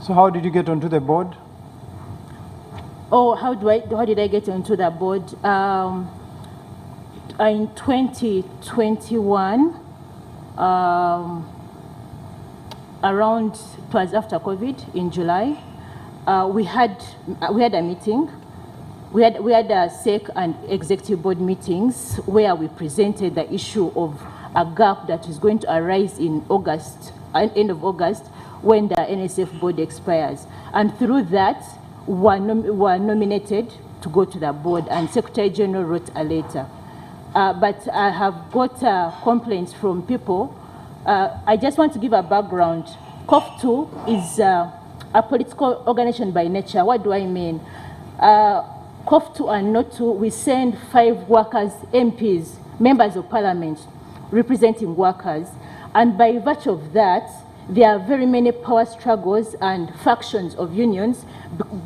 So how did you get onto the board? Oh, how did I get onto the board? In 2021, around, it was after COVID, in July, we had a meeting. We had SEC and executive board meetings where we presented the issue of a gap that is going to arise in August, end of August, when the Nssf board expires. And through that, were nominated to go to the board, and Secretary General wrote a letter. But I have got complaints from people. I just want to give a background. COF2 is a political organization by nature. What do I mean? COF2 and NOTU, we send 5 workers, MPs, members of parliament, representing workers. And by virtue of that, there are very many power struggles and factions of unions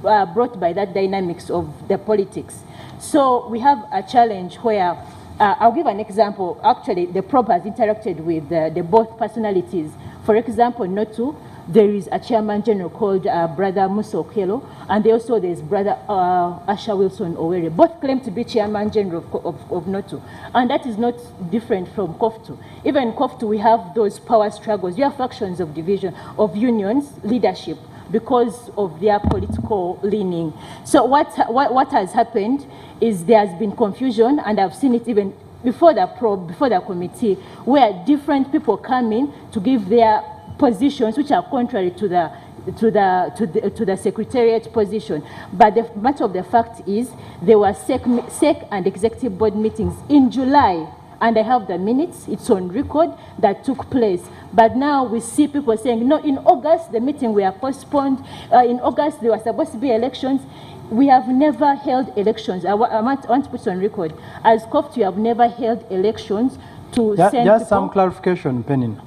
brought by that dynamics of the politics. So we have a challenge where, I'll give an example. Actually, the probe has interacted with the both personalities. For example, NOTU, there is a chairman general called Brother Musa Okelo, and there's Brother Asha Wilson Owere. Both claim to be chairman general of NOTU, and that is not different from COF2. Even in COF2, we have those power struggles. We have factions of division of unions, leadership, because of their political leaning. So what has happened is there has been confusion, and I've seen it even before the probe, before the committee, where different people come in to give their positions which are contrary to the secretariat position. But the matter of the fact is there were SEC and executive board meetings in July, and I have the minutes, it's on record, that took place. But now we see people saying, no, in August the meeting were postponed, in August there were supposed to be elections. We have never held elections. I want to put on record, as COF2, we have never held elections to send people. Just some clarification, Penin.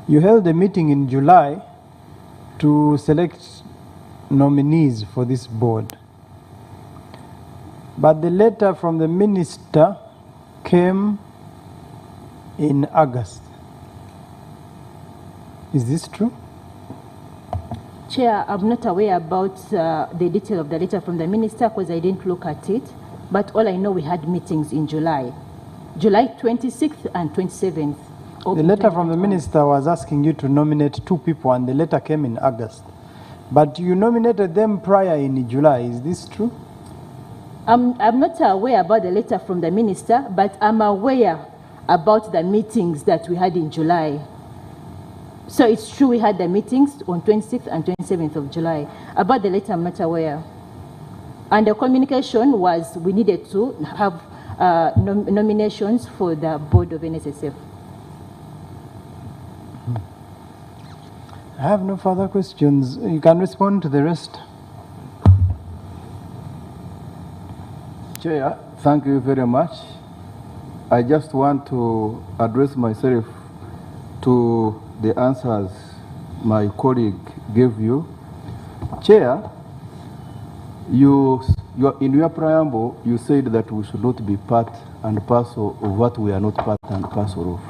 You held a meeting in July to select nominees for this board. But the letter from the minister came in August. Is this true? Chair, I'm not aware about the detail of the letter from the minister because I didn't look at it. But all I know, we had meetings in July 26th and 27th. The letter from the minister was asking you to nominate 2 people, and the letter came in August. But you nominated them prior in July. Is this true? I'm not aware about the letter from the minister, but I'm aware about the meetings that we had in July. So it's true we had the meetings on 26th and 27th of July. About the letter, I'm not aware. And the communication was we needed to have nominations for the board of Nssf. I have no further questions. You can respond to the rest. Chair, thank you very much. I just want to address myself to the answers my colleague gave you. Chair, in your preamble, you said that we should not be part and parcel of what we are not part and parcel of.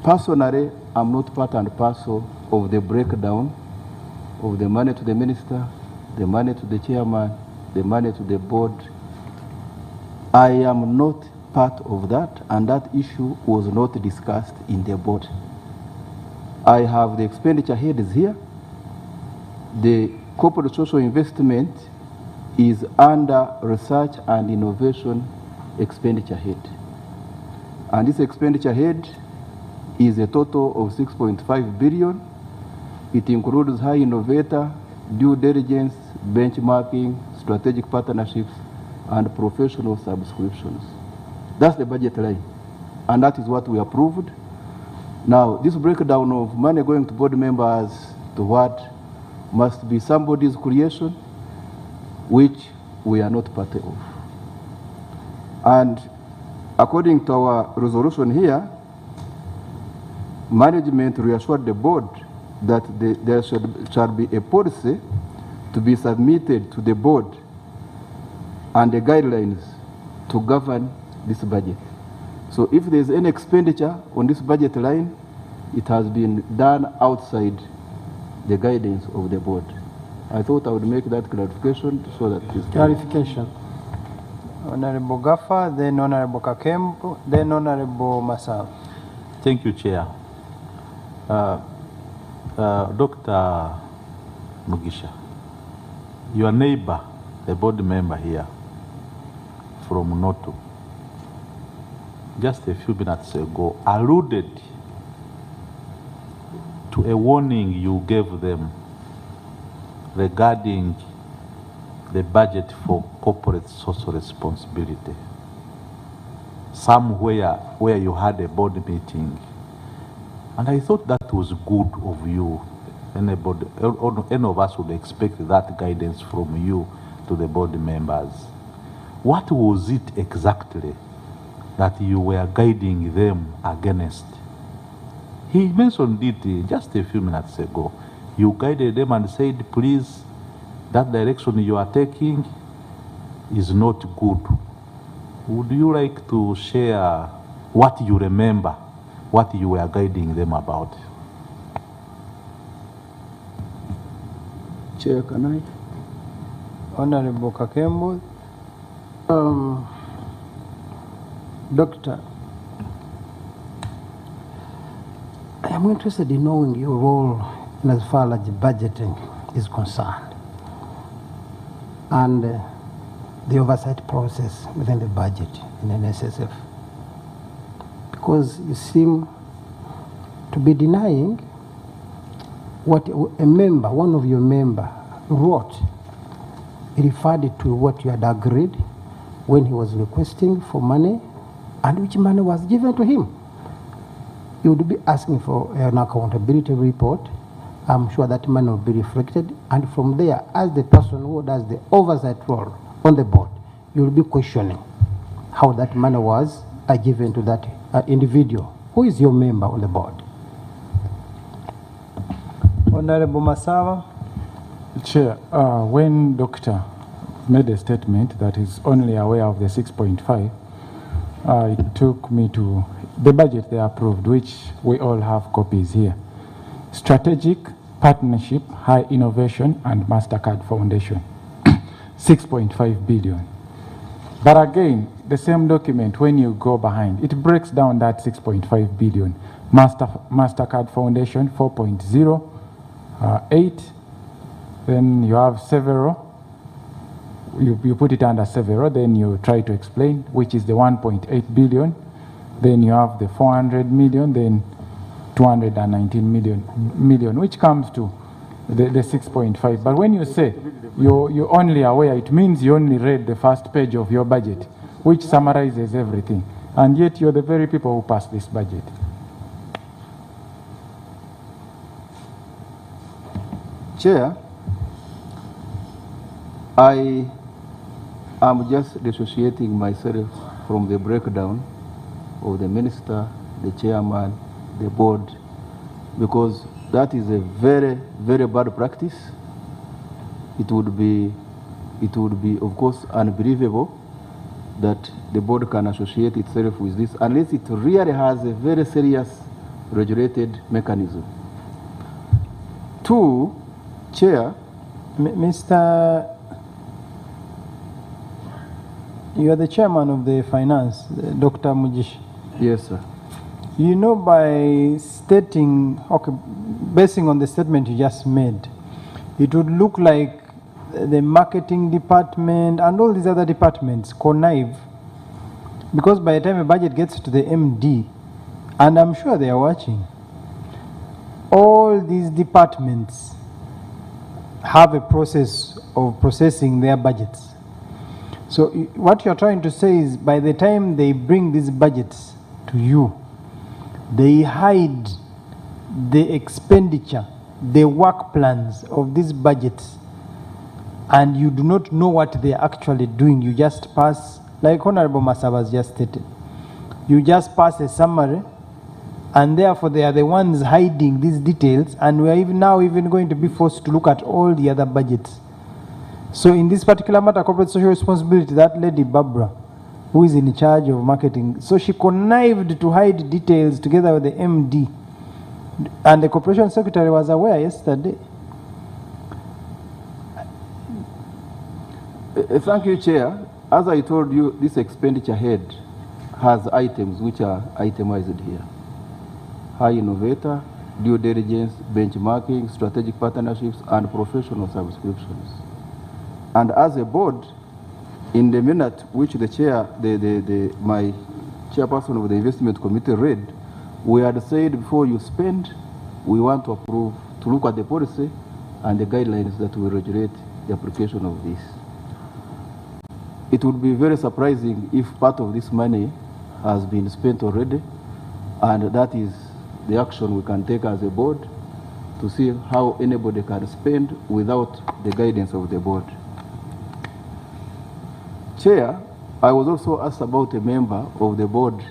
Personally, I'm not part and parcel of the breakdown of the money to the minister, the money to the chairman, the money to the board. I am not part of that, and that issue was not discussed in the board. I have the expenditure heads here. The corporate social investment is under research and innovation expenditure head. And this expenditure head is a total of 6.5 billion. It includes high innovator, due diligence, benchmarking, strategic partnerships, and professional subscriptions. That's the budget line, and that is what we approved. Now, this breakdown of money going to board members to what must be somebody's creation, which we are not part of. And according to our resolution here, management reassured the board that there shall be a policy to be submitted to the board and the guidelines to govern this budget. So if there's any expenditure on this budget line, it has been done outside the guidance of the board. I thought I would make that clarification so that this Clarification. Honorable Gaffa, then Honorable Kakembo, then Honorable Masao. Thank you, Chair. Dr. Mugisha, your neighbor, a board member here from Noto, just a few minutes ago alluded to a warning you gave them regarding the budget for corporate social responsibility. Somewhere where you had a board meeting. And I thought that was good of you. Anybody, any of us would expect that guidance from you to the board members. What was it exactly that you were guiding them against? He mentioned it just a few minutes ago. You guided them and said, please, that direction you are taking is not good. Would you like to share what you remember, what you were guiding them about? Chair, can I? Honorable Kakembo. Doctor, I am interested in knowing your role in as far as budgeting is concerned and the oversight process within the budget in Nssf. Because you seem to be denying what a member, one of your members, wrote. He referred to what you had agreed when he was requesting for money and which money was given to him. You would be asking for an accountability report. I'm sure that money will be reflected, and from there, as the person who does the oversight role on the board, you will be questioning how that money was given to that individual. Who is your member on the board? Honorable Masava. Chair, when Doctor made a statement that he's only aware of the 6.5, it took me to the budget they approved, which we all have copies here. Strategic Partnership, High Innovation, and MasterCard Foundation, 6.5 billion. But again, the same document, when you go behind, it breaks down that 6.5 billion. MasterCard Foundation, 4.08. Then you have several. You put it under several, then you try to explain, which is the 1.8 billion. Then you have the 400 million, then 219 million, which comes to the 6.5. But when you say you're only aware, it means you only read the first page of your budget, which summarizes everything. And yet you're the very people who passed this budget. Chair, I am just dissociating myself from the breakdown of the minister, the chairman, the board, because that is a very, very bad practice. It would be, of course, unbelievable that the board can associate itself with this unless it really has a very serious regulated mechanism. Two, Chair. Mr. You are the chairman of the finance, Dr. Mugisha. Yes, sir. You know, by stating, okay, basing on the statement you just made, it would look like the marketing department and all these other departments connive, because by the time a budget gets to the MD, and I'm sure they are watching, all these departments have a process of processing their budgets. So what you're trying to say is by the time they bring these budgets to you, they hide the expenditure, the work plans of these budgets, and you do not know what they're actually doing. You just pass, like Honorable Masaba just stated, you just pass a summary, and therefore they are the ones hiding these details, and we are even now going to be forced to look at all the other budgets. So in this particular matter, corporate social responsibility, that lady Barbara, who is in charge of marketing, so she connived to hide details together with the MD, and the corporation secretary was aware yesterday. Thank you, Chair. As I told you, this expenditure head has items which are itemized here. High innovator, due diligence, benchmarking, strategic partnerships, and professional subscriptions. And as a board, in the minute which the chair, my chairperson of the investment committee read, we had said before you spend, we want to approve, to look at the policy and the guidelines that will regulate the application of this. It would be very surprising if part of this money has been spent already, and that is the action we can take as a board to see how anybody can spend without the guidance of the board. Chair, I was also asked about a member of the board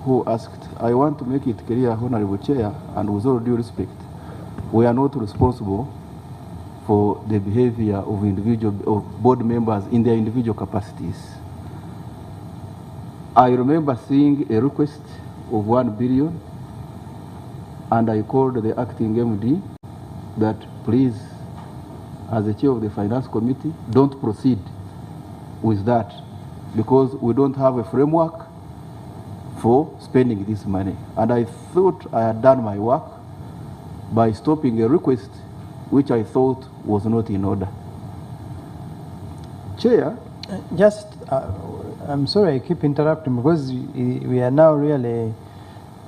who asked, I want to make it clear, Honorable Chair, and with all due respect, we are not responsible for the behavior of board members in their individual capacities. I remember seeing a request of 1 billion, and I called the acting MD that please, as the chair of the finance committee, don't proceed with that because we don't have a framework for spending this money. And I thought I had done my work by stopping a request which I thought was not in order. Chair, I'm sorry I keep interrupting because we are now really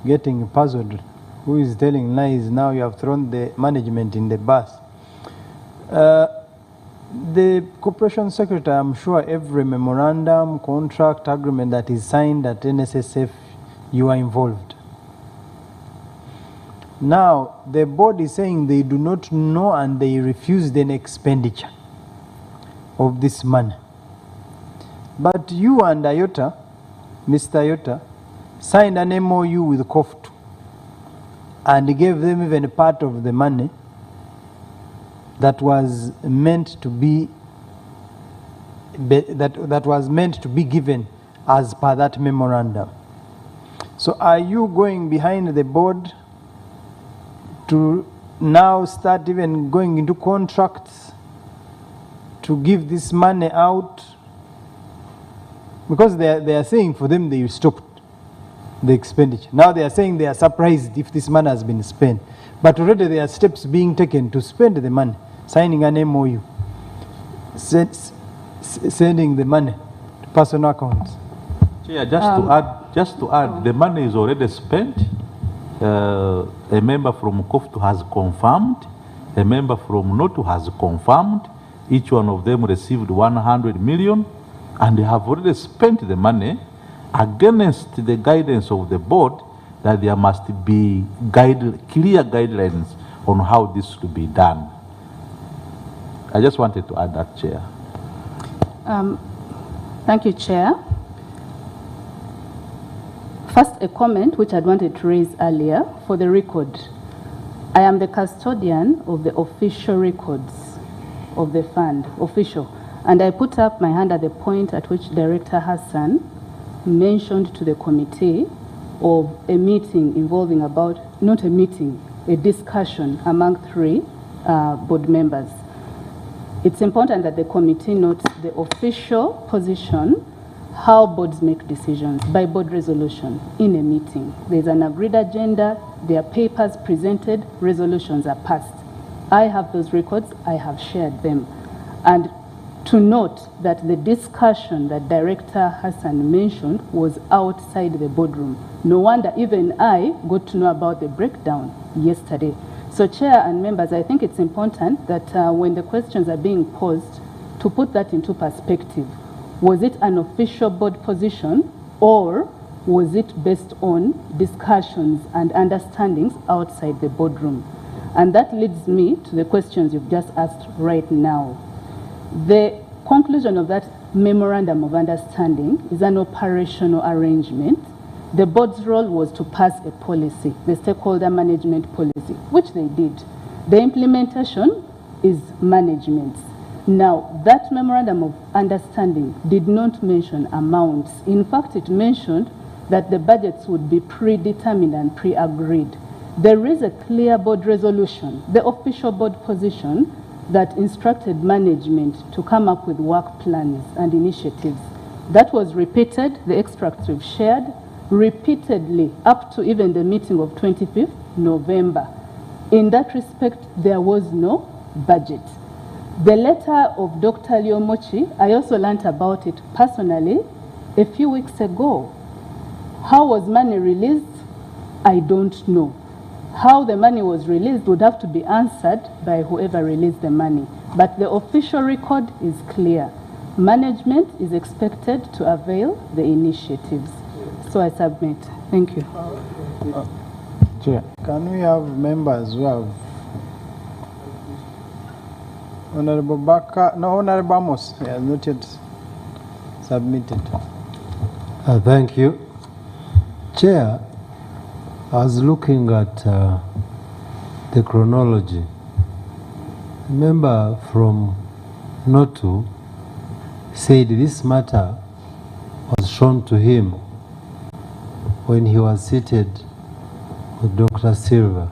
getting puzzled. Who is telling lies? Now you have thrown the management in the bus. The corporation secretary, I'm sure every memorandum, contract, agreement that is signed at Nssf, you are involved. Now, the board is saying they do not know and they refuse the expenditure of this money. But you and Ayota, Mr. Ayota, signed an MOU with COFT and gave them even a part of the money that was meant to be that was meant to be given as per that memorandum. So are you going behind the board to now start even going into contracts to give this money out? Because they are saying for them they stopped the expenditure. Now they are saying they are surprised if this money has been spent. But already there are steps being taken to spend the money, signing an MOU, sending the money to personal accounts. Chair, just to add, the money is already spent. A member from COFTU has confirmed, a member from NOTU has confirmed. Each one of them received 100 million, and they have already spent the money against the guidance of the board that there must be clear guidelines on how this should be done. I just wanted to add that, Chair. Thank you, Chair. First, a comment which I'd wanted to raise earlier for the record. I am the custodian of the official records of the fund, official. And I put up my hand at the point at which Director Hassan mentioned to the committee of a meeting involving about, not a meeting, a discussion among 3 board members. It's important that the committee notes the official position, how boards make decisions by board resolution in a meeting. There's an agreed agenda, there are papers presented, resolutions are passed. I have those records, I have shared them. And to note that the discussion that Director Hassan mentioned was outside the boardroom. No wonder even I got to know about the breakdown yesterday. So Chair and members, I think it's important that when the questions are being posed, to put that into perspective. Was it an official board position, or was it based on discussions and understandings outside the boardroom? And that leads me to the questions you've just asked right now. The conclusion of that memorandum of understanding is an operational arrangement. The board's role was to pass a policy, the stakeholder management policy, which they did. The implementation is management. Now, that memorandum of understanding did not mention amounts. In fact, it mentioned that the budgets would be predetermined and pre-agreed. There is a clear board resolution, the official board position, that instructed management to come up with work plans and initiatives. That was repeated, the extracts we've shared, repeatedly up to even the meeting of 25th November. In that respect, there was no budget. The letter of Dr. Lyomochi, I also learned about it personally a few weeks ago. How was money released? I don't know. How the money was released would have to be answered by whoever released the money. But the official record is clear. Management is expected to avail the initiatives. So I submit. Thank you. Chair. Can we have members who have Honorable Baka, no, Honorable Amos, he has not yet submitted. Thank you. Chair, I was looking at the chronology. Member from Notu said this matter was shown to him when he was seated with Dr. Silva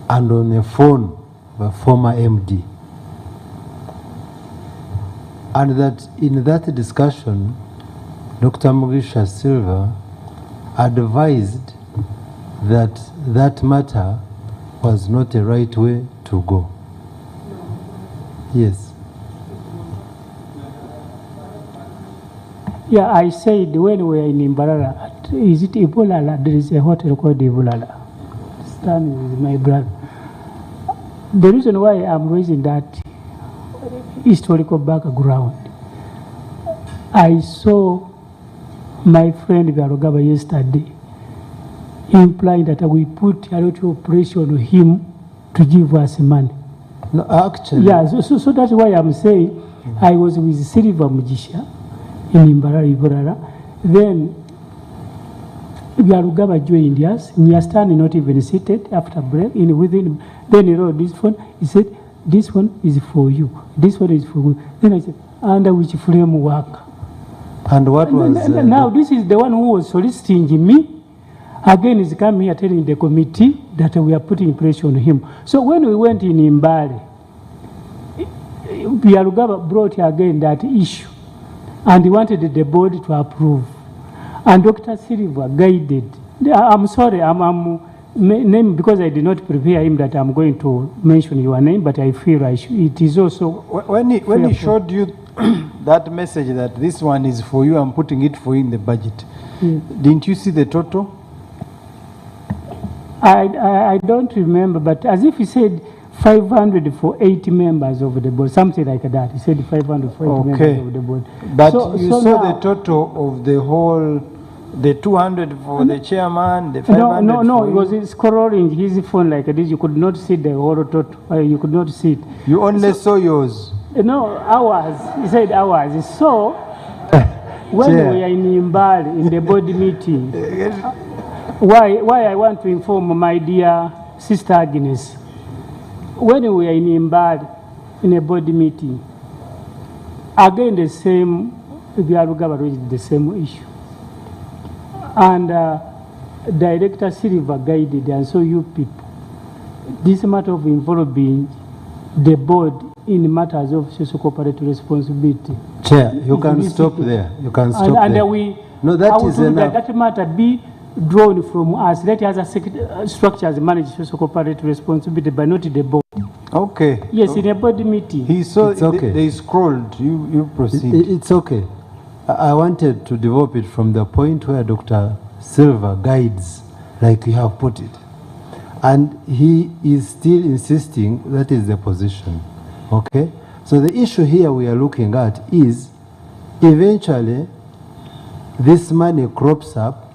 and on the phone of a former MD. And that in that discussion, Dr. Mugisha Silva advised that that matter was not the right way to go. Yes. Yeah, I said when we were in Imbarara, is it Ibolala? There is a hotel called Ibolala. Stan is my brother. The reason why I'm raising that historical background, I saw my friend Garogaba yesterday implying that we put a lot of pressure on him to give us money. No, actually. Yeah, so that's why I'm saying I was with Silva Mugisha in Ibarara. Then Garugaba joined us. We are standing not even seated after break. Then he wrote this phone. He said, "This one is for you. This one is for you." Then I said, "Under which framework?" And what was... now this is the one who was soliciting me. Again, he's come here telling the committee that we are putting pressure on him. So when we went in Mbale, Biarugaba brought again that issue and he wanted the board to approve. And Dr. Silva guided. I'm sorry, I'm name because I did not prepare him that I'm going to mention your name, but I feel it is also... When he showed you that message that this one is for you, I'm putting it for you in the budget, didn't you see the total? I don't remember, but as if he said 500 for 80 members of the board, something like that. He said 500 for 80 members of the board. But you saw the total of the whole, the 200 for the chairman, the 500 No, for it was scrolling his phone like this. You could not see the whole total. You could not see it. You only saw yours? No, ours. He said ours. So, when we are in Mbali, in the board meeting, why I want to inform my dear sister Agnes, when we are in Mbali, in a board meeting, again the same, Biarugaba raised the same issue. And Director Silva guided, and so you people, this matter of involving the board in matters of social cooperative responsibility. Chair, you can stop there. You can stop there. No, that is enough. That matter be drawn from us. Let other structures manage social cooperative responsibility, but not the board. Okay. Yes, in a board meeting. He saw it's okay. They scrolled. You proceed. It's okay. I wanted to develop it from the point where Dr. Silva guides, like you have put it. And he is still insisting that is the position. Okay? So the issue here we are looking at is eventually this money crops up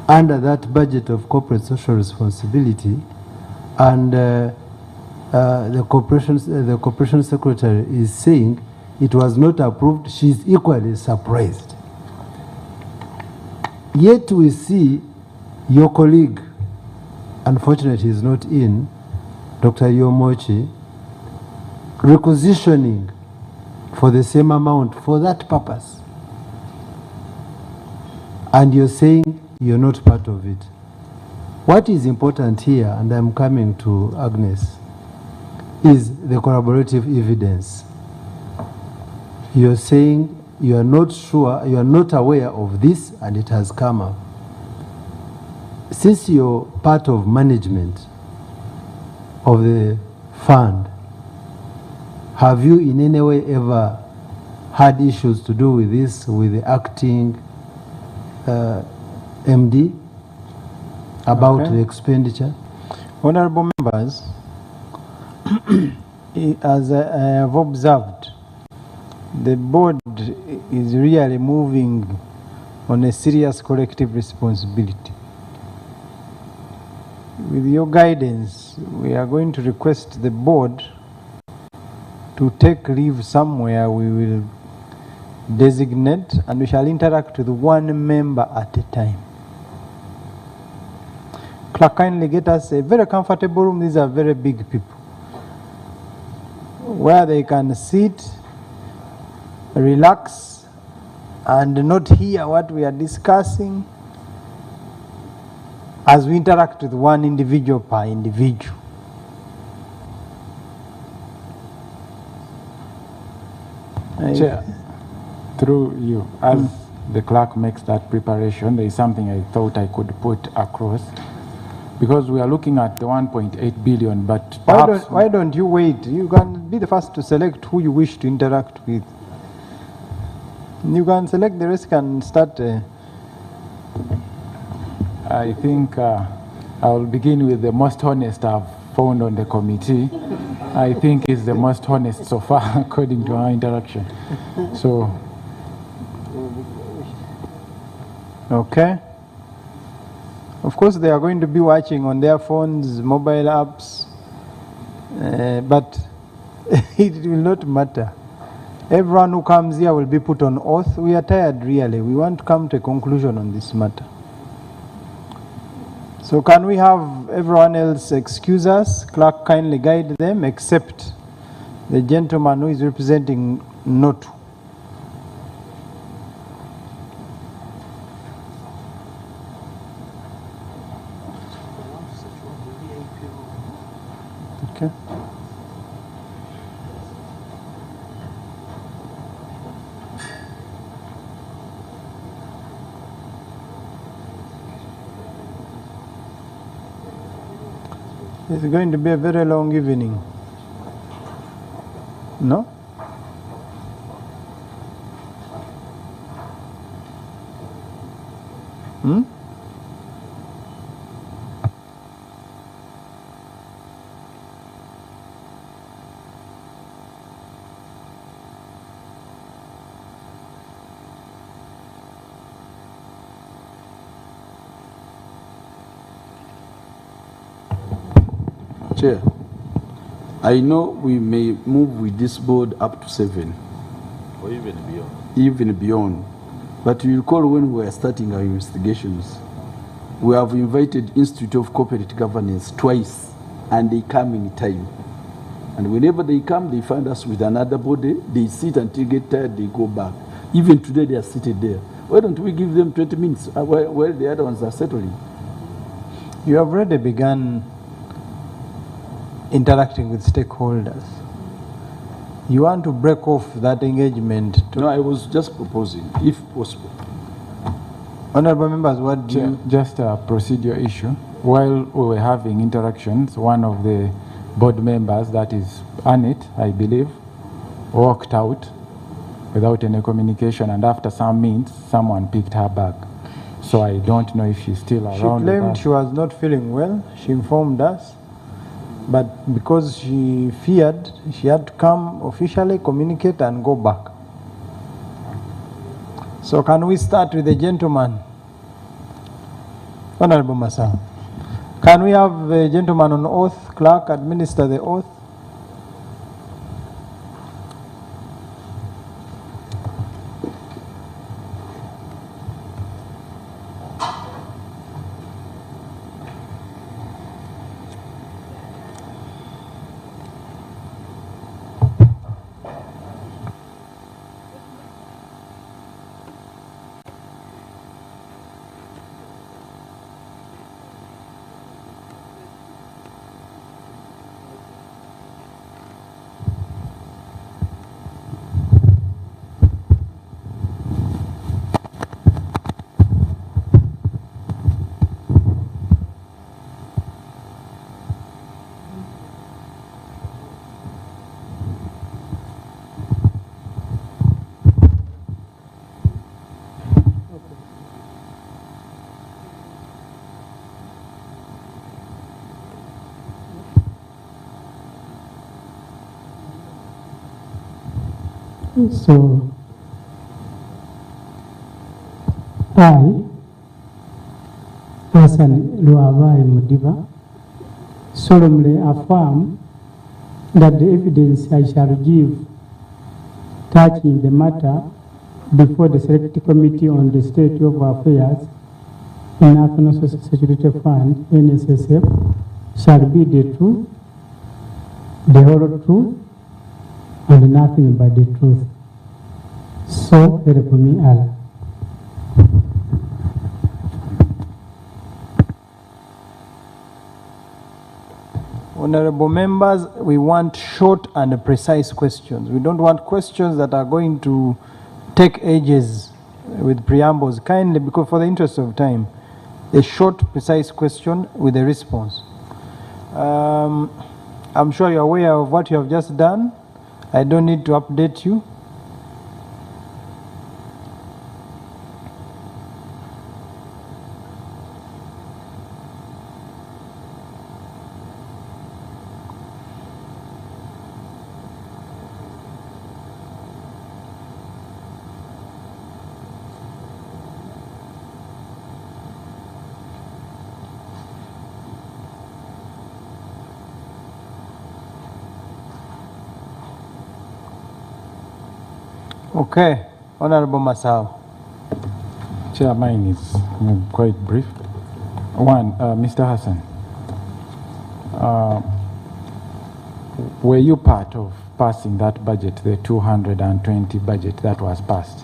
under that budget of corporate social responsibility, and the corporation secretary is saying it was not approved. She's equally surprised. Yet we see your colleague, unfortunately he is not in, Dr. Yomochi, requisitioning for the same amount for that purpose. And you're saying you're not part of it. What is important here, and I'm coming to Agnes, is the corroborative evidence. You're saying you are not sure, you are not aware of this, and it has come up. Since you're part of management of the fund, have you in any way ever had issues to do with this, with the acting MD about Okay. the expenditure? Honorable members, as I have observed, the board is really moving on a serious collective responsibility. With your guidance, we are going to request the board to take leave somewhere. We will designate and we shall interact with one member at a time. Clerk, kindly get us a very comfortable room. These are very big people, where they can sit, relax, and not hear what we are discussing as we interact with one individual per individual. Chair, through you, as the clerk makes that preparation, there is something I thought I could put across. Because we are looking at the 1.8 billion, but perhaps... Why don't you wait? You can be the first to select who you wish to interact with. You can select, the rest can start. I think I will begin with the most honest I've found on the committee. I think it's the most honest so far, according to our interaction. So... Okay. Of course, they are going to be watching on their phones, mobile apps, but it will not matter. Everyone who comes here will be put on oath. We are tired, really. We want to come to a conclusion on this matter. So can we have everyone else excuse us? Clerk, kindly guide them, except the gentleman who is representing NOTU. Okay. It's going to be a very long evening. No? Hmm? Chair, I know we may move with this board up to 7. Or even beyond. Even beyond. But you recall when we were starting our investigations, we have invited Institute of Corporate Governance twice, and they come in time. And whenever they come, they find us with another body. They sit until they get tired, they go back. Even today, they are seated there. Why don't we give them 20 minutes while the other ones are settling? You have already begun interacting with stakeholders. You want to break off that engagement? No, I was just proposing, if possible. Honorable members, what do you... Just a procedure issue. While we were having interactions, one of the board members, that is Annette, I believe, walked out without any communication, and after some minutes, someone picked her bag. So I don't know if she's still around. She claimed she was not feeling well. She informed us. But because she feared, she had to come officially, communicate, and go back. So can we start with the gentleman? Honorable Massa. Can we have a gentleman on oath? Clerk, administer the oath. So, I, Hassan Luavai Mudiva, solemnly affirm that the evidence I shall give touching the matter before the Select Committee on the State of Affairs in National Social Security Fund, NSSF, shall be the truth, the whole truth, and nothing but the truth. So help me Allah. Honorable members, we want short and precise questions. We don't want questions that are going to take ages with preambles. Kindly, because for the interest of time, a short, precise question with a response. I'm sure you're aware of what you have just done. I don't need to update you. Okay, Honorable Masao. Chair, mine is quite brief. One, Mr. Hassan, were you part of passing that budget, the 220 budget that was passed?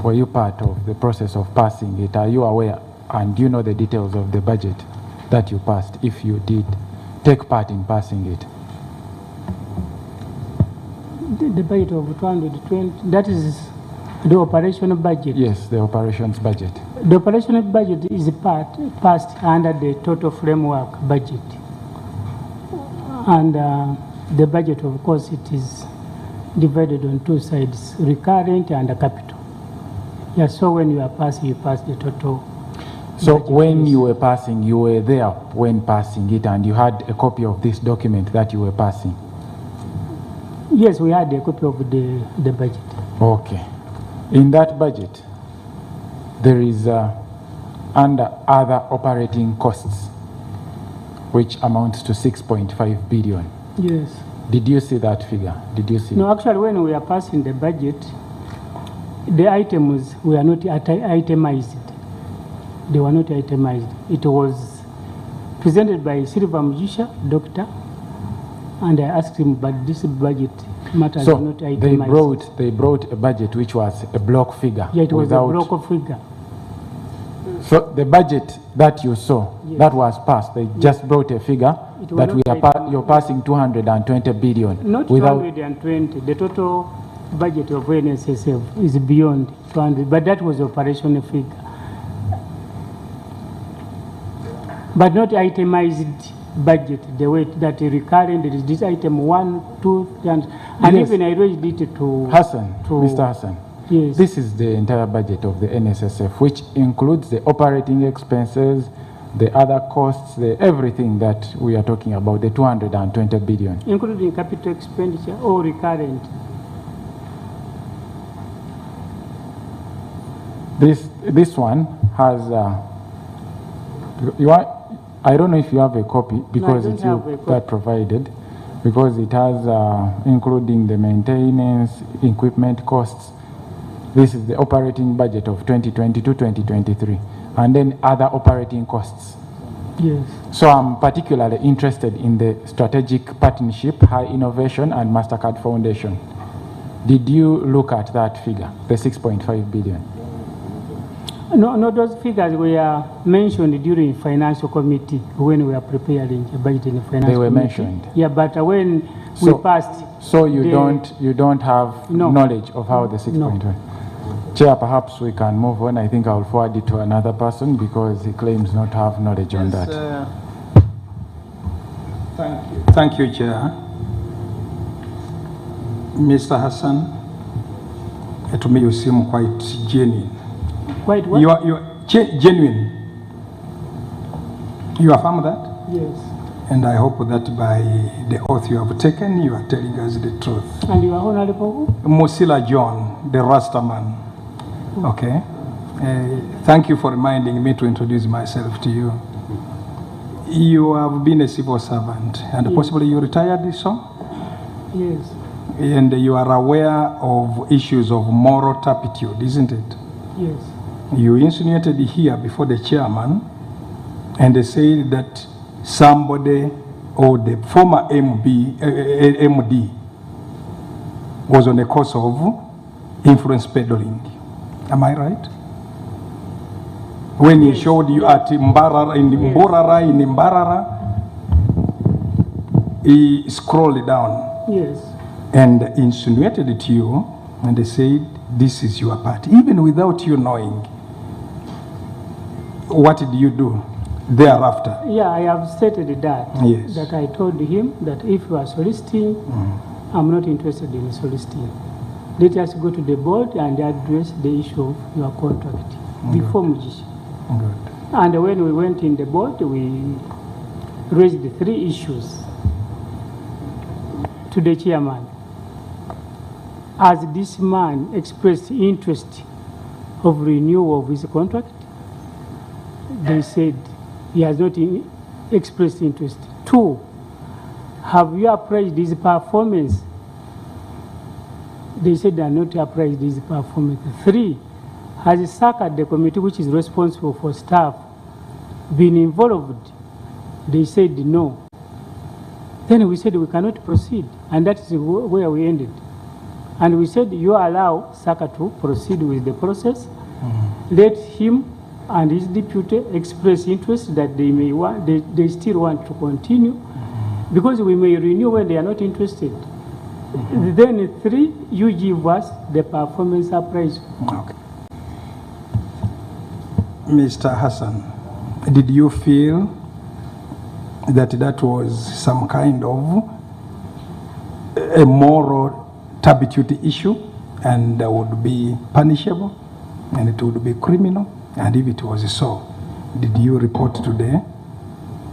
Were you part of the process of passing it? Are you aware and do you know the details of the budget that you passed, if you did take part in passing it? The budget of 220, that is the operational budget. Yes, the operations budget. The operational budget is passed under the total framework budget. And the budget, of course, it is divided on two sides, recurrent and capital. Yeah, so when you are passing, you pass the total. So when you were passing, you were there when passing it and you had a copy of this document that you were passing? Yes, we had a copy of the budget. Okay. In that budget, there is under other operating costs, which amounts to 6.5 billion. Yes. Did you see that figure? Did you see? No, actually, when we are passing the budget, the items were not itemized. They were not itemized. It was presented by Silva Mujisha, doctor, and I asked him, but this budget matters are not itemized. They brought a budget which was a block figure. Yeah, it was a block figure. So the budget that you saw, yes, that was passed, they just brought a figure that you're passing 220 billion. Not 220, the total budget of NSSF is beyond 200, but that was operational figure. But not itemized budget, the way that recurring, there is this item 1, 2, 3, and yes, even I raised it to Hassan, Mr. Hassan. Yes. This is the entire budget of the NSSF, which includes the operating expenses, the other costs, everything that we are talking about, the 220 billion. Including capital expenditure or recurrent. This one has, I don't know if you have a copy, because it's you that provided, because it has including the maintenance, equipment costs. This is the operating budget of 2022-2023, and then other operating costs. Yes. So I'm particularly interested in the strategic partnership, high innovation, and MasterCard Foundation. Did you look at that figure, the 6.5 billion? No, those figures were mentioned during financial committee when we were preparing a budget in the financial committee. They were mentioned. Yeah, but when we passed. So you don't have knowledge of how the 6.1. No. Chair, perhaps we can move on. I think I'll forward it to another person because he claims not to have knowledge on that. Thank you. Thank you, Chair. Mr. Hassan, to me you seem quite genuine. Quite what? You are genuine. You affirm that? Yes. And I hope that by the oath you have taken, you are telling us the truth. And you are Honorable? Musila John, the Rastaman. Okay. Thank you for reminding me to introduce myself to you. You have been a civil servant, and Yes. possibly you retired, so? Yes. And you are aware of issues of moral turpitude, isn't it? Yes. You insinuated here before the chairman, and they said that somebody or the former MD was on a course of influence peddling. Am I right? When he showed you at Mbarara, in Mbarara, he scrolled down. Yes. And insinuated to you, and they said, this is your part, even without you knowing. What did you do thereafter? Yeah, I have stated that. Yes. That I told him that if you are soliciting, I'm not interested in soliciting. Let us go to the board and address the issue of your contract before Mujishi. Good. And when we went in the board, we raised the 3 issues to the chairman. As this man expressed interest of renewal of his contract, they said he has not expressed interest. 2, have you appraised his performance? They said they are not appraised his performance. 3, has SACA, the committee which is responsible for staff, been involved? They said no. Then we said we cannot proceed, and that is where we ended. And we said you allow SACA to proceed with the process. Let him and his deputy express interest that they may want, they still want to continue, because we may renew when they are not interested. Then 3, you give us the performance appraisal. Okay. Mr. Hassan, did you feel that that was some kind of a moral turpitude issue and would be punishable and it would be criminal? And if it was so, did you report to the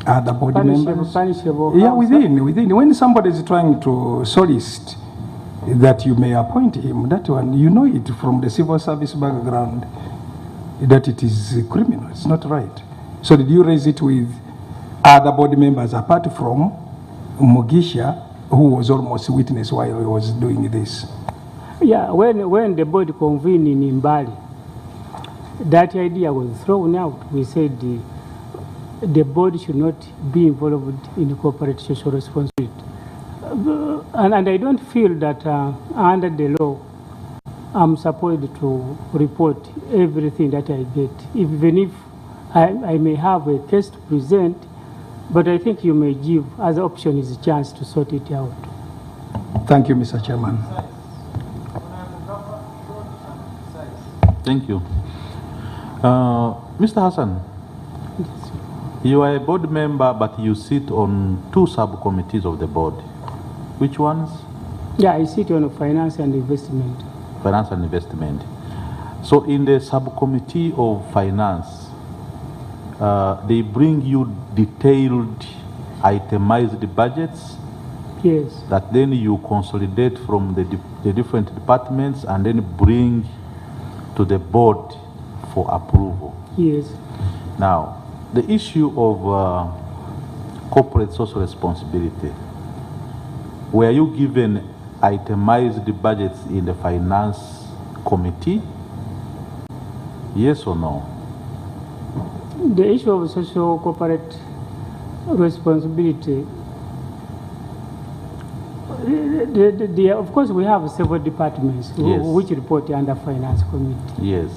other board members? Punishable. Yeah, within. When somebody is trying to solicit that you may appoint him, that one, you know it from the civil service background, that it is criminal, it's not right. So did you raise it with other board members apart from Mugisha, who was almost witness while he was doing this? Yeah, when the board convened in Mbali, that idea was thrown out. We said the board should not be involved in corporate social responsibility. And I don't feel that under the law, I'm supposed to report everything that I get, even if I may have a case to present, but I think you may give other options a chance to sort it out. Thank you, Mr. Chairman. Thank you. Mr. Hassan, you are a board member, but you sit on 2 subcommittees of the board. Which ones? Yeah, I sit on finance and investment. Finance and investment. So in the subcommittee of finance, they bring you detailed, itemized budgets. Yes. That then you consolidate from the different departments and then bring to the board for approval. Yes. Now, the issue of corporate social responsibility, were you given itemized budgets in the finance committee? Yes or no? The issue of social corporate responsibility, of course, we have several departments which report under finance committee. Yes.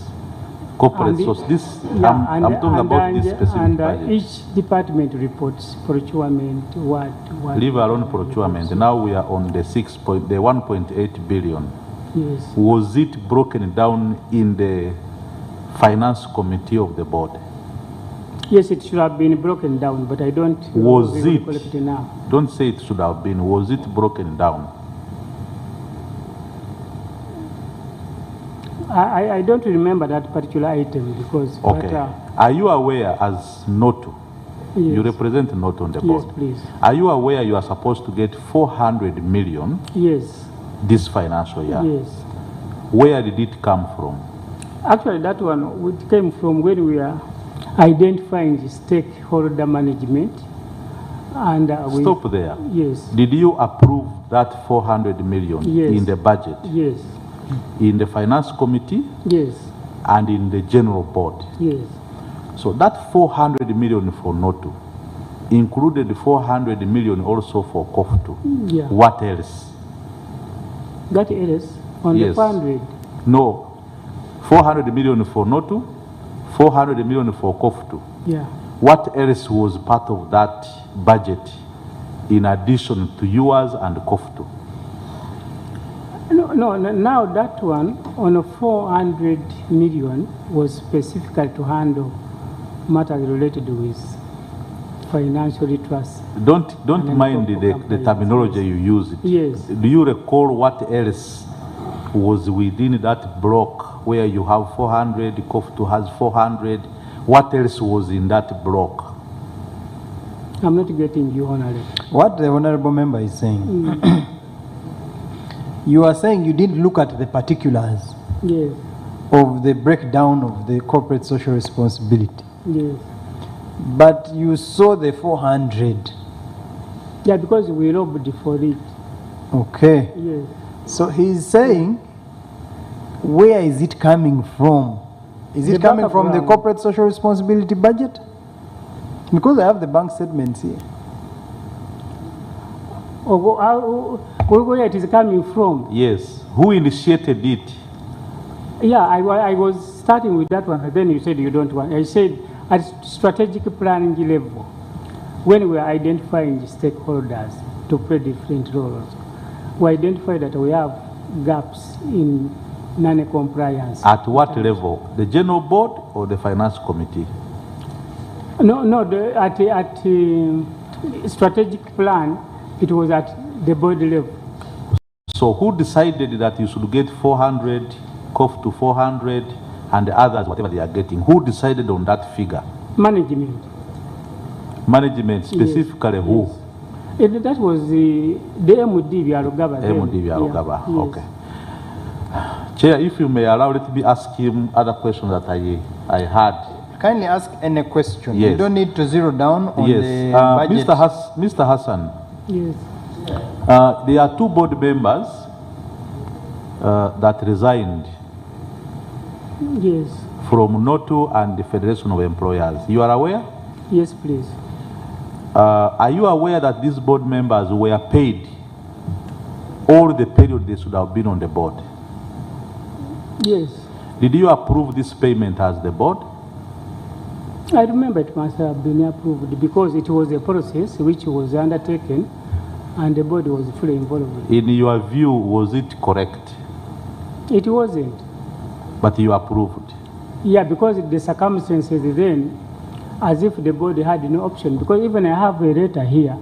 Corporate social. This, yeah, I'm talking about this specific budget. Each department reports procurement, what. Leave alone procurement. Now we are on the 1.8 billion. Yes. Was it broken down in the finance committee of the board? Yes, it should have been broken down, but I don't. Was it? Recollect now. Don't say it should have been. Was it broken down? I don't remember that particular item because. Okay. But, are you aware as NOTO You Yes. represent not on the board. Yes, please. Are you aware you are supposed to get 400 million Yes, this financial year? yes. Where did it come from? Actually, that one it came from when we are identifying the stakeholder management. And we, Stop there. Yes, Did you approve that 400 million Yes. in the budget, yes, in the finance committee, yes, and in the general board? yes. So that 400 million for NOTU included 400 million also for COF2. Yeah. What else? That is on Yes. the 400. No. 400 million for NOTU, 400 million for COF2. Yeah. What else was part of that budget in addition to yours and COF2? No, now that one on a 400 million was specifically to handle matters related with financial literacy. Don't And mind then the compliance, terminology you used. Yes. Do you recall what else was within that block where you have 400, COF2 has 400? What else was in that block? I'm not getting you, Honorable. What the honorable member is saying, you are saying you didn't look at the particulars Yes, of the breakdown of the corporate social responsibility, yes. but you saw the 400. Yeah, because we lobbied for it. Okay. Yes. So he's saying, where is it coming from? Is The it coming backup from the ground. corporate social responsibility budget? Because I have the bank statements here. Where it is coming from? Yes. Who initiated it? Yeah, I was starting with that one, and then you said you don't want. I said at strategic planning level, when we are identifying the stakeholders to play different roles, we identify that we have gaps in non-compliance. At what level? The general board or the finance committee? No, at strategic plan, it was at the board level. So who decided that you should get 400, COF to 400, and the others, whatever they are getting? Who decided on that figure? Management. Management, specifically who? That was the MD Byalugaba. then. MD Byalugaba, Yeah, yes. okay. Chair, if you may allow, let me ask him other questions that I had. Kindly ask any question. Yes. You don't need to zero down on Yes, the budget. Mr. Hassan, Yes. there are two board members that resigned Yes. from NOTU and the Federation of Employers. You are aware? Yes, please. Are you aware that these board members were paid all the period they should have been on the board? Yes. Did you approve this payment as the board? I remember it must have been approved because it was a process which was undertaken and the board was fully involved. In your view, was it correct? It wasn't. But you approved. Yeah, because the circumstances then, as if the board had no option. Because even I have a letter here,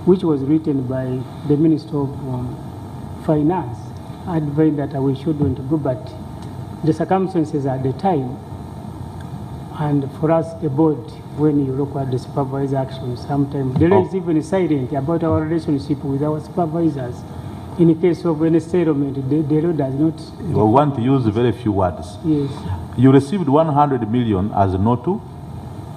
which was written by the Minister of Finance, advised that we shouldn't go, but the circumstances at the time, and for us, the board, when you look at the supervisor action, sometimes there is even silent about our relationship with our supervisors. In case of any settlement, the law does not. We want to use very few words. Yes. You received 100 million as NOTU.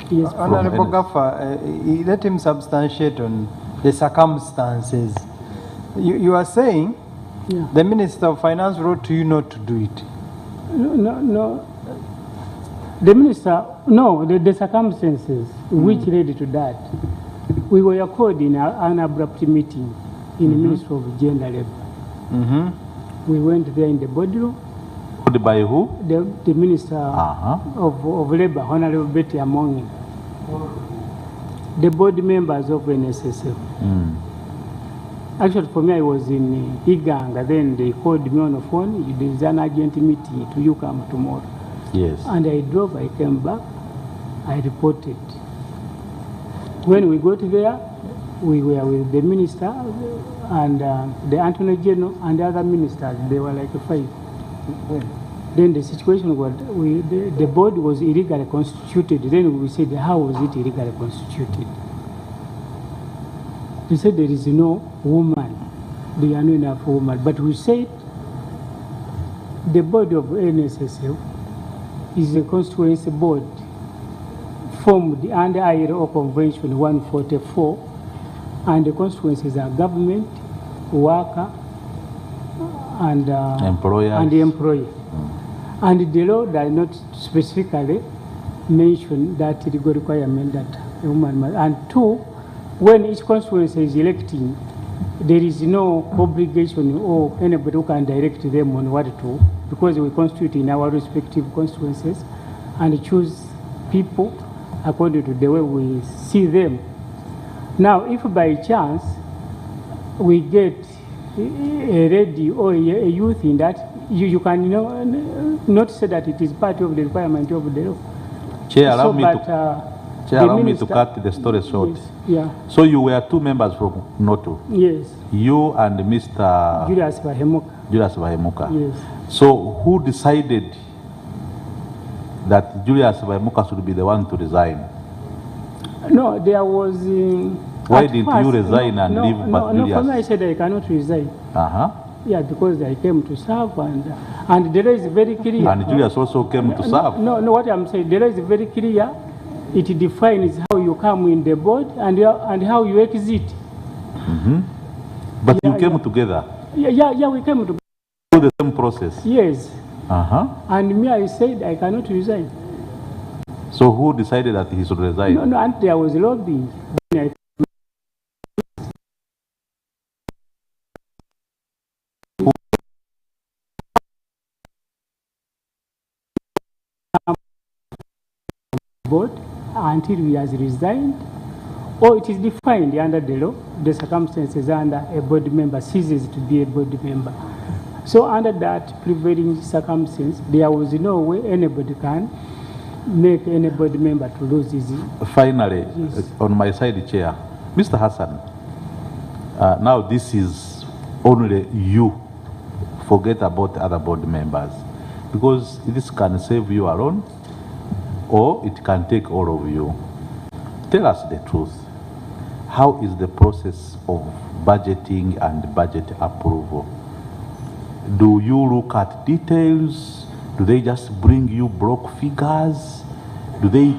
Yes. Honorable NSS. Gaffer, let him substantiate on the circumstances. You are saying Yeah. the Minister of Finance wrote to you not to do it. No. The minister, no, the circumstances which led to that. We were called in an abrupt meeting in the Ministry of Gender Labour. We went there in the boardroom. Called by who? The Minister Uh-huh. of Labour, Honorable Betty Amongi. The board members of Nssf. Actually, for me, I was in Iganga. Then they called me on the phone. There's an urgent meeting. Do you come tomorrow? Yes. And I drove, I came back, I reported. When we got there, we were with the minister and the Attorney General and the other ministers. They were like 5. Then the situation was, the board was illegally constituted. Then we said, how was it illegally constituted? They said there is no woman, there are not enough women. But we said the board of Nssf is a constituency board formed under ILO Convention 144, and the constituencies are government, worker, and employer. And the law does not specifically mention that legal requirement that a woman must. And two, when each constituency is electing, there is no obligation or anybody who can direct them on what to do, because we constitute in our respective constituencies and choose people according to the way we see them. Now, if by chance we get a lady or a youth in that, you can not say that it is part of the requirement of the law. Chair, allow me to cut the story short. Yes, yeah. So you were two members from Noto? Yes. You and Mr. Julius Bahemuka. Julius Bahemuka. Yes. So who decided that Julius Bahemuka should be the one to resign? No, there was... Why did you resign and leave Julius? No, for me I said I cannot resign. Yeah, because I came to serve, and the law is very clear. And Julius also came to serve. No, what I'm saying, the law is very clear. It defines how you come in the board and how you exit. But you came together? Yeah, we came together. Through the same process? Yes. And me, I said I cannot resign. So who decided that he should resign? No, and there was lobbying. Board until he has resigned, or it is defined under the law, the circumstances under a board member ceases to be a board member. So under that prevailing circumstance, there was no way anybody can make any board member to lose his... Finally, on my side, Chair, Mr. Hassan, now this is only you. Forget about other board members, because this can save you alone, or it can take all of you. Tell us the truth. How is the process of budgeting and budget approval? Do you look at details? Do they just bring you block figures? Do they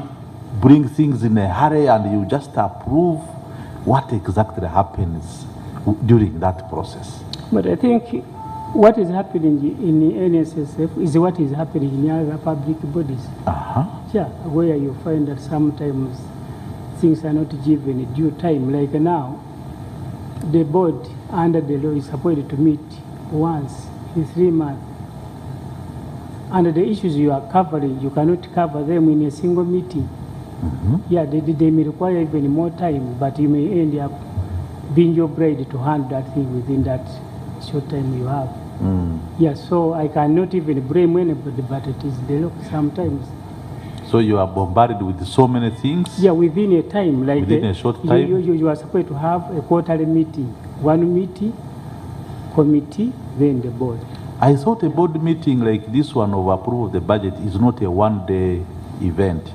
bring things in a hurry and you just approve? What exactly happens during that process? But I think what is happening in the Nssf is what is happening in other public bodies. Yeah, where you find that sometimes things are not given due time. Like now, the board under the law is supposed to meet once in 3 months. And the issues you are covering, you cannot cover them in a single meeting. Yeah, they may require even more time, but you may end up being obliged to handle that thing within that short time you have. Yeah, so I cannot even blame anybody, but it is the law sometimes. So you are bombarded with so many things? Yeah, within a time. Like within a short time? You are supposed to have a quarterly meeting. One meeting, committee, then the board. I thought a board meeting like this one of approval of the budget is not a one-day event.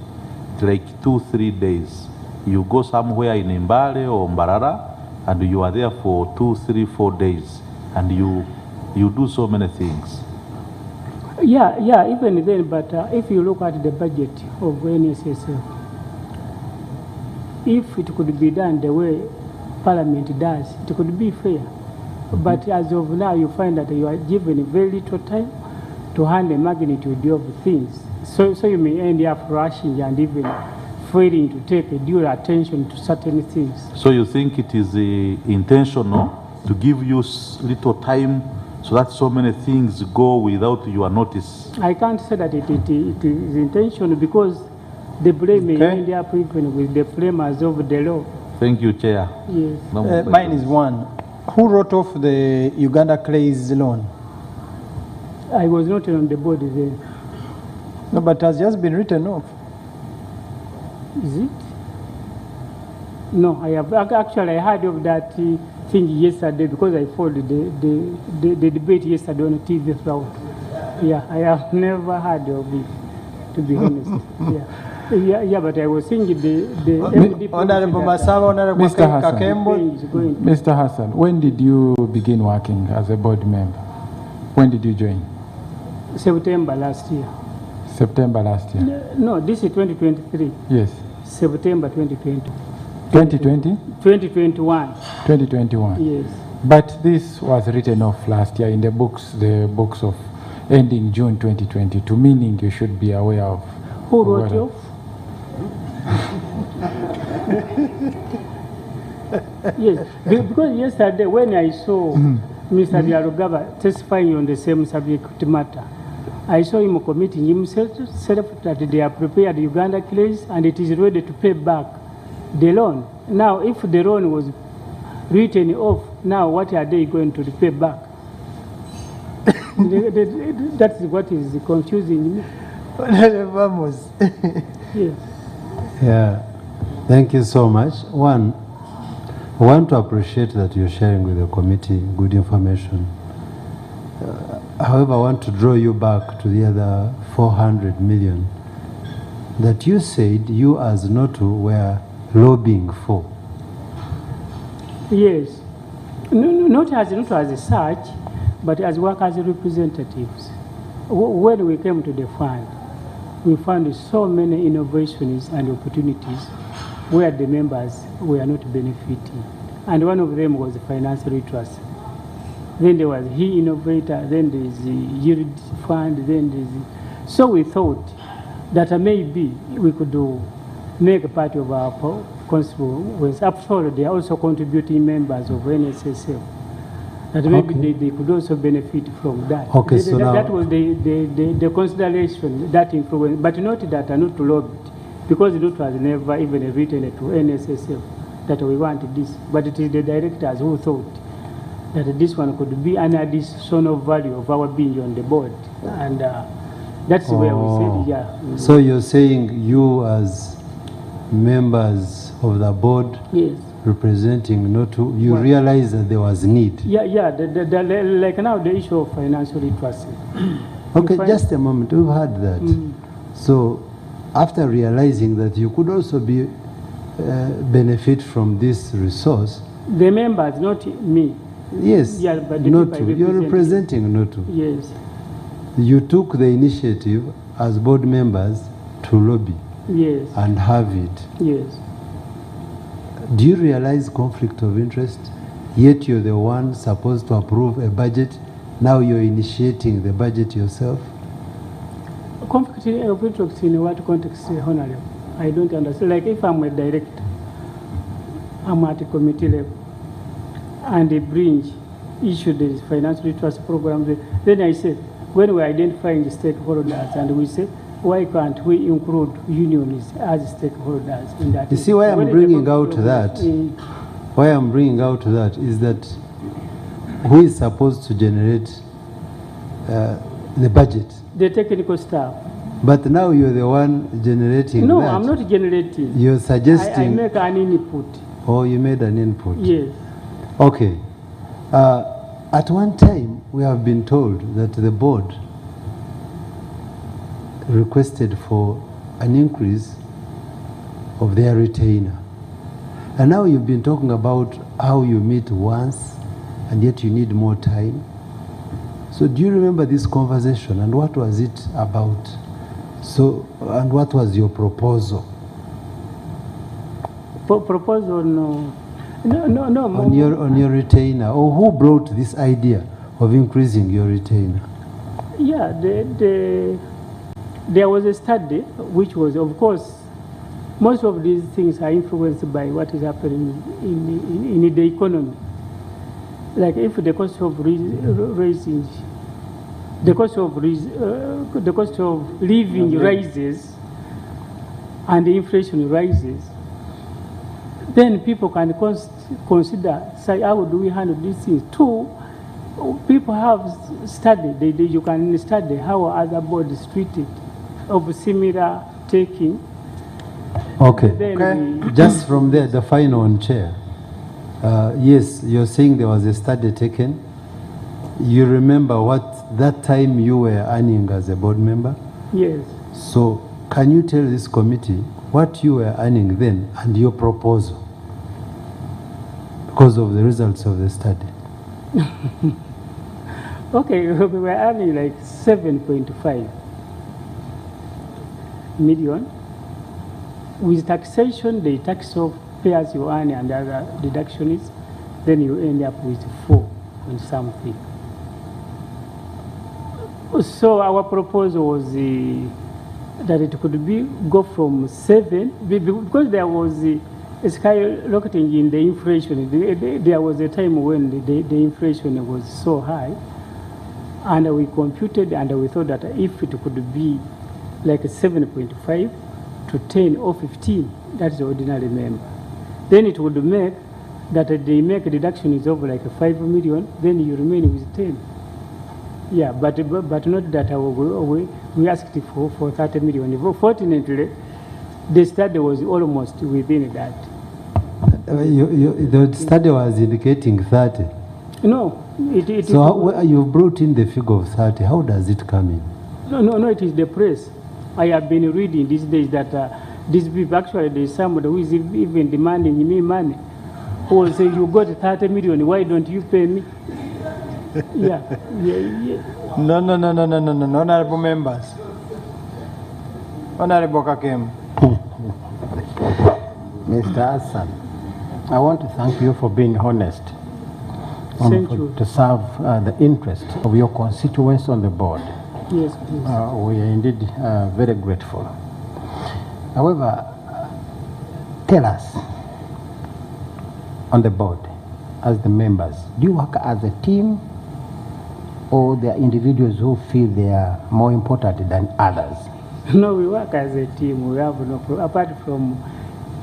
It's like 2-3 days. You go somewhere in Mbale or Mbarara, and you are there for 2, 3, 4 days, and you do so many things. Yeah, even then, but if you look at the budget of Nssf, if it could be done the way Parliament does, it could be fair. But as of now, you find that you are given very little time to handle the magnitude of things. So you may end up rushing and even failing to take due attention to certain things. So you think it is intentional to give you little time so that so many things go without your notice? I can't say that it is intentional, because the blame may end up even with the framers of the law. Thank you, Chair. Yes. Mine is one. Who wrote off the Uganda Clays loan? I was not on the board then. No, but it has just been written off. Is it? No, I have actually heard of that thing yesterday, because I followed the debate yesterday on TV throughout. Yeah, I have never heard of it, to be honest. Yeah, but I was thinking the MD Honorable policy Masaba, Honorable Mr. Hassan. Kakembo. is going to Mr. Hassan, when did you begin working as a board member? When did you join? September last year. September last year. No, this is 2023. Yes. September 2020. 2020? 2021. 2021. Yes. But this was written off last year in the books of ending June 2022, meaning you should be aware of. Who wrote you? Yes, because yesterday when I saw Mr. Diarugaba testifying on the same subject matter, I saw him committing himself that they are prepared Uganda case and it is ready to pay back the loan. Now, if the loan was written off, now what are they going to repay back? That's what is confusing me. Vamos. Yes. Yeah, thank you so much. One, I want to appreciate that you're sharing with the committee good information. However, I want to draw you back to the other 400 million that you said you as NOTU were lobbying for. Yes. Not as such, but as workers' representatives. When we came to the fund, we found so many innovations and opportunities where the members were not benefiting. And one of them was the financial literacy. Then there was Innovator, then there's the Yield Fund, then there's the... So we thought that maybe we could make a part of our constituents. After all, they are also contributing members of NSSF. That maybe they could also benefit from that. Okay, so now... That was the consideration, that influence, but not that not to lobby it, because it was never even written to NSSF that we wanted this. But it is the directors who thought that this one could be an additional value of our being on the board. And that's where we said, yeah. So you're saying you as members of the board, yes, representing NOTU, you realize that there was need? Yeah, like now the issue of financial literacy. Okay, just a moment, we've heard that. So after realizing that you could also be benefit from this resource. The members, not me. Yes, yeah, but the NOTU, you're representing NOTU. Yes. You took the initiative as board members to lobby. Yes. And have it. Yes. Do you realize conflict of interest? Yet you're the one supposed to approve a budget. Now you're initiating the budget yourself. Conflict of interest in what context, Honorable? I don't understand. Like if I'm a director, I'm at a committee level, and a branch issued the financial literacy program, then I say, when we're identifying the stakeholders, and we say, why can't we include unions as stakeholders in that? You see, why I'm bringing out that, why I'm bringing out that is that who is supposed to generate the budget? The technical staff. But now you're the one generating no, that. No, I'm not generating. You're suggesting... I make an input. Oh, you made an input? Yes. Okay. At one time, we have been told that the board requested for an increase of their retainer. And now you've been talking about how you meet once and yet you need more time. So do you remember this conversation and what was it about? So, and what was your proposal? Proposal, no. On your retainer, or who brought this idea of increasing your retainer? Yeah, there was a study which was, of course, most of these things are influenced by what is happening in the economy. Like if the cost of raising, the cost of living rises and the inflation rises, then people can consider, say, how do we handle these things? Two, people have studied, you can study how other bodies treated of similar taking. Okay. Just from there, the final one, Chair. Yes, you're saying there was a study taken. You remember what that time you were earning as a board member. Yes. So can you tell this committee what you were earning then and your proposal because of the results of the study? Okay, we were earning like 7.5 million. With taxation, they tax off pay as you earn and other deductions, then you end up with 4 point something. So our proposal was that it could go from 7, because there was a skyrocketing in the inflation. There was a time when the inflation was so high, and we computed and we thought that if it could be like 7.5 to 10 or 15, that's the ordinary member, then it would make that they make a deduction is over like 5 million, then you remain with 10. Yeah, but not that we asked for 30 million. Fortunately, the study was almost within that. The study was indicating 30. No. So you brought in the figure of 30. How does it come in? No, it is the press. I have been reading these days that these people, actually there's somebody who is even demanding me money. Who will say, you got 30 million, why don't you pay me? Yeah. No, honorable members. Honorable Kakem. Mr. Hassan, I want to thank you for being honest. Thank you. To serve the interest of your constituents on the board. Yes, please. We are indeed very grateful. However, tell us, on the board, as the members, do you work as a team, or there are individuals who feel they are more important than others? No, we work as a team. We have no problem, apart from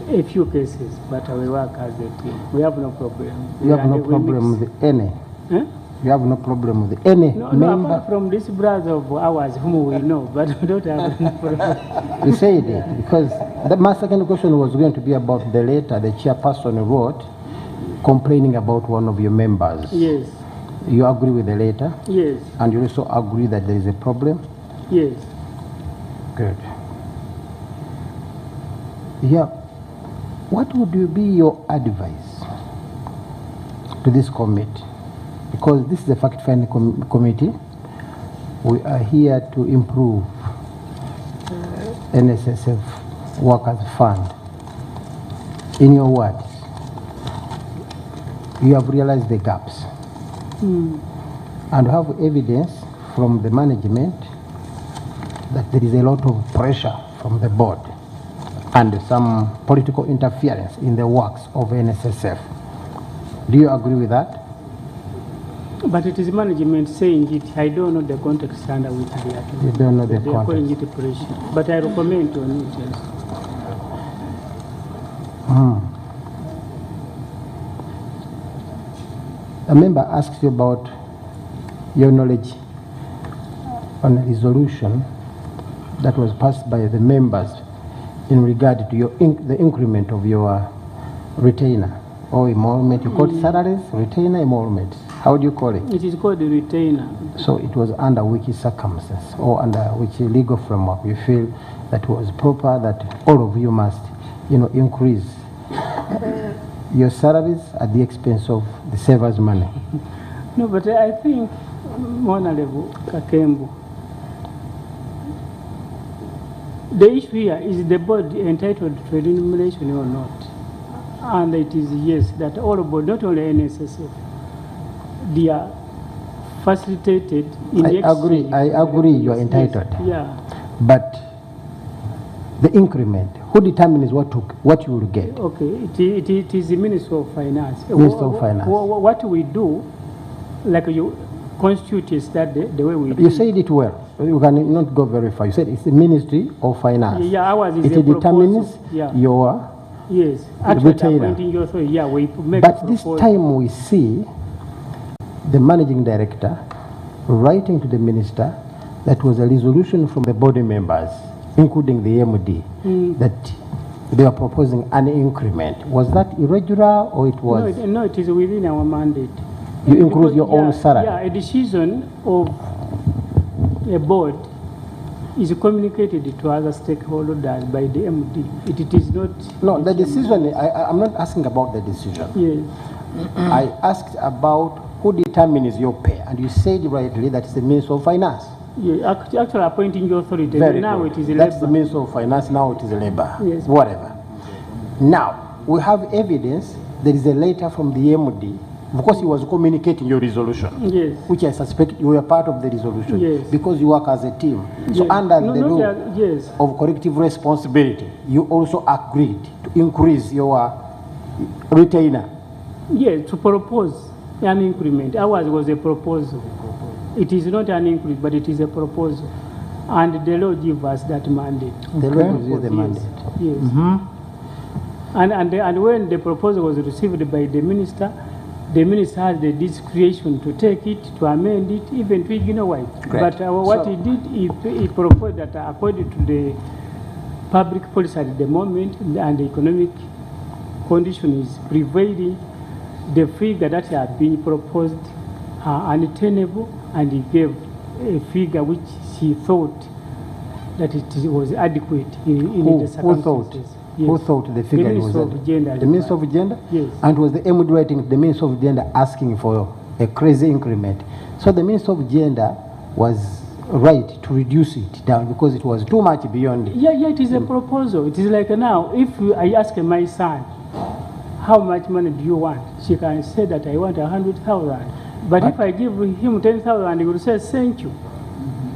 a few cases, but we work as a team. We have no problem. You have no problem with any? Huh? You have no problem with any member? No, apart from this brother of ours whom we know, but we don't have any problem. You said it, because my second question was going to be about the letter the chairperson wrote complaining about one of your members. Yes. You agree with the letter? Yes. And you also agree that there is a problem? Yes. Good. Yeah. What would be your advice to this committee? Because this is a fact-finding committee. We are here to improve Nssf Workers Fund. In your words, you have realized the gaps. And have evidence from the management that there is a lot of pressure from the board and some political interference in the works of Nssf. Do you agree with that? But it is management saying it. I don't know the context under which they are doing. You don't know the They are calling context. it pressure. But I recommend on it, yes. A member asked you about your knowledge on a resolution that was passed by the members in regard to the increment of your retainer or emolument. You call it salaries, retainer, emolument. How do you call it? It is called the retainer. So it was under which circumstance or under which legal framework you feel that was proper that all of you must, increase your salaries at the expense of the savers' money? No, but I think, Honorable Kakembu, the issue here is the board entitled to remuneration or not. And it is yes, that all board, not only Nssf, they are facilitated in the exchange. I agree you are entitled. Yes, yeah. But the increment, who determines what you will get? Okay, it is the Minister of Finance. Minister of Finance. What we do, like you constitute is that the way we do. You said it well. You can not go very far. You said it's the Ministry of Finance. Yeah, ours is it a determines proposal. Yeah. your Yes, actually retainer. appointing your authority. Yeah, we make But a this proposal. time we see the managing director writing to the minister that was a resolution from the body members, including the MD, that they are proposing an increment. Was that irregular or it was? No, it is within our mandate. You include Because, your own salary. Yeah, a decision of a board is communicated to other stakeholders by the MD. It is not... No, the decision, I'm not asking about the decision. Yes. I asked about who determines your pay, and you said rightly that it's the Minister of Finance. Yeah, actually appointing your authority. Very now good. it is That's labor. the Minister of Finance, now it is Labor. Yes. Whatever. Now, we have evidence, there is a letter from the MD, because he was communicating your resolution, Yes. which I suspect you were part of the resolution, Yes. because you work as a team. So Yes. under No, the not law yes. of collective responsibility, you also agreed to increase your retainer. Yes, to propose an increment. Ours was a proposal. It is not an increase, but it is a proposal. And the law gives us that mandate. The law gives you the mandate. Yes. And when the proposal was received by the minister has the discretion to take it, to amend it, even to ignore it. Great. But what he did, he proposed that according to the public policy at the moment and the economic condition is prevailing, the figure that had been proposed are unattainable, and he gave a figure which he thought that it was adequate in the circumstances. Yes. Who thought the figure was Minister of Gender. the Minister of Gender? Yes. And was the MD writing the Minister of Gender asking for a crazy increment? So the Minister of Gender was right to reduce it down because it was too much beyond it. Yeah, it is a proposal. It is like now, if I ask my son, how much money do you want? She can say that I want 100,000. But if I give him 10,000, he will say, thank you.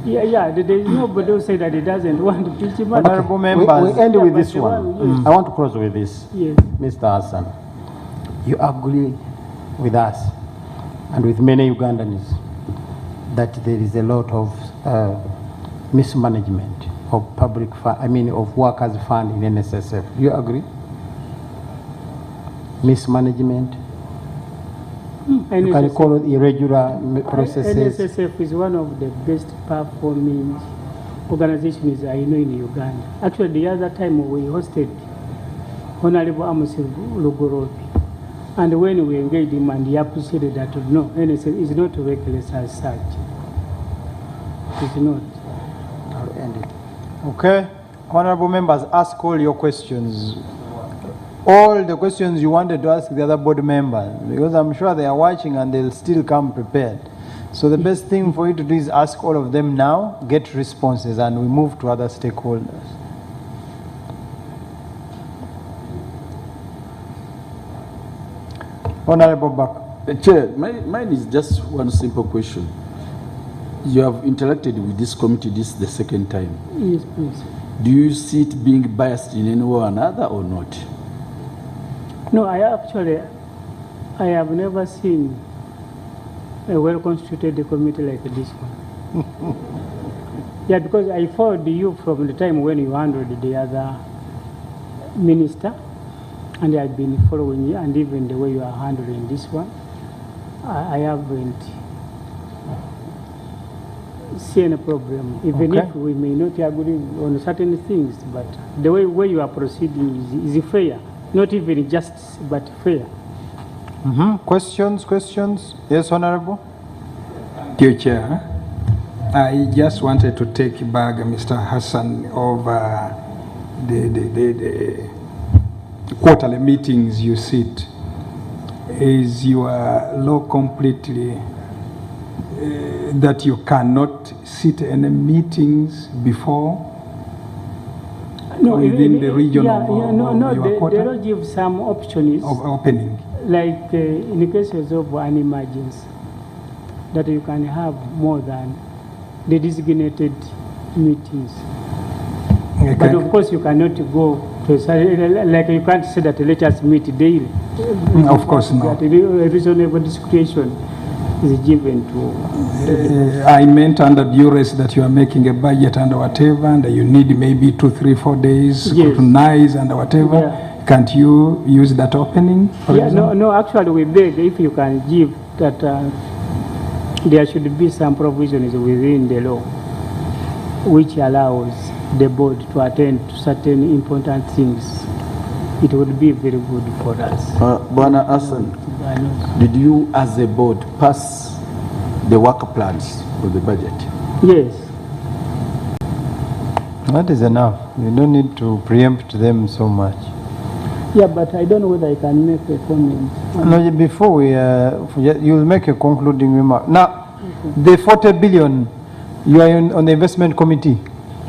Yeah, there is nobody who say that he doesn't want to teach money. Honorable members. We end Yeah, with but this the one. one, yes. I want to close with this. Yes. Mr. Hassan, you agree with us and with many Ugandans that there is a lot of mismanagement of of workers' fund in Nssf. Do you agree? Mismanagement? You can call it irregular processes. Nssf is one of the best performing organizations I know in Uganda. Actually, the other time we hosted Honorable Amos Lugorobi, and when we engaged him and he appreciated that, no, NSF is not reckless as such. It's not. I'll end it. Okay. Honorable members, ask all your questions. All the questions you wanted to ask the other board members, because I'm sure they are watching and they'll still come prepared. So the best thing for you to do is ask all of them now, get responses, and we move to other stakeholders. Honorable Buck. Chair, mine is just one simple question. You have interacted with this committee, this is the second time. Yes, please. Do you see it being biased in any way or another or not? No, I have never seen a well-constituted committee like this one. Yeah, because I followed you from the time when you handled the other minister, and I've been following you, and even the way you are handling this one, I haven't seen a problem, even Okay. if we may not agree on certain things, but the way you are proceeding is fair. Not even justice, but fair. Questions? Yes, Honorable. Dear Chair, I just wanted to take back Mr. Hassan over the quarterly meetings you sit. Is your law completely that you cannot sit any meetings before? Within the region of your quarter? The law gives some options Of opening. like in cases of an emergency, that you can have more than the designated meetings. Okay. But of course, you cannot go to, like you can't say that let us meet daily. Of course not. That a reasonable discretion is given to. I meant under duress that you are making a budget and whatever, and you need maybe 2, 3, 4 days Yes. scrutinize and whatever. Yeah. Can't you use that opening? For example? No, actually we beg if you can give that there should be some provisions within the law which allows the board to attend to certain important things. It would be very good for us. Bwana Hassan, did you as a board pass the work plans for the budget? Yes. That is enough. You don't need to preempt them so much. Yeah, but I don't know whether I can make a comment. No, before we, you will make a concluding remark. Now, the 40 billion, you are on the investment committee.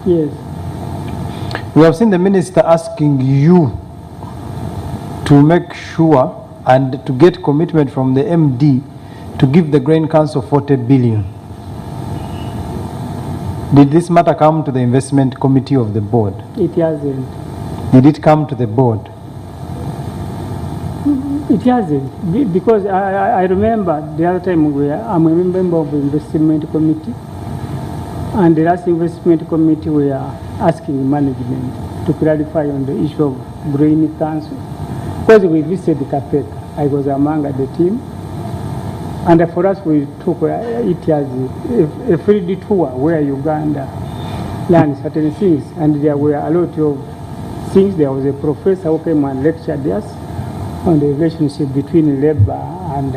Yes. We have seen the minister asking you to make sure and to get commitment from the MD to give the Grain Council 40 billion. Did this matter come to the investment committee of the board? It hasn't. Did it come to the board? It hasn't, because I remember the other time I'm a member of the investment committee, and the last investment committee we are asking management to clarify on the issue of Grain Council. Because we visited Kapeka, I was among the team, and for us we took it as a free tour where Uganda learned certain things, and there were a lot of things. There was a professor who came and lectured us on the relationship between labor and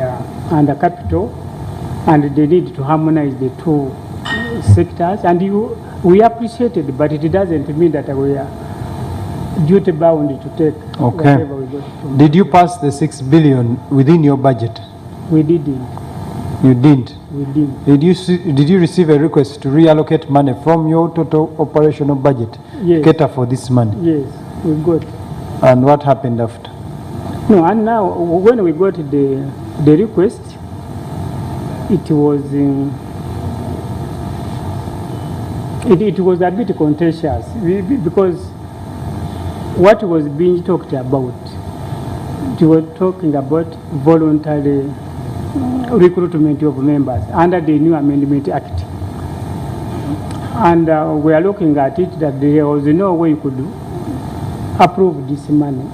the capital, and the need to harmonize the two sectors. And we appreciate it, but it doesn't mean that we are duty bound to take whatever we got. Did you pass the 6 billion within your budget? We didn't. You didn't? We didn't. Did you receive a request to reallocate money from your total operational budget? Yes. Cater for this money? Yes, we got. And what happened after? No, and now when we got the request, it was it was a bit contentious because what was being talked about, we were talking about voluntary recruitment of members under the new Amendment Act, and we are looking at it that there was no way you could approve this money.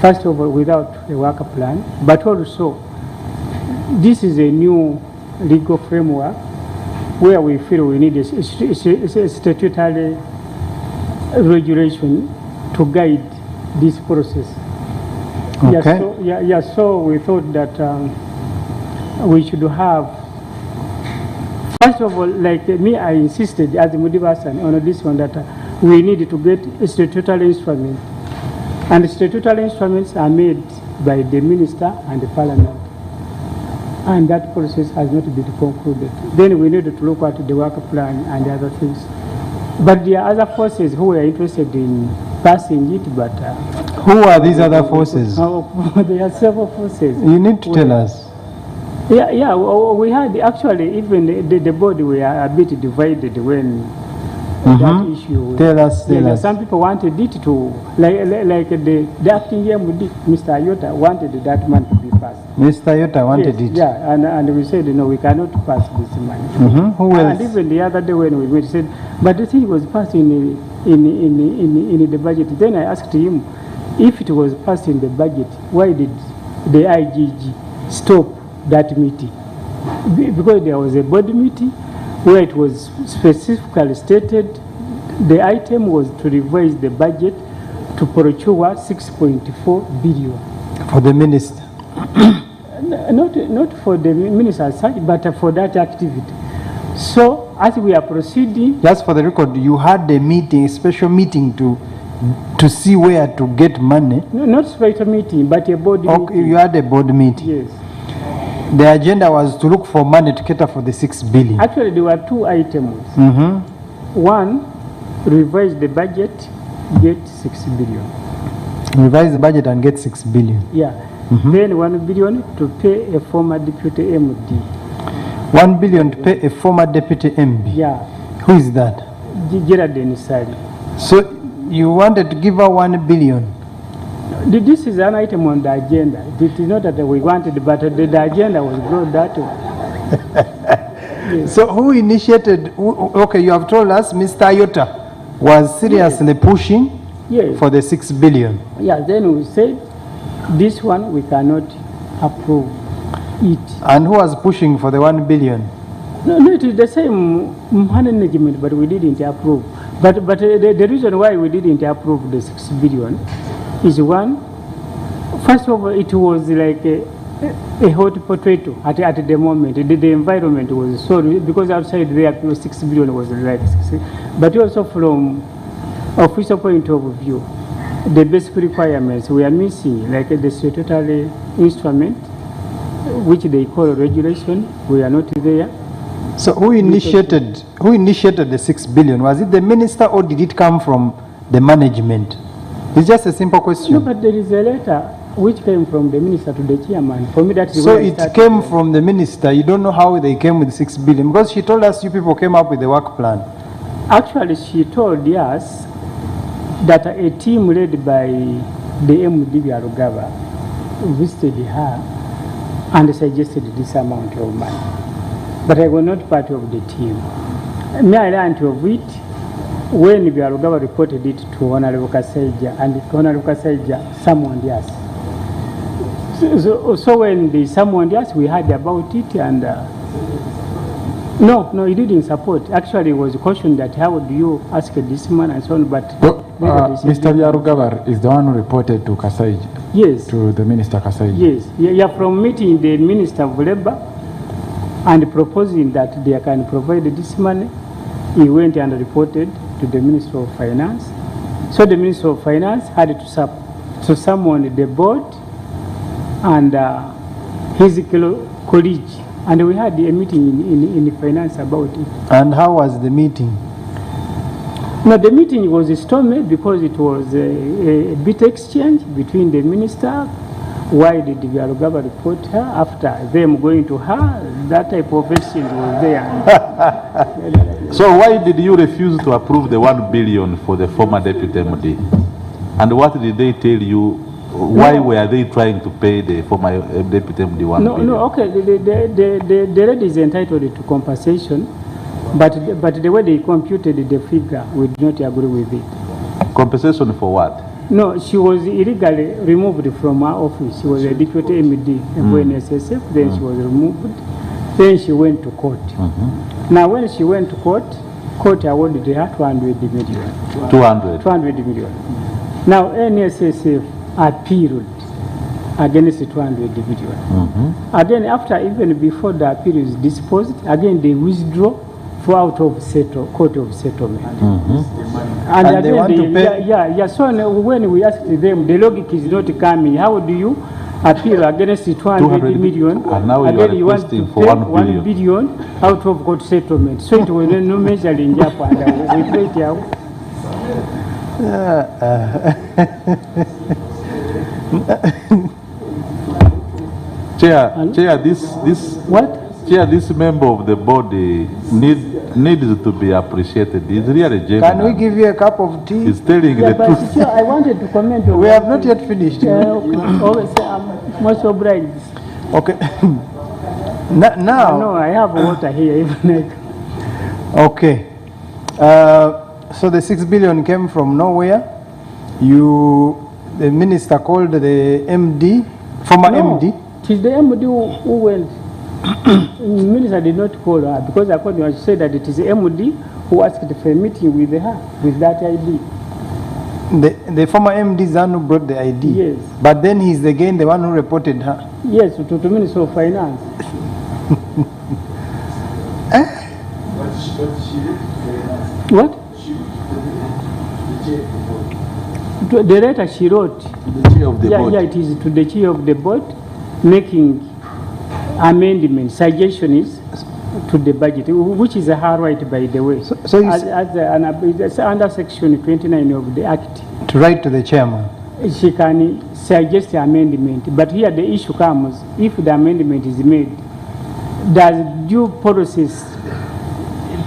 First of all, without a work plan, but also this is a new legal framework where we feel we need a statutory regulation to guide this process. Okay. So we thought that we should have, first of all, like me, I insisted as Mudivasan on this one that we need to get a statutory instrument. And statutory instruments are made by the minister and the parliament. And that process has not been concluded. Then we need to look at the work plan and other things. But there are other forces who are interested in passing it, but... who are these other forces? There are several forces. You need to tell us. Yeah, we had actually, even the board were a bit divided when that issue. Tell us. Some people wanted it to, like the acting MD, Mr. Ayota, wanted that money to be passed. Mr. Ayota wanted it? Yeah, and we said, no, we cannot pass this money. Who else? And even the other day when we went, said, but the thing was passed in the budget. Then I asked him, if it was passed in the budget, why did the IGG stop that meeting? Because there was a board meeting where it was specifically stated the item was to revise the budget to procure 6.4 billion. For the minister? Not for the minister as such, but for that activity. So as we are proceeding... Just for the record, you had a meeting, a special meeting to see where to get money? No, not special meeting, but a board meeting. You had a board meeting? Yes. The agenda was to look for money to cater for the 6 billion. Actually, there were two items. One, revise the budget, get 6 billion. Revise the budget and get 6 billion. Yeah. Then 1 billion to pay a former deputy MD. 1 billion to pay a former deputy MD? Yeah. Who is that? Gerard Nssf. So you wanted to give her 1 billion? This is an item on the agenda. It is not that we wanted, but the agenda was brought that way. Yes. So who initiated, okay, you have told us Mr. Ayota was seriously pushing for the 6 billion. Yeah, then we said, this one we cannot approve it. And who was pushing for the 1 billion? No, it is the same management, but we didn't approve. But the reason why we didn't approve the 6 billion is one, first of all, it was like a hot potato at the moment. The environment was so, because outside there 6 billion was like 6, but also from official point of view, the basic requirements we are missing, like the statutory instrument, which they call regulation, we are not there. So who initiated the 6 billion? Was it the minister or did it come from the management? It's just a simple question. No, but there is a letter which came from the minister to the chairman. For me, that's so it came from the minister. You don't know how they came with 6 billion, because she told us you people came up with the work plan. Actually, she told us that a team led by the MD Byalugaba visited her and suggested this amount of money. But I was not part of the team. Me, I learned of it when Byalugaba reported it to Honorable Kasaija, and Honorable Kasaija summoned us. So when they summoned us, we heard about it, and no, he didn't support. Actually, it was cautioned that how do you ask this man and so on, but... Mr. Byalugaba is the one who reported to Kasaija? Yes. To the Minister Kasaija? Yes. Yeah, from meeting the Minister of Labour and proposing that they can provide this money, he went and reported to the Minister of Finance. So the Minister of Finance had to summon the board and his colleague, and we had a meeting in finance about it. And how was the meeting? No, the meeting was stormy because it was a bit exchange between the minister. Why did Byalugaba report her after them going to her? That type of exchange was there. So why did you refuse to approve the 1 billion for the former deputy MD? And what did they tell you? Why were they trying to pay the former deputy MD 1 billion? No, okay, the lady is entitled to compensation, but the way they computed the figure, we do not agree with it. Compensation for what? No, she was illegally removed from her office. She was a deputy MD for Nssf, then she was removed. Then she went to court. Now when she went to court awarded her 200 million. 200 million. Now Nssf appealed against the 200 million. Again, after, even before the appeal is disposed, again they withdraw for out of court of settlement. And again, they want to pay? Yeah. So when we asked them, the logic is not coming. How do you appeal against the 200 million? And now again, you are requesting for 1 billion out of court settlement. So it was no measure in Japan. We played it out. Chair, this what? Chair, this member of the body needs to be appreciated. He's really a gentleman. Can we give you a cup of tea? He's telling the But truth. Chair, I wanted to comment on We have not yet finished. always say I'm most obliged. Okay. Now. No, I have water here. Even Okay. So the 6 billion came from nowhere. The minister called the MD, former MD. It is the MD who went. The minister did not call her because according to her, she said that it is the MD who asked for a meeting with her with that ID. The former MD is the one who brought the ID. Yes. But then he's again the one who reported her. Yes, to the Minister of Finance. What? The letter she wrote. The chair of the board. Yeah, it is to the chair of the board, making amendment, suggestions to the budget, which is her right, by the way. So it's under section 29 of the Act. To write to the chairman. She can suggest amendment, but here the issue comes: if the amendment is made, does due process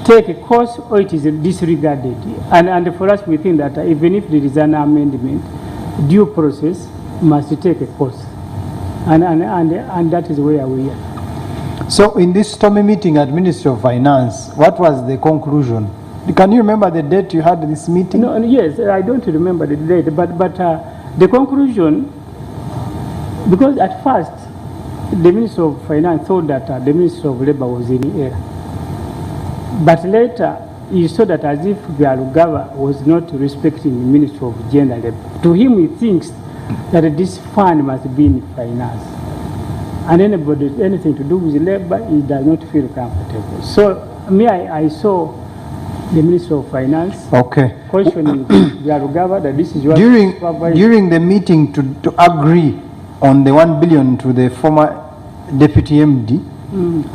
take a course or it is disregarded? And for us, we think that even if there is an amendment, due process must take a course, and that is where we are. So in this stormy meeting at Ministry of Finance, what was the conclusion? Can you remember the date you had this meeting? No, yes, I don't remember the date, but the conclusion, because at first the Minister of Finance thought that the Minister of Labour was in error, but later he saw that as if Byalugaba was not respecting the Minister of Gender Labour. To him, he thinks that this fund must be in finance. and anybody, anything to do with labor, he does not feel comfortable. So me, I saw the Minister of Finance Okay. questioning Byarugaba that this is what During the meeting to agree on the 1 billion to the former Deputy MD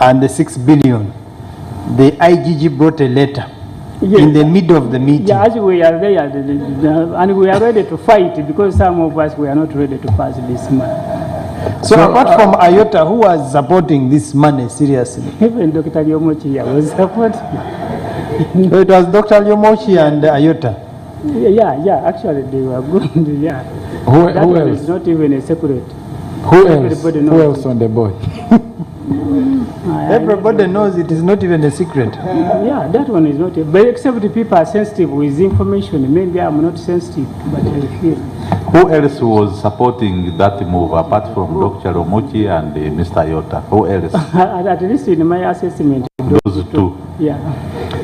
and the 6 billion, the IGG brought a letter in the middle of the meeting. Yeah, as we are there, and we are ready to fight because some of us were not ready to pass this money. So apart from IOTA, who was supporting this money seriously? Even Dr. Yomochi was supporting. It was Dr. Yomochi and IOTA. Yeah, actually they were good. Yeah. Who That one else? is not even a secret. Who Everybody knows. Who else on the board? Everybody knows it is not even a secret. Yeah, that one is not. But except the people are sensitive with information. Maybe I'm not sensitive, but I feel. Who else was supporting that move apart from Dr. Romochi and Mr. Yota? Who else? At least in my assessment. Those two. Yeah.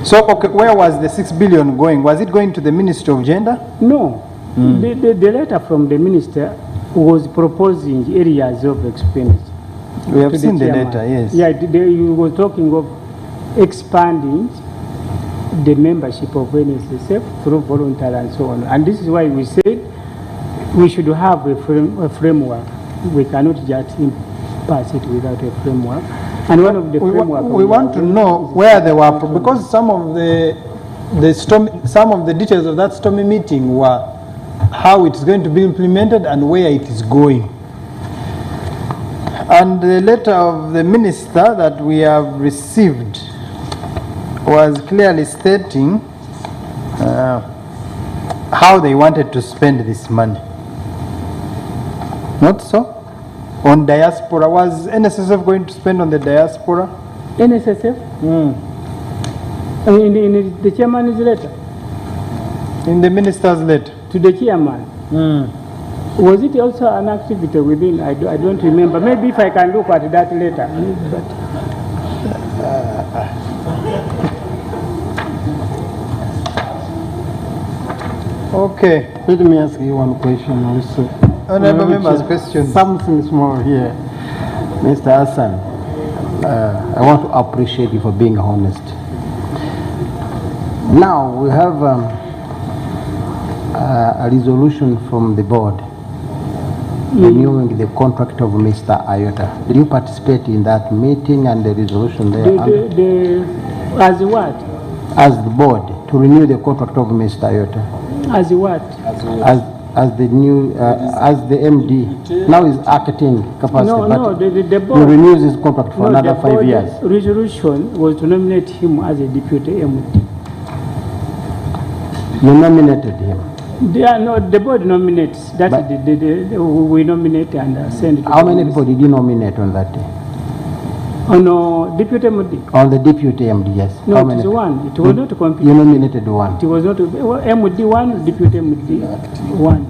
So, okay, where was the 6 billion going? Was it going to the Ministry of Gender? No. The letter from the minister was proposing areas of expenditure. We have to seen the chairman. letter, yes. Yeah, you were talking of expanding the membership of Nssf through voluntary and so on. And this is why we said we should have a framework. We cannot just pass it without a framework. And one of the framework we want to know where they were, because some of the details of that stormy meeting were how it's going to be implemented and where it is going. And the letter of the minister that we have received was clearly stating how they wanted to spend this money. Not so? On diaspora, was Nssf going to spend on the diaspora? Nssf? I mean, in the chairman's letter? In the minister's letter? To the chairman? Was it also an activity within? I don't remember. Maybe if I can look at that later. Okay. Let me ask you one question also. Honorable members, question. Something small here. Mr. Hassan, I want to appreciate you for being honest. Now we have a resolution from the board renewing the contract of Mr. Iota. Did you participate in that meeting and the resolution there? As what? As the board, to renew the contract of Mr. Iota. As what? As the new, as the MD, now is acting capacity. No, the board. He renews his contract for another 5 years. The resolution was to nominate him as a deputy MD. You nominated him. The board nominates. That we nominate and send it to How many people did you nominate on that day? On deputy MD? On the deputy MD, yes. No, How it many? is one. It was not complete. You nominated one. It was not MD one, deputy MD one.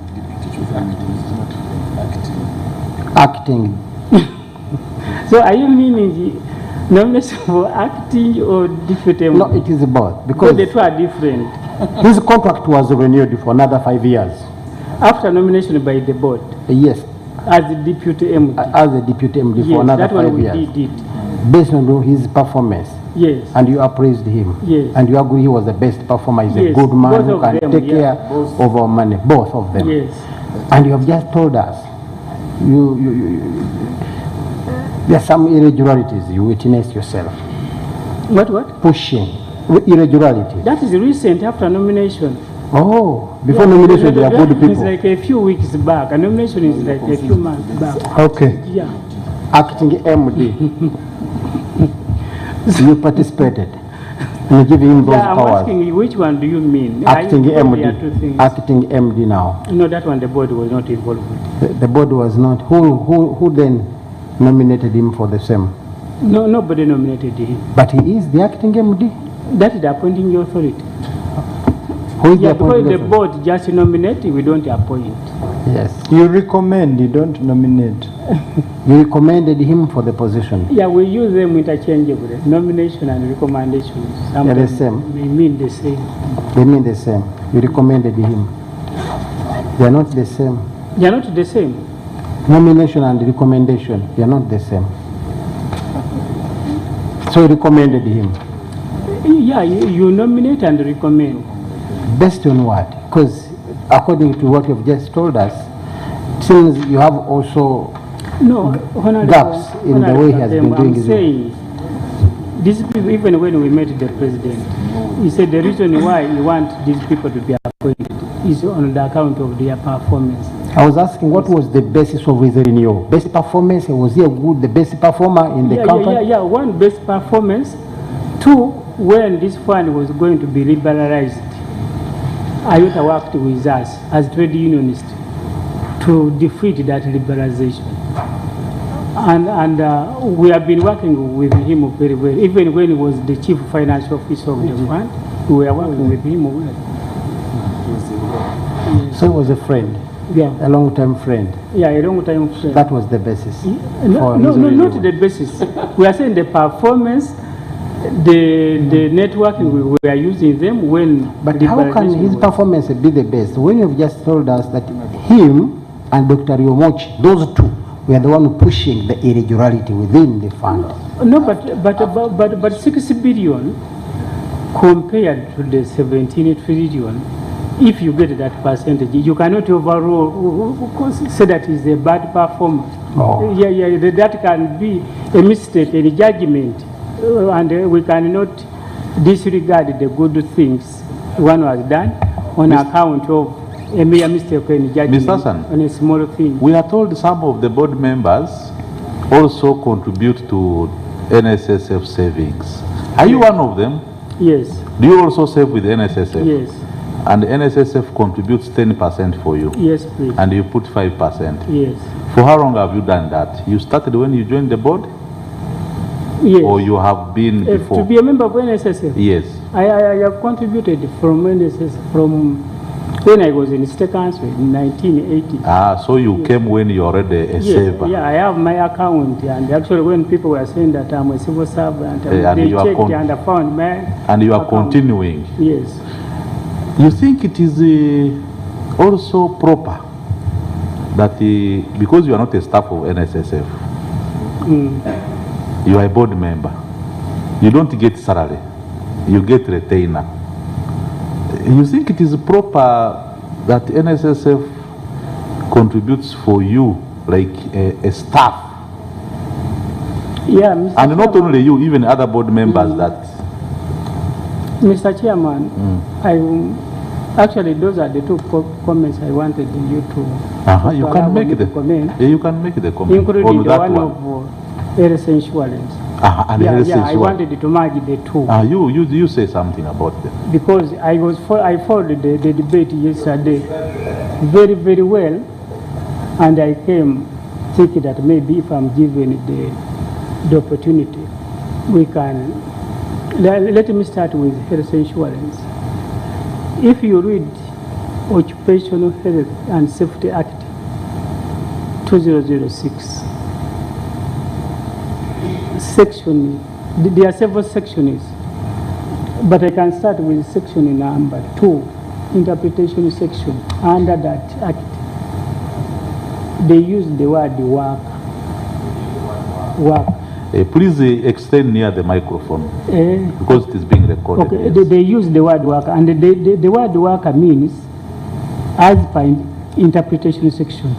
Acting. So are you meaning nomination for acting or deputy MD? No, it is both. Because the two are different. His contract was renewed for another 5 years. After nomination by the board? Yes. As the deputy MD? As a deputy MD for another 5 years. That one we did. Based on his performance. Yes. And you appraised him. Yes. And you agree he was the best performer. He's Yes. a good man Both who of can them, take yeah. care of our money. Both of them. Yes. And you have just told us there are some irregularities you witnessed yourself. What? Pushing. Irregularities. That is recent after nomination. Oh, before nomination they are good people. It's like a few weeks back. A nomination is like a few months back. Okay. Yeah. Acting MD. You participated. You give him those I'm powers. asking you, which one do you mean? Acting There are two MD. things. Acting MD now. No, that one the board was not involved with. The board was not. Who then nominated him for the same? No, nobody nominated him. But he is the acting MD. That is the appointing authority. Who is the Because appointing the authority? board just nominate, we don't appoint. Yes. You recommend, you don't nominate. You recommended him for the position. Yeah, we use them interchangeably. Nomination and recommendation. They're the same. They mean the same. They mean the same. You recommended him. They are not the same. They are not the same. Nomination and recommendation, they are not the same. So you recommended him. Yeah, you nominate and recommend. Based on what? Because according to what you've just told us, it seems you have also No, Honorable, gaps in the way he has been doing I'm his work. saying, these people, even when we met the president, he said the reason why he wants these people to be appointed is on the account of their performance. I was asking what was the basis of his renewal? Best performance, was he the best performer in the company? Yeah. One, best performance. Two, when this fund was going to be liberalized, IOTA worked with us as trade unionists to defeat that liberalization. And we have been working with him very well. Even when he was the chief financial officer of the fund, we were working with him well. So he was a friend, Yeah. a long-term friend. Yeah, a long time friend. That was the basis. No, not the basis. We are saying the performance, the networking, we are using them when. But how can his performance be the best when you've just told us that him and Dr. Yomochi, those two, were the one pushing the irregularity within the fund? No, but 6 billion compared to the 17 trillion, if you get that percentage, you cannot overall say that is a bad performance. Oh. Yeah, that can be a mistake, a judgment, and we cannot disregard the good things one has done on account of a mere mistake in judgment Mr. Hassan, on a small thing. we are told some of the board members also contribute to NSSF savings. Are you one of them? Yes, Do you also save with NSSF? yes, And NSSF contributes 10% for you, yes, please. and you put 5%. Yes, For how long have you done that? You started when you joined the board, yes. or you have been To before? be a member of NSSF, Yes. I have contributed from NSSF from when I was in State Council in 1980. Ah, so you came when you were already a Yes, saver. yeah, I have my account, and actually when people were saying that I'm a civil servant, And they you are checked and I found my And you are account. continuing. Yes. You think it is also proper that because you are not a staff of NSSF, you are a board member, you don't get salary, you get retainer. You think it is proper that NSSF contributes for you like a staff? Yeah, Mr. And not Chairman, only you, even other board members that... Mr. Chairman, actually those are the two comments I wanted you to... You to can allow make me the to comment, you can make the comment including on the that one one. of health insurance. And Yeah, health I insurance. wanted to merge the two. You say something about them. Because I followed the debate yesterday very, very well, and I came thinking that maybe if I'm given the opportunity, we can. Let me start with health insurance. If you read Occupational Health and Safety Act 2006, section, there are several sections, but I can start with section number 2, interpretation section. Under that act, they use the word work. Please extend near the microphone because it is being recorded. Okay, Yes. they use the word worker, and the word worker means, as per interpretation section,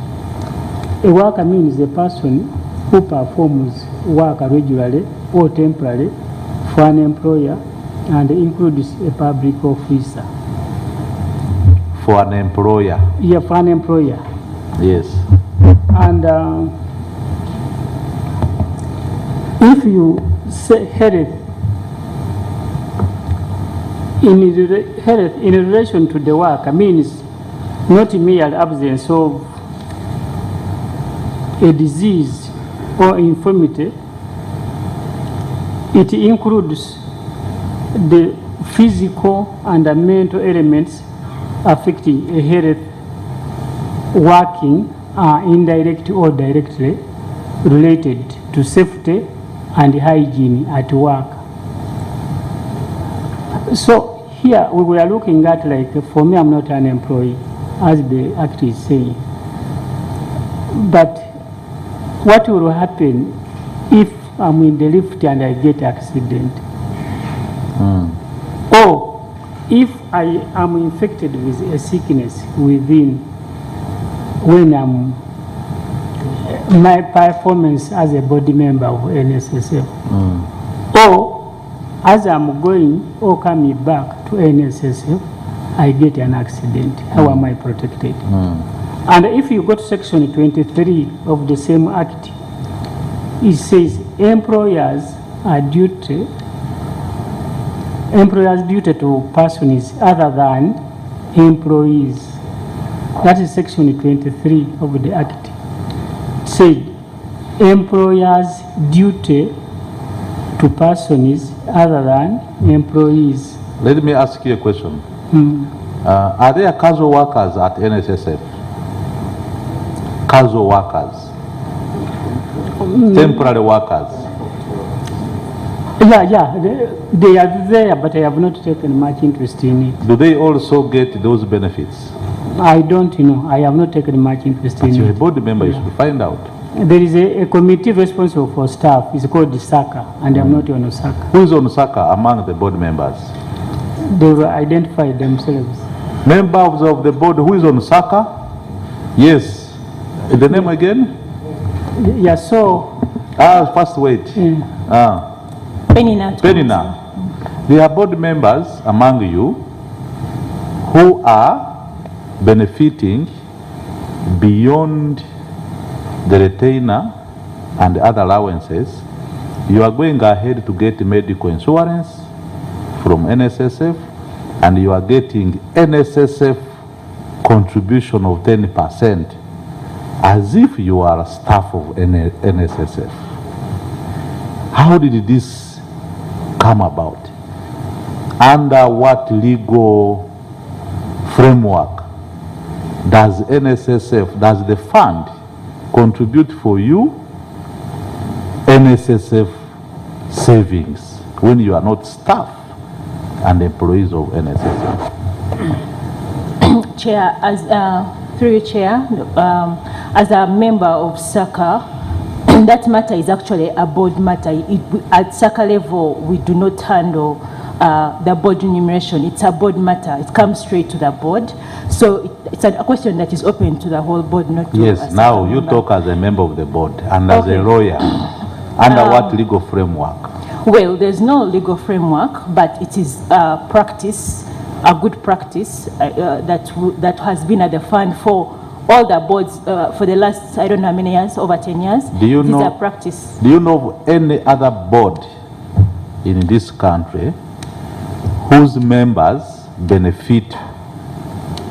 a worker means a person who performs work regularly or temporarily for an employer and includes a public officer. For an employer. Yeah, for an employer. Yes. And if you say health in relation to the worker means not mere absence of a disease or infirmity, it includes the physical and the mental elements affecting a health working indirectly or directly related to safety and hygiene at work. So here we were looking at, like, for me, I'm not an employee, as the act is saying, but what will happen if I'm in the lift and I get accident? Or if I am infected with a sickness within, when my performance as a body member of NSSF, or as I'm going or coming back to NSSF, I get an accident. How am I protected? And if you go to section 23 of the same act, it says employers duty to persons other than employees. That is section 23 of the act. It said employers duty to persons other than employees. Let me ask you a question. Are there casual workers at NSSF? Casual workers? Temporary workers? Yeah, they are there, but I have not taken much interest in it. Do they also get those benefits? I don't know. I have not taken much interest in it. You're a board member, you should find out. There is a committee responsible for staff. It's called the SACA, and I'm not on SACA. Who is on SACA among the board members? They will identify themselves. Members of the board, who is on SACA? Yes. The name again? Yeah, so... First wait. Penina. Penina. There are board members among you who are benefiting beyond the retainer and other allowances. You are going ahead to get medical insurance from NSSF, and you are getting NSSF contribution of 10%, as if you are a staff of NSSF. How did this come about? Under what legal framework does NSSF, does the fund contribute for you NSSF savings when you are not staff and employees of NSSF? Chair, as through you, Chair, as a member of SACA, that matter is actually a board matter. At SACA level, we do not handle the board remuneration. It's a board matter. It comes straight to the board. So it's a question that is open to the whole board, not to Yes, now you talk as a member of the board and as a lawyer. Under what legal framework? Well, there's no legal framework, but it is practice, a good practice that has been at the fund for all the boards for the last, I don't know how many years, over 10 years. Do you know, a practice. Do you know of any other board in this country whose members benefit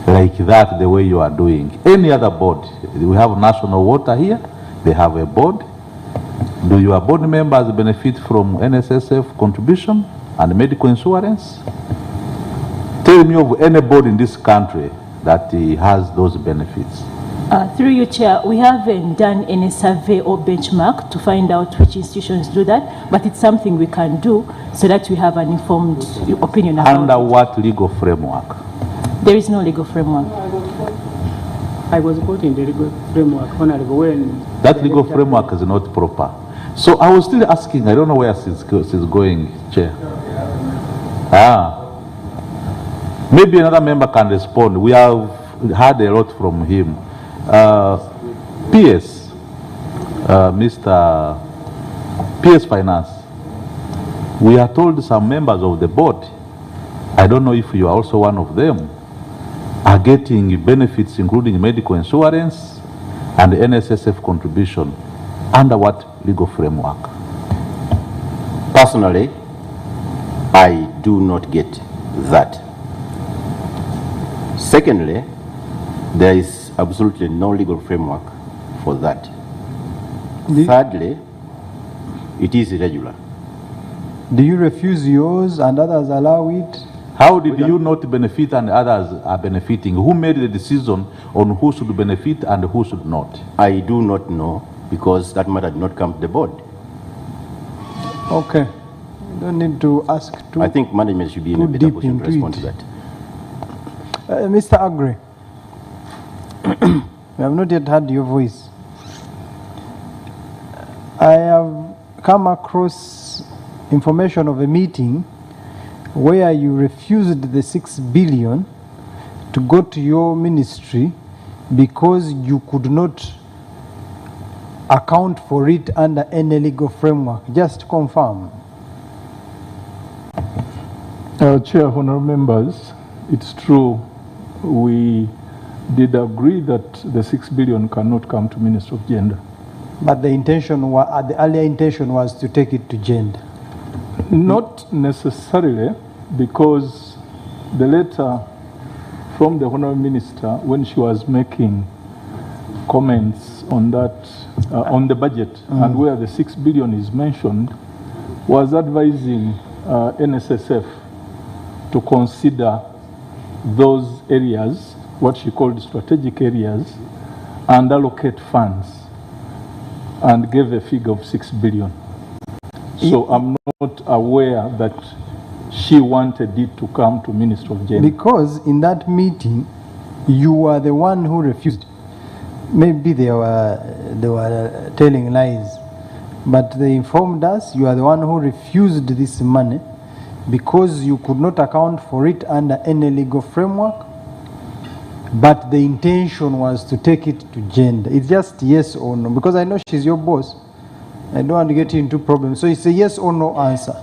like that the way you are doing? Any other board? We have National Water here, they have a board. Do your board members benefit from NSSF contribution and medical insurance? Tell me of any board in this country that has those benefits. Through you, Chair, we haven't done any survey or benchmark to find out which institutions do that, but it's something we can do so that we have an informed opinion about Under what legal framework? There is no legal framework. I was quoting the legal framework, Honorable, when... That legal framework is not proper. So I was still asking, I don't know where she's going, Chair. Maybe another member can respond. We have heard a lot from him. PS, Mr. PS Finance, we are told some members of the board, I don't know if you are also one of them, are getting benefits including medical insurance and NSSF contribution. Under what legal framework? Personally, I do not get that. Secondly, there is absolutely no legal framework for that. Thirdly, it is irregular. Do you refuse yours and others allow it? How did you not benefit and others are benefiting? Who made the decision on who should benefit and who should not? I do not know, because that matter did not come to the board. Okay. You don't need to ask too. I think management should be in a better position to respond to that. Mr. Agre, we have not yet heard your voice. come across information of a meeting where you refused the 6 billion to go to your ministry because you could not account for it under any legal framework. Just confirm. Chair, honourable members, it's true we did agree that the 6 billion cannot come to Minister of Gender. But the intention was, the earlier intention was to take it to gender. Not necessarily, because the letter from the Honourable Minister, when she was making comments on that, on the budget, and where the 6 billion is mentioned, was advising Nssf to consider those areas, what she called strategic areas, and allocate funds, and gave a figure of 6 billion. So I'm not aware that she wanted it to come to Minister of Gender. Because in that meeting, you were the one who refused. Maybe they were telling lies, but they informed us you are the one who refused this money because you could not account for it under any legal framework, but the intention was to take it to gender. It's just yes or no, because I know she's your boss. I don't want to get into problems. So it's a yes or no answer.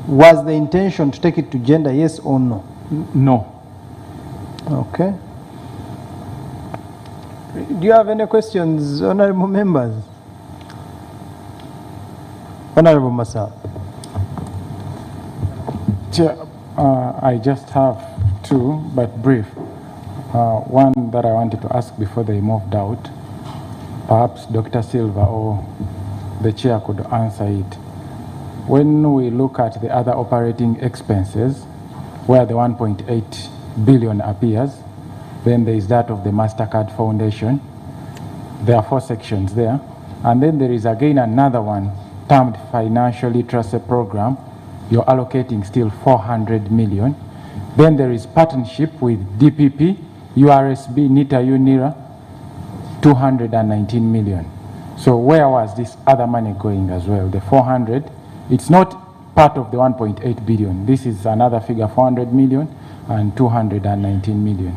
Was the intention to take it to gender, yes or no? No. Okay. Do you have any questions, honorable members? Honorable Masal. Chair, I just have two, but brief. One that I wanted to ask before they moved out. Perhaps Dr. Silva or the chair could answer it. When we look at the other operating expenses, where the 1.8 billion appears, then there is that of the MasterCard Foundation. There are 4 sections there. And then there is again another one termed Financial Literacy Program. You're allocating still 400 million. Then there is partnership with DPP, URSB, NITA, UNIRA, 219 million. So where was this other money going as well? The 400, it's not part of the 1.8 billion. This is another figure, 400 million and 219 million.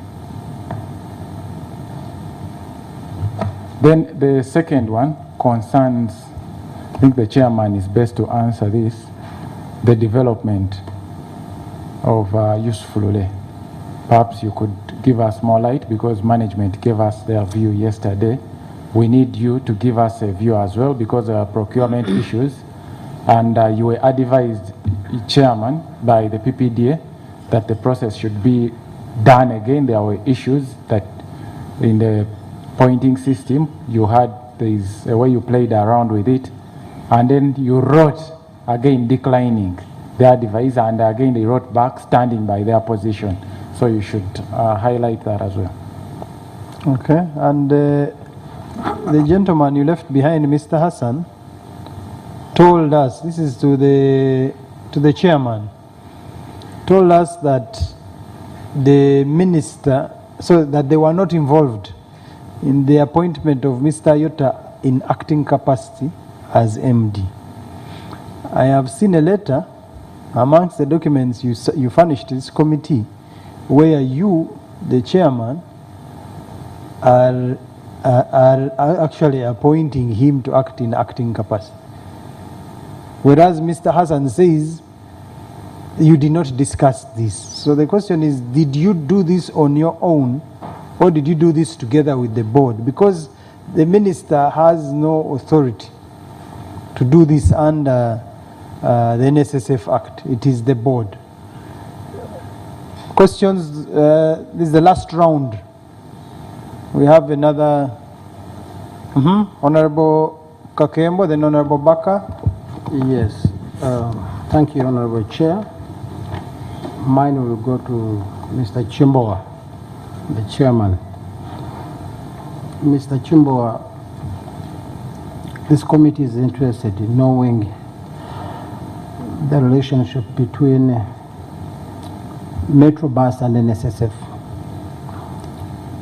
Then the second one concerns, I think the chairman is best to answer this, the development of Usefulule. Perhaps you could give us more light, because management gave us their view yesterday. We need you to give us a view as well, because there are procurement issues, and you were advised, chairman, by the PPDA that the process should be done again. There were issues that in the pointing system you had, there is a way you played around with it, and then you wrote again declining their device, and again they wrote back standing by their position. So you should highlight that as well. Okay, and the gentleman you left behind, Mr. Hassan, told us, this is to the chairman, told us that the minister, so that they were not involved in the appointment of Mr. Yota in acting capacity as MD. I have seen a letter amongst the documents you furnished this committee, where you, the chairman, are actually appointing him to act in acting capacity. Whereas Mr. Hassan says you did not discuss this. So the question is, did you do this on your own, or did you do this together with the board? Because the minister has no authority to do this under the Nssf Act. It is the board. Questions? This is the last round. We have another. Honorable Kakembo, then Honorable Baka. Yes. Thank you, Honorable Chair. Mine will go to Mr. Chimboa, the chairman. Mr. Chimboa, this committee is interested in knowing the relationship between Metrobus and Nssf.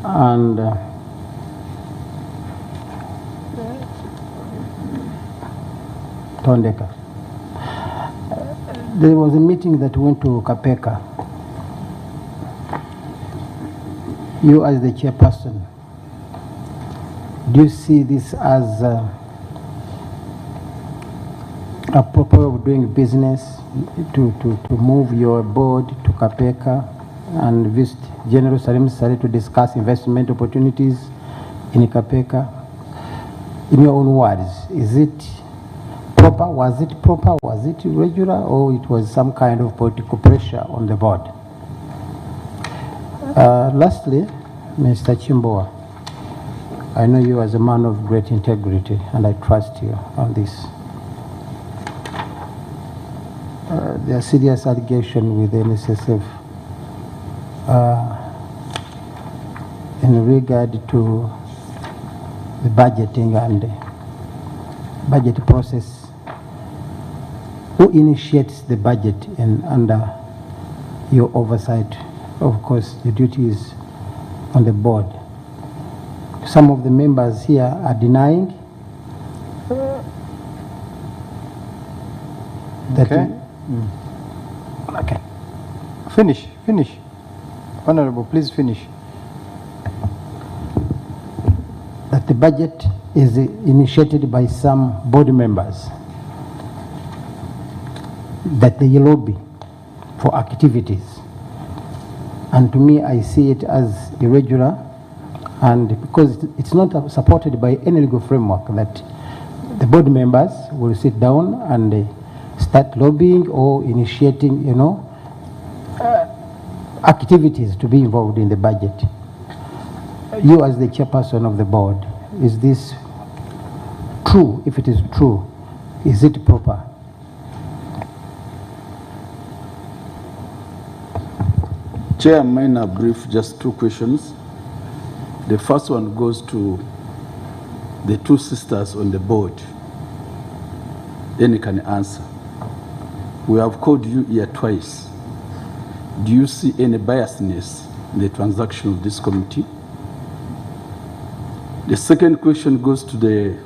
And Tondeka. There was a meeting that went to Kapeka. You as the chairperson, do you see this as a proper way of doing business to move your board to Kapeka and visit General Salim Sare to discuss investment opportunities in Kapeka? In your own words, is it proper? Was it proper? Was it regular? Or it was some kind of political pressure on the board? Lastly, Mr. Chimboa, I know you as a man of great integrity, and I trust you on this. There are serious allegations with the Nssf in regard to the budgeting and the budget process. Who initiates the budget and under your oversight? Of course, the duty is on the board. Some of the members here are denying that. Okay. Okay. Finish. Honorable, please finish. That the budget is initiated by some board members, that they lobby for activities. And to me, I see it as irregular, and because it's not supported by any legal framework that the board members will sit down and start lobbying or initiating, activities to be involved in the budget. You as the chairperson of the board, is this true? If it is true, is it proper? Chair, mine are brief, just two questions. The first one goes to the two sisters on the board. Any can answer. We have called you here twice. Do you see any biasness in the transaction of this committee? The second question goes to the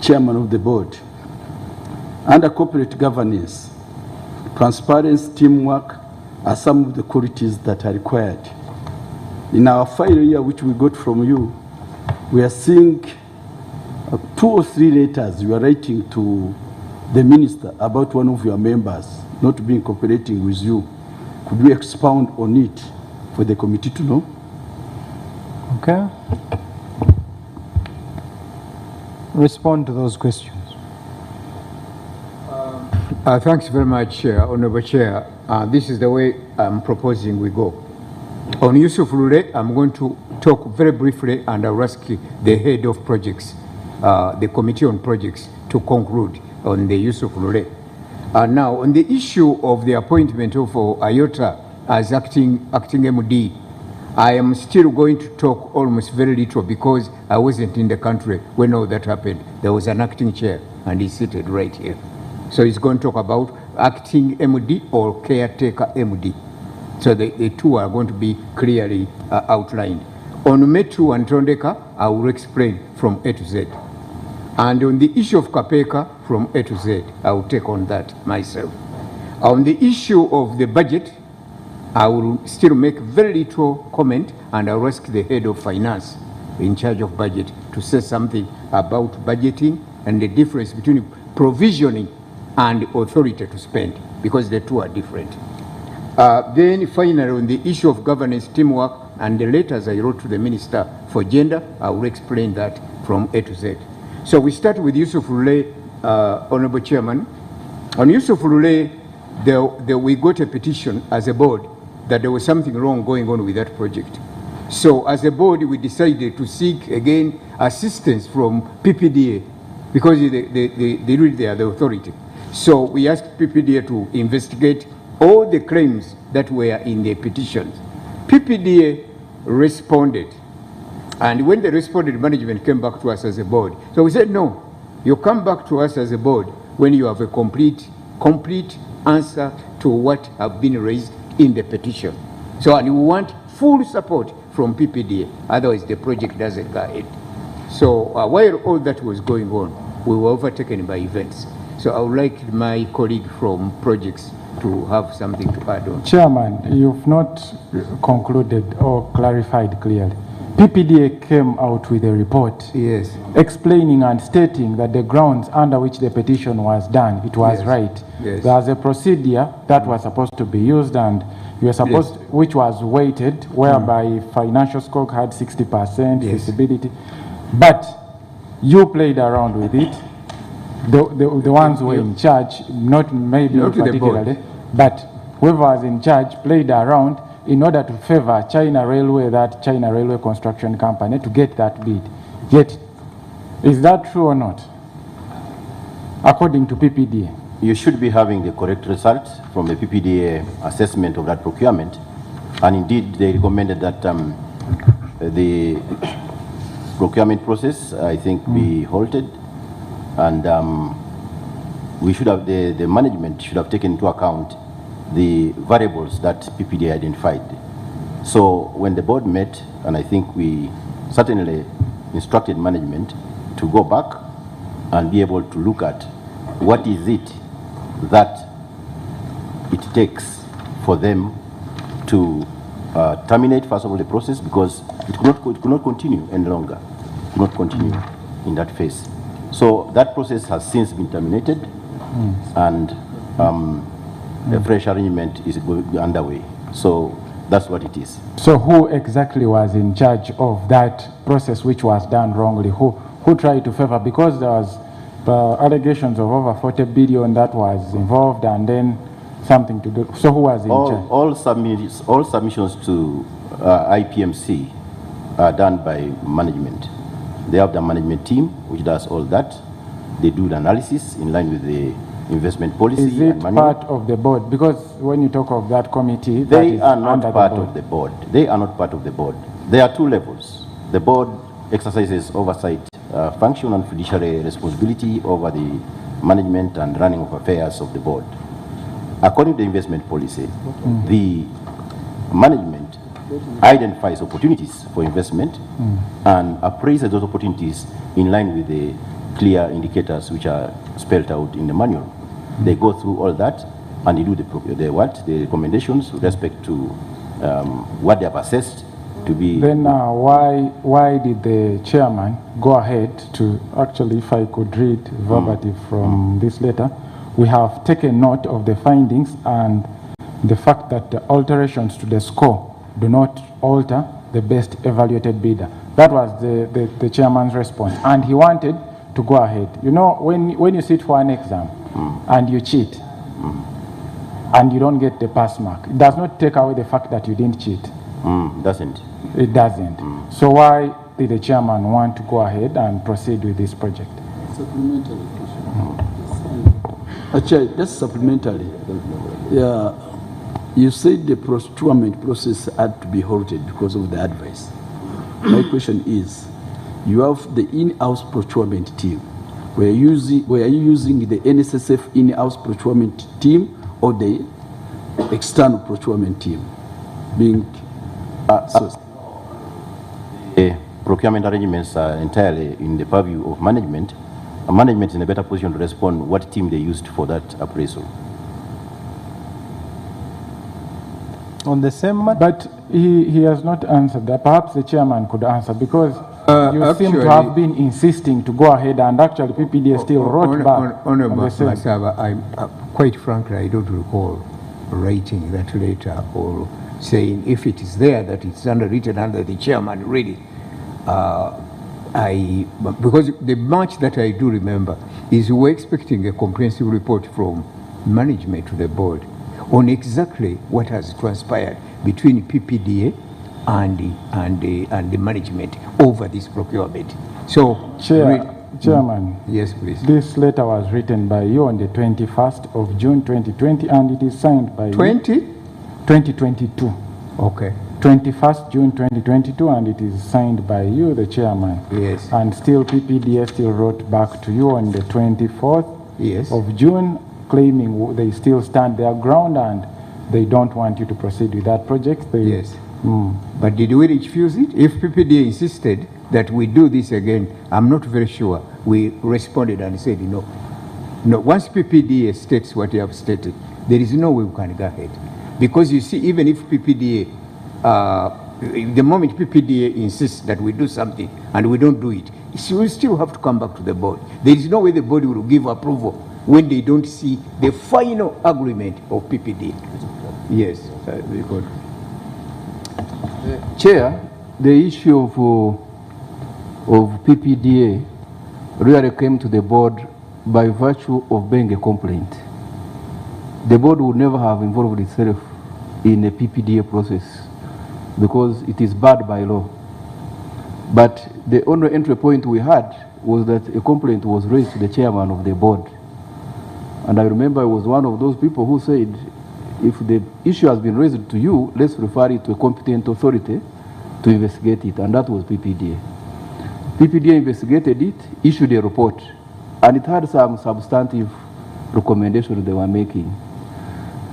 chairman of the board. Under corporate governance, transparency, teamwork are some of the qualities that are required. In our file here, which we got from you, we are seeing 2 or 3 letters you are writing to the minister about one of your members not being cooperating with you. Could you expound on it for the committee to know? Okay. Respond to those questions. Thanks very much, Honorable Chair. This is the way I'm proposing we go. On Nssf Lule, I'm going to talk very briefly, and I'll ask the head of projects, the committee on projects, to conclude on the Nssf Lule. Now, on the issue of the appointment of Ayota as acting MD, I am still going to talk almost very little because I wasn't in the country when all that happened. There was an acting chair, and he's seated right here. So he's going to talk about acting MD or caretaker MD. So the two are going to be clearly outlined. On Metro and Tondeka, I will explain from A to Z. And on the issue of Kapeka, from A to Z, I will take on that myself. On the issue of the budget, I will still make very little comment, and I will ask the head of finance in charge of budget to say something about budgeting and the difference between provisioning and authority to spend, because the two are different. Then finally, on the issue of governance, teamwork, and the letters I wrote to the Minister for Gender, I will explain that from A to Z. So we start with Nssf Lule, Honorable Chairman. On Nssf Lule, we got a petition as a board that there was something wrong going on with that project. So as a board, we decided to seek again assistance from PPDA, because they are the authority. So we asked PPDA to investigate all the claims that were in the petitions. PPDA responded, and when they responded, management came back to us as a board. So we said, no, you come back to us as a board when you have a complete answer to what have been raised in the petition. So, and we want full support from PPDA, otherwise the project doesn't go ahead. So while all that was going on, we were overtaken by events. So I would like my colleague from projects to have something to add on. Chairman, you've not concluded or clarified clearly. PPDA came out with a report, yes, explaining and stating that the grounds under which the petition was done, it was yes, right. Yes. There's a procedure that was supposed to be used, and you were supposed, yes, which was weighted, whereby financial score had 60% yes, feasibility, but you played around with it. The ones who were in charge, not maybe not particularly, but whoever was in charge played around in order to favor China Railway, that China Railway Construction Company, to get that bid. Yet, is that true or not, according to PPDA? You should be having the correct results from the PPDA assessment of that procurement. And indeed, they recommended that the procurement process, I think, be halted. And we should have, the management should have taken into account the variables that PPDA identified. So when the board met, and I think we certainly instructed management to go back and be able to look at what is it that it takes for them to terminate, first of all, the process, because it could not continue any longer. It could not continue in that phase. So that process has since been terminated, and a fresh arrangement is underway. So that's what it is. So who exactly was in charge of that process which was done wrongly? Who tried to favor? Because there was allegations of over 40 billion that was involved, and then something to do. So who was in charge? All submissions to IPMC are done by management. They have the management team which does all that. They do the analysis in line with the investment policy. Is it part of the board? Because when you talk of that committee, they are not part of the board. They are not part of the board. There are two levels. The board exercises oversight function and fiduciary responsibility over the management and running of affairs of the board. According to the investment policy, the management identifies opportunities for investment and appraises those opportunities in line with the clear indicators which are spelled out in the manual. They go through all that and they do the recommendations with respect to what they have assessed to be. Then why did the chairman go ahead to, actually, if I could read verbatim from this letter, we have taken note of the findings and the fact that the alterations to the score do not alter the best evaluated bidder. That was the chairman's response, and he wanted to go ahead. You know, when you sit for an exam and you cheat and you don't get the pass mark, it does not take away the fact that you didn't cheat. Doesn't. It doesn't. So why did the chairman want to go ahead and proceed with this project? Supplementary question. Actually, that's supplementary. Yeah, you said the procurement process had to be halted because of the advice. My question is, you have the in-house procurement team. Were you using the Nssf in-house procurement team or the external procurement team being sourced? The procurement arrangements are entirely in the purview of management. Management is in a better position to respond what team they used for that appraisal. On the same matter? But he has not answered that. Perhaps the chairman could answer, because you seem to have been insisting to go ahead, and actually PPDA still wrote back. Honorable Masaba, quite frankly, I don't recall writing that letter or saying if it is there that it's underwritten under the chairman, read it. Because the much that I do remember is we're expecting a comprehensive report from management to the board on exactly what has transpired between PPDA and the management over this procurement. So, Chairman, yes, please. This letter was written by you on the 21st of June 2020, and it is signed by 2022. Okay. 21st June 2022, and it is signed by you, the chairman. Yes. And still PPDA still wrote back to you on the 24th of June, claiming they still stand their ground and they don't want you to proceed with that project. Yes. But did we refuse it? If PPDA insisted that we do this again, I'm not very sure. We responded and said no. No, once PPDA states what you have stated, there is no way we can go ahead. Because you see, even if PPDA, the moment PPDA insists that we do something and we don't do it, we still have to come back to the board. There is no way the board will give approval when they don't see the final agreement of PPDA. Yes, very good. Chair, the issue of PPDA really came to the board by virtue of being a complaint. The board would never have involved itself in a PPDA process because it is barred by law. But the only entry point we had was that a complaint was raised to the chairman of the board. And I remember I was one of those people who said, if the issue has been raised to you, let's refer it to a competent authority to investigate it, and that was PPDA. PPDA investigated it, issued a report, and it had some substantive recommendations they were making.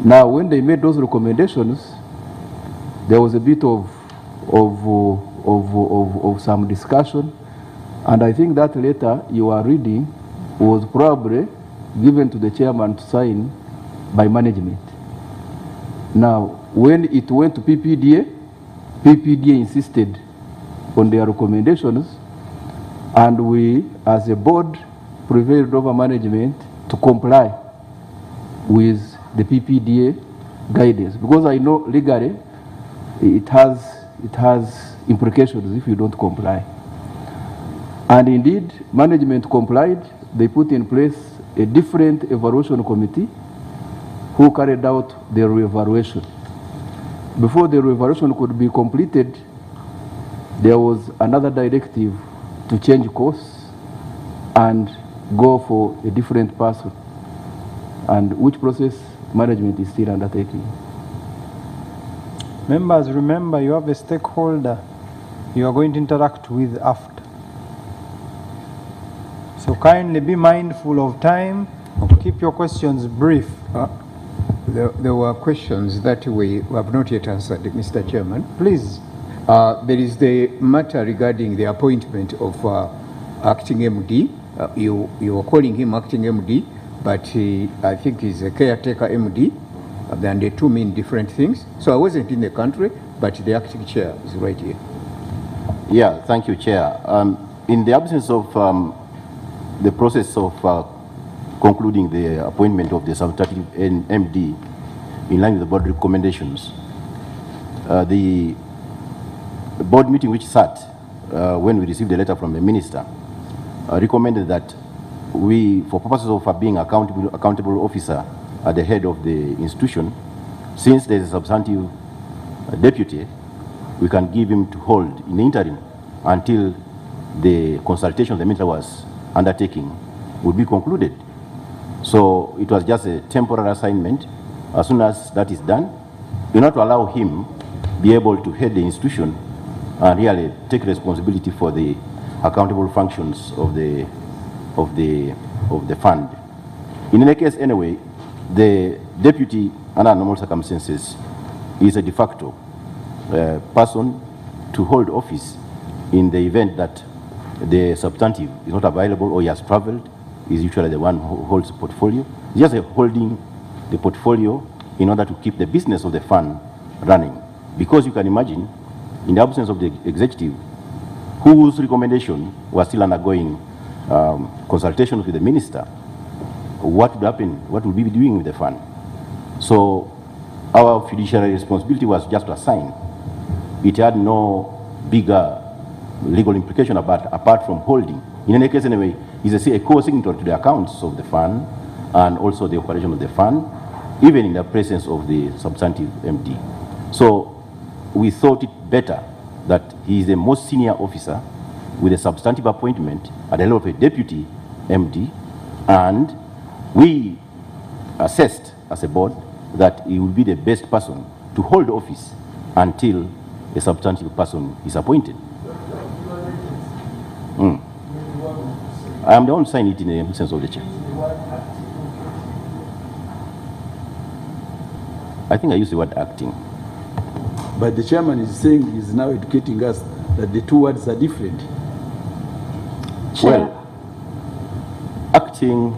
Now, when they made those recommendations, there was a bit of some discussion, and I think that letter you are reading was probably given to the chairman to sign by management. Now, when it went to PPDA, PPDA insisted on their recommendations, and we, as a board, prevailed over management to comply with the PPDA guidance. Because I know legally it has implications if you don't comply. And indeed, management complied. They put in place a different evaluation committee who carried out the re-evaluation. Before the re-evaluation could be completed, there was another directive to change course and go for a different person, and which process management is still undertaking. Members, remember you have a stakeholder you are going to interact with after. So kindly be mindful of time. Keep your questions brief. There were questions that we have not yet answered, Mr. Chairman. Please. There is the matter regarding the appointment of acting MD. You were calling him acting MD, but I think he's a caretaker MD. And the two mean different things. So I wasn't in the country, but the acting chair is right here. Yeah, thank you, Chair. In the absence of the process of concluding the appointment of the substantive MD in line with the board recommendations, the board meeting which sat when we received the letter from the minister recommended that we, for purposes of being accountable officer at the head of the institution, since there is a substantive deputy, we can give him to hold in the interim until the consultation the minister was undertaking would be concluded. So it was just a temporary assignment. As soon as that is done, in order to allow him be able to head the institution and really take responsibility for the accountable functions of the fund. In any case, anyway, the deputy, under normal circumstances, is a de facto person to hold office in the event that the substantive is not available or he has traveled. Is usually the one who holds the portfolio. Just holding the portfolio in order to keep the business of the fund running. Because you can imagine, in the absence of the executive, whose recommendation was still undergoing consultations with the minister, what would happen, what would we be doing with the fund? So our fiduciary responsibility was just to assign. It had no bigger legal implication apart from holding. In any case, anyway, he's a co-signatory to the accounts of the fund and also the operation of the fund, even in the presence of the substantive MD. So we thought it better that he is the most senior officer with a substantive appointment at the level of a deputy MD, and we assessed as a board that he will be the best person to hold office until a substantive person is appointed. I am the one signing it in the absence of the chair. I think I used the word acting. But the chairman is saying, he's now educating us that the two words are different. Well, acting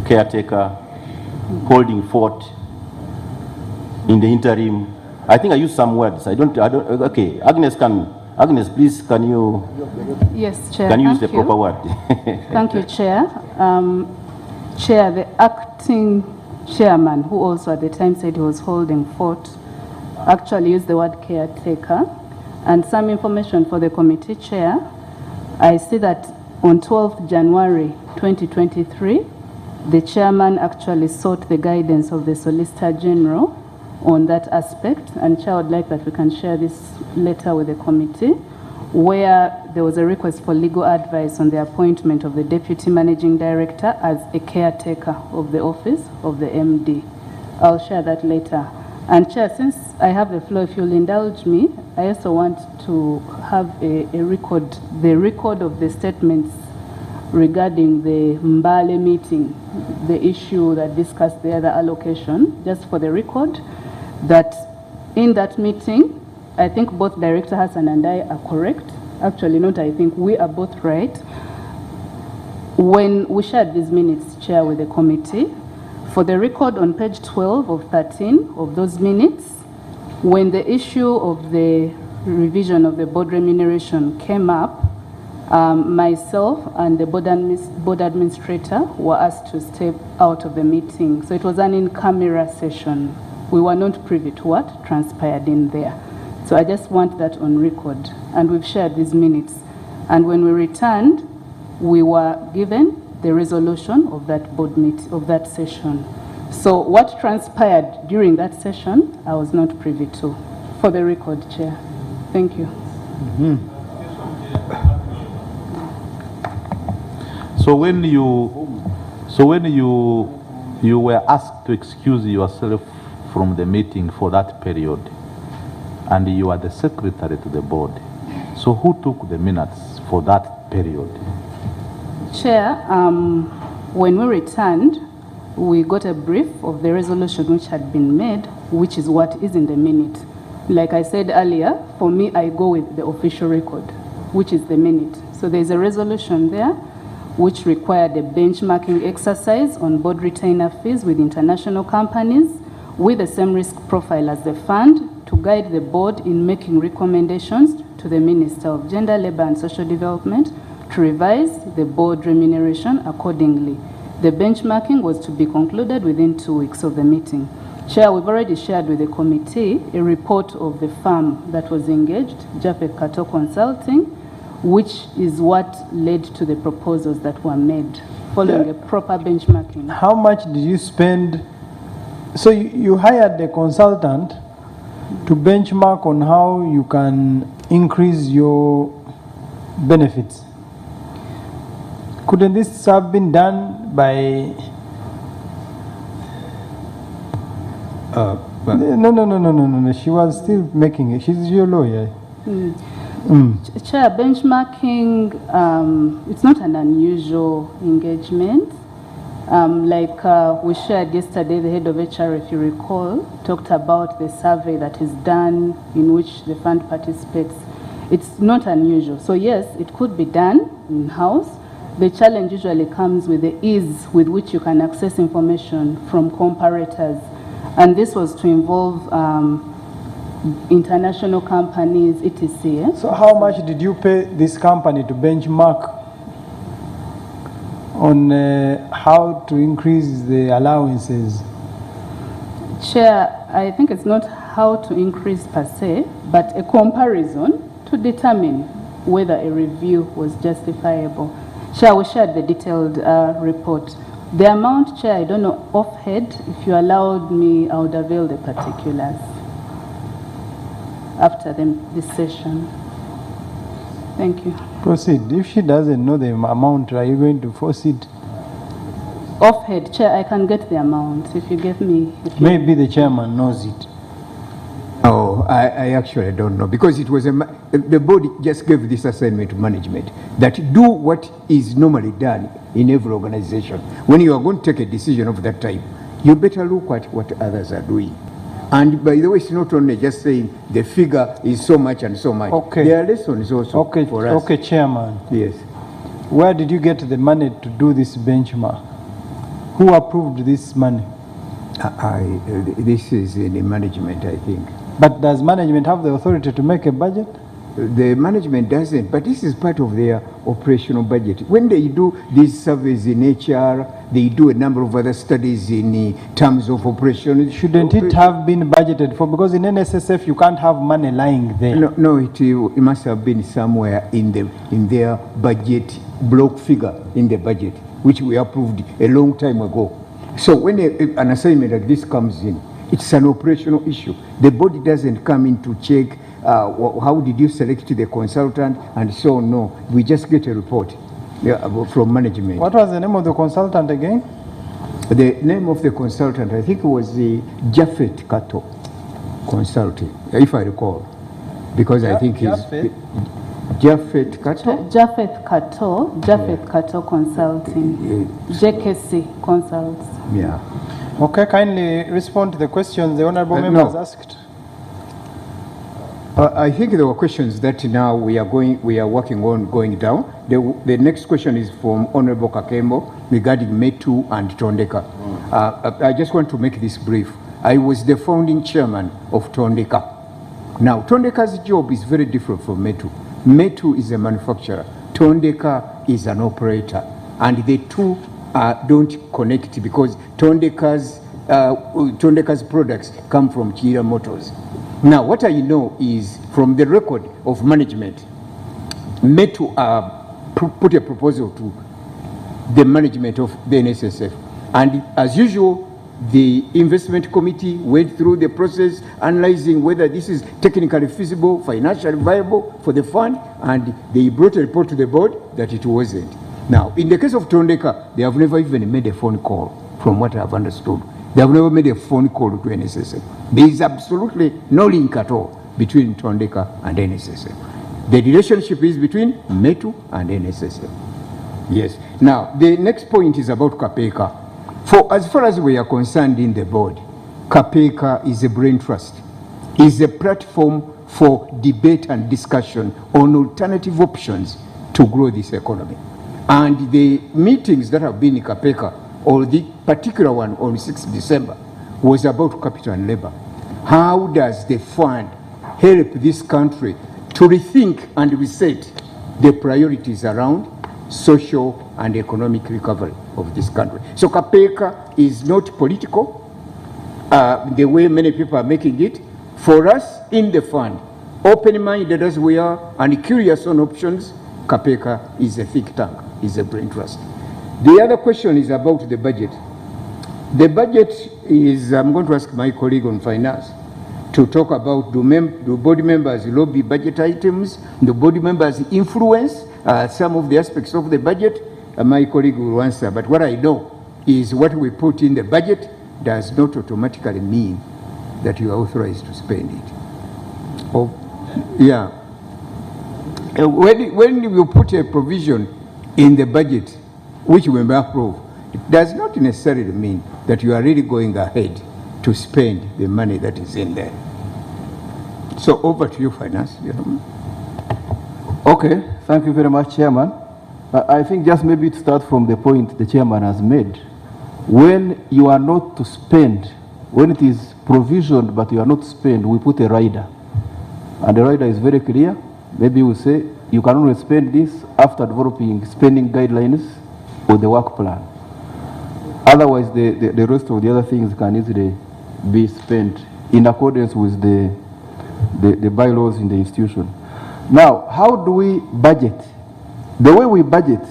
caretaker, holding fort in the interim. I think I used some words. Okay, Agnes, please, can you? Yes, Chair. Can you use the proper word? Thank you, Chair. Chair, the acting chairman, who also at the time said he was holding fort, actually used the word caretaker. And some information for the committee chair, I see that on 12th January 2023, the chairman actually sought the guidance of the Solicitor General on that aspect, and Chair would like that we can share this letter with the committee, where there was a request for legal advice on the appointment of the Deputy Managing Director as a caretaker of the office of the MD. I'll share that later. And Chair, since I have the floor, if you'll indulge me, I also want to have a record, the record of the statements regarding the Mbale meeting, the issue that discussed the other allocation, just for the record, that in that meeting, I think both Director Hassan and I are correct. Actually, not I think, we are both right. When we shared these minutes, Chair, with the committee, for the record on page 12 of 13 of those minutes, when the issue of the revision of the board remuneration came up, myself and the board administrator were asked to step out of the meeting. So it was an in-camera session. We were not privy to what transpired in there. So I just want that on record. And we've shared these minutes. And when we returned, we were given the resolution of that board meeting, of that session. So what transpired during that session, I was not privy to. For the record, Chair. Thank you. So when you were asked to excuse yourself from the meeting for that period, and you are the secretary to the board, so who took the minutes for that period? Chair, when we returned, we got a brief of the resolution which had been made, which is what is in the minute. Like I said earlier, for me, I go with the official record, which is the minute. So there's a resolution there which required a benchmarking exercise on board retainer fees with international companies with the same risk profile as the fund to guide the board in making recommendations to the Minister of Gender, Labour and Social Development to revise the board remuneration accordingly. The benchmarking was to be concluded within 2 weeks of the meeting. Chair, we've already shared with the committee a report of the firm that was engaged, Japhet Kato Consulting, which is what led to the proposals that were made following a proper benchmarking. How much did you spend? So you hired a consultant to benchmark on how you can increase your benefits. Couldn't this have been done by... No. She was still making it. She's your lawyer. Chair, benchmarking, it's not an unusual engagement. Like we shared yesterday, the head of HR, if you recall, talked about the survey that is done in which the fund participates. It's not unusual. So yes, it could be done in-house. The challenge usually comes with the ease with which you can access information from comparators. And this was to involve international companies, etc. So how much did you pay this company to benchmark on how to increase the allowances? Chair, I think it's not how to increase per se, but a comparison to determine whether a review was justifiable. Chair, we shared the detailed report. The amount, Chair, I don't know offhand. If you allowed me, I would avail the particulars after this session. Thank you. Proceed. If she doesn't know the amount, are you going to force it? Offhand, Chair, I can get the amount if you give me. Maybe the chairman knows it. Oh, I actually don't know, because it was the board just gave this assignment to management that do what is normally done in every organization. When you are going to take a decision of that type, you better look at what others are doing. And by the way, it's not only just saying the figure is so much and so much. Okay. There are lessons also for us. Okay, Chairman. Yes. Where did you get the money to do this benchmark? Who approved this money? This is in the management, I think. But does management have the authority to make a budget? The management doesn't, but this is part of their operational budget. When they do these surveys in HR, they do a number of other studies in terms of operation. Shouldn't it have been budgeted for? Because in NSSF, you can't have money lying there. No, it must have been somewhere in their budget, block figure in the budget, which we approved a long time ago. So when an assignment like this comes in, it's an operational issue. The body doesn't come in to check how did you select the consultant and so on. No, we just get a report from management. What was the name of the consultant again? The name of the consultant, I think it was the Jaffet Kato Consulting, if I recall, because I think he's Jaffet Kato. Jaffet Kato Consulting, JKC Consults. Yeah. Okay, kindly respond to the questions the honourable member has asked. I think there were questions that now we are working on going down. The next question is from Honourable Kakembo regarding Metu and Tondeka. I just want to make this brief. I was the founding chairman of Tondeka. Now, Tondeka's job is very different from Metu. Metu is a manufacturer. Tondeka is an operator. And the two don't connect because Tondeka's products come from Kira Motors. Now, what I know is from the record of management, Metu put a proposal to the management of the Nssf. And as usual, the investment committee went through the process analyzing whether this is technically feasible, financially viable for the fund, and they brought a report to the board that it wasn't. Now, in the case of Tondeka, they have never even made a phone call, from what I have understood. They have never made a phone call to NSSF. There is absolutely no link at all between Tondeka and NSSF. The relationship is between Metu and NSSF. Yes. Now, the next point is about Kapeka. As far as we are concerned in the board, Kapeka is a brain trust. Is a platform for debate and discussion on alternative options to grow this economy. And the meetings that have been in Kapeka, or the particular one on 6th December, was about capital and labor. How does the fund help this country to rethink and reset the priorities around social and economic recovery of this country? So Kapeka is not political, the way many people are making it. For us in the fund, open-minded as we are and curious on options, Kapeka is a think tank, is a brain trust. The other question is about the budget. The budget is, I'm going to ask my colleague on finance to talk about do board members lobby budget items, do board members influence some of the aspects of the budget. My colleague will answer, but what I know is what we put in the budget does not automatically mean that you are authorized to spend it. Oh, yeah. When you put a provision in the budget, which we may approve, it does not necessarily mean that you are really going ahead to spend the money that is in there. So over to you, Finance. Okay, thank you very much, Chairman. I think just maybe to start from the point the Chairman has made, when you are not to spend, when it is provisioned but you are not to spend, we put a rider. And the rider is very clear. Maybe we say you can only spend this after developing spending guidelines or the work plan. Otherwise, the rest of the other things can easily be spent in accordance with the bylaws in the institution. Now, how do we budget? The way we budget,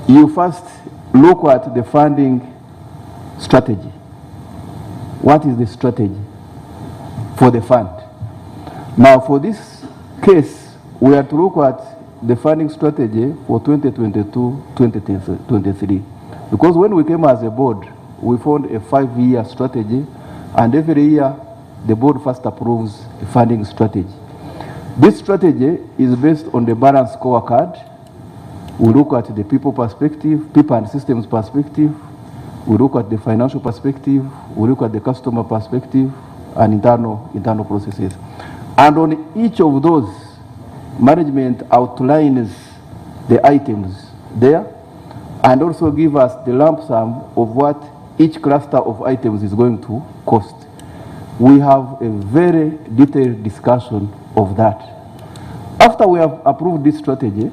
you first look at the funding strategy. What is the strategy for the fund? Now, for this case, we have to look at the funding strategy for 2022-2023. Because when we came as a board, we found a 5-year strategy, and every year the board first approves a funding strategy. This strategy is based on the balanced scorecard. We look at the people perspective, people and systems perspective. We look at the financial perspective. We look at the customer perspective and internal processes. And on each of those, management outlines the items there, and also give us the lump sum of what each cluster of items is going to cost. We have a very detailed discussion of that. After we have approved this strategy,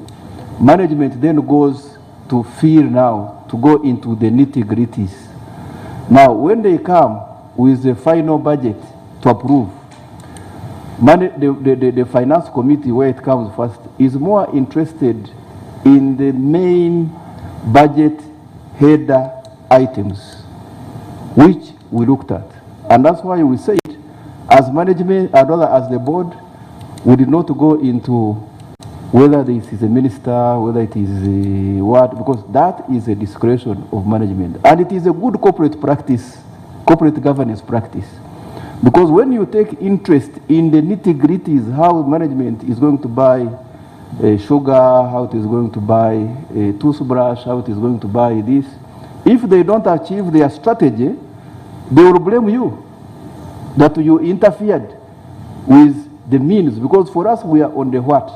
management then goes to feel now to go into the nitty-gritties. Now, when they come with the final budget to approve, the finance committee, where it comes first, is more interested in the main budget header items, which we looked at. And that's why we said, as management, or rather as the board, we did not go into whether this is a minister, whether it is what, because that is a discretion of management. And it is a good corporate practice, corporate governance practice. Because when you take interest in the nitty-gritties, how management is going to buy sugar, how it is going to buy a toothbrush, how it is going to buy this, if they don't achieve their strategy, they will blame you that you interfered with the means. Because for us, we are on the what?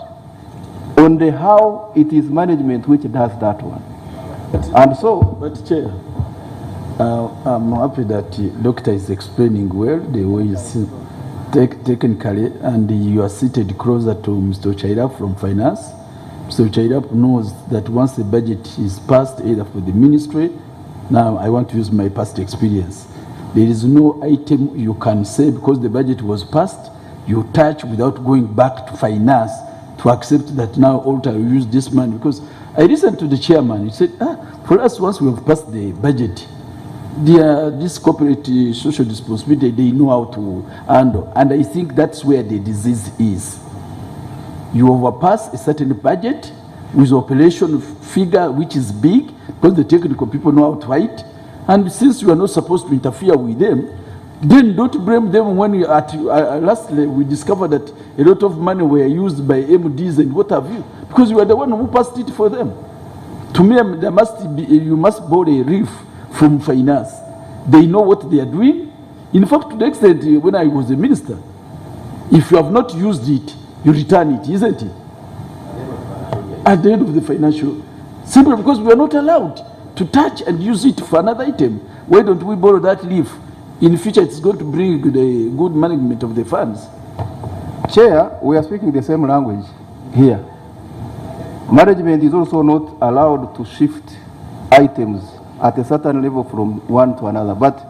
On the how it is management which does that one. And so... But Chair, I'm happy that the doctor is explaining well the way he's technically, and you are seated closer to Mr. Chairap from Finance. Mr. Chairap knows that once the budget is passed, either for the ministry, now I want to use my past experience, there is no item you can say because the budget was passed, you touch without going back to Finance to accept that now Alter will use this money. Because I listened to the chairman, he said, for us, once we have passed the budget, this corporate social responsibility, they know how to handle. And I think that's where the disease is. You overpass a certain budget with operation figure which is big, because the technical people know how to fight. And since you are not supposed to interfere with them, then don't blame them when you lastly we discovered that a lot of money were used by MDs and what have you, because you are the one who passed it for them. To me, there must be, you must borrow a reef from Finance. They know what they are doing. In fact, to the extent when I was a minister, if you have not used it, you return it, isn't it? At the end of the financial, simply because we are not allowed to touch and use it for another item. Why don't we borrow that leaf? In future, it's going to bring the good management of the funds. Chair, we are speaking the same language here. Management is also not allowed to shift items at a certain level from one to another. But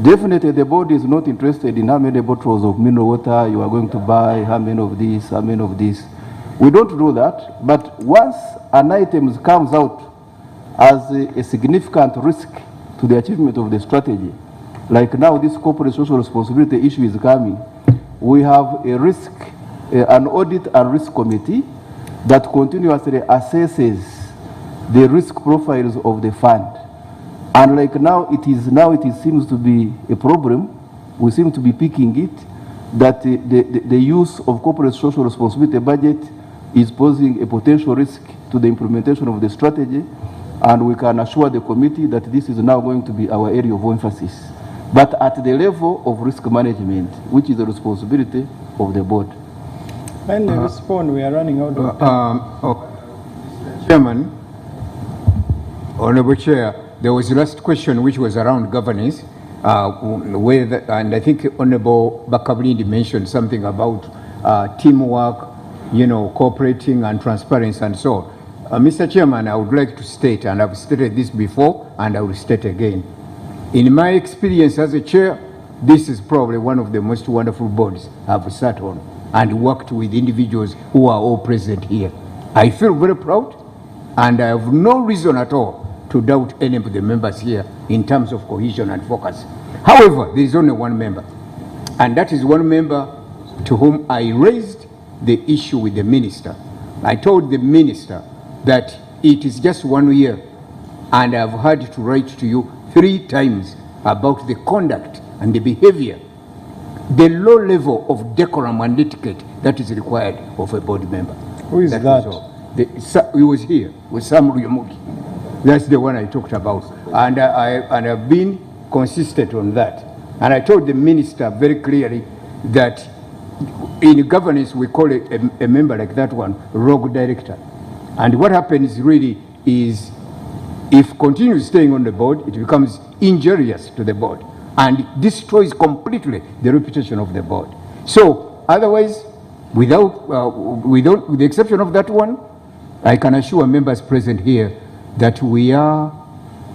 definitely the board is not interested in how many bottles of mineral water you are going to buy, how many of this, how many of this. We don't do that. But once an item comes out as a significant risk to the achievement of the strategy, like now this corporate social responsibility issue is coming, we have a risk, an audit and risk committee that continuously assesses the risk profiles of the fund. And like now it seems to be a problem, we seem to be picking it, that the use of corporate social responsibility budget is posing a potential risk to the implementation of the strategy, and we can assure the committee that this is now going to be our area of emphasis. But at the level of risk management, which is the responsibility of the board. When they respond, we are running out of time. Chairman, Honorable Chair, there was the last question which was around governance, and I think Honorable Bakablindi mentioned something about teamwork, cooperating and transparency and so on. Mr. Chairman, I would like to state, and I've stated this before, and I will state again. In my experience as a chair, this is probably one of the most wonderful boards I've sat on and worked with individuals who are all present here. I feel very proud, and I have no reason at all to doubt any of the members here in terms of cohesion and focus. However, there is only one member, and that is one member to whom I raised the issue with the minister. I told the minister that it is just 1 year, and I've had to write to you 3 times about the conduct and the behavior, the low level of decorum and etiquette that is required of a board member. Who is that? He was here with Sam Ruyumugi. That's the one I talked about. And I've been consistent on that. And I told the minister very clearly that in governance we call it a member like that one rogue director. And what happens really is if continues staying on the board, it becomes injurious to the board and destroys completely the reputation of the board. So otherwise, with the exception of that one, I can assure members present here that we are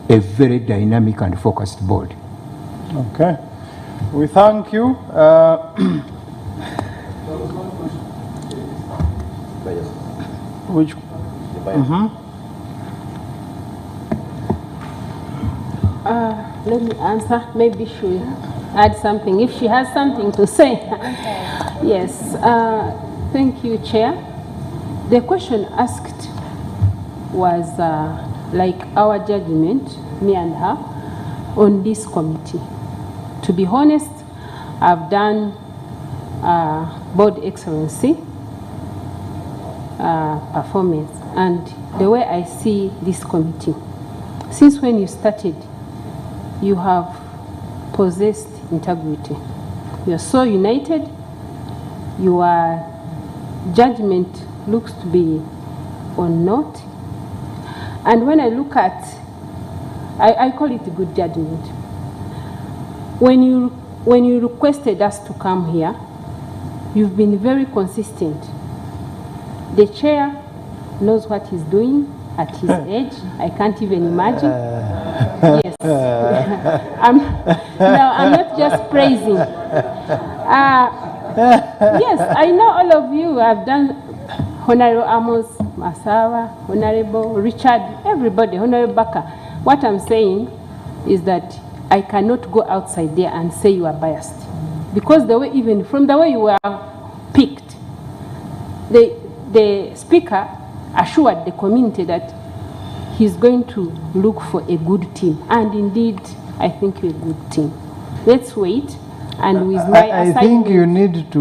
a very dynamic and focused board. Okay. We thank you. Which? Let me answer. Maybe she'll add something if she has something to say. Yes. Thank you, Chair. The question asked was like our judgment, me and her, on this committee. To be honest, I've done board excellency performance, and the way I see this committee, since when you started, you have possessed integrity. You are so united. Your judgment looks to be on note. And when I look at, I call it a good judgment. When you requested us to come here, you've been very consistent. The chair knows what he's doing at his age. I can't even imagine. Yes. I'm not just praising. Yes, I know all of you have done. Honorable Amos, Masawa, Honorable Richard, everybody, Honorable Baka. What I'm saying is that I cannot go outside there and say you are biased. Because the way, even from the way you were picked, the speaker assured the community that he's going to look for a good team. And indeed, I think you're a good team. Let's wait. And with my assignment, I think you need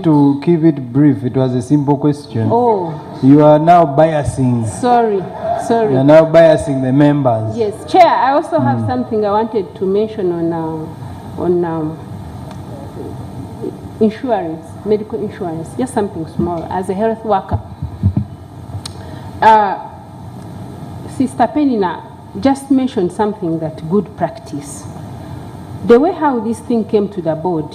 to keep it brief. It was a simple question. Oh. You are now biasing. Sorry. You are now biasing the members. Yes, Chair, I also have something I wanted to mention on insurance, medical insurance, just something small. As a health worker, Sister Penina just mentioned something that good practice. The way how this thing came to the board,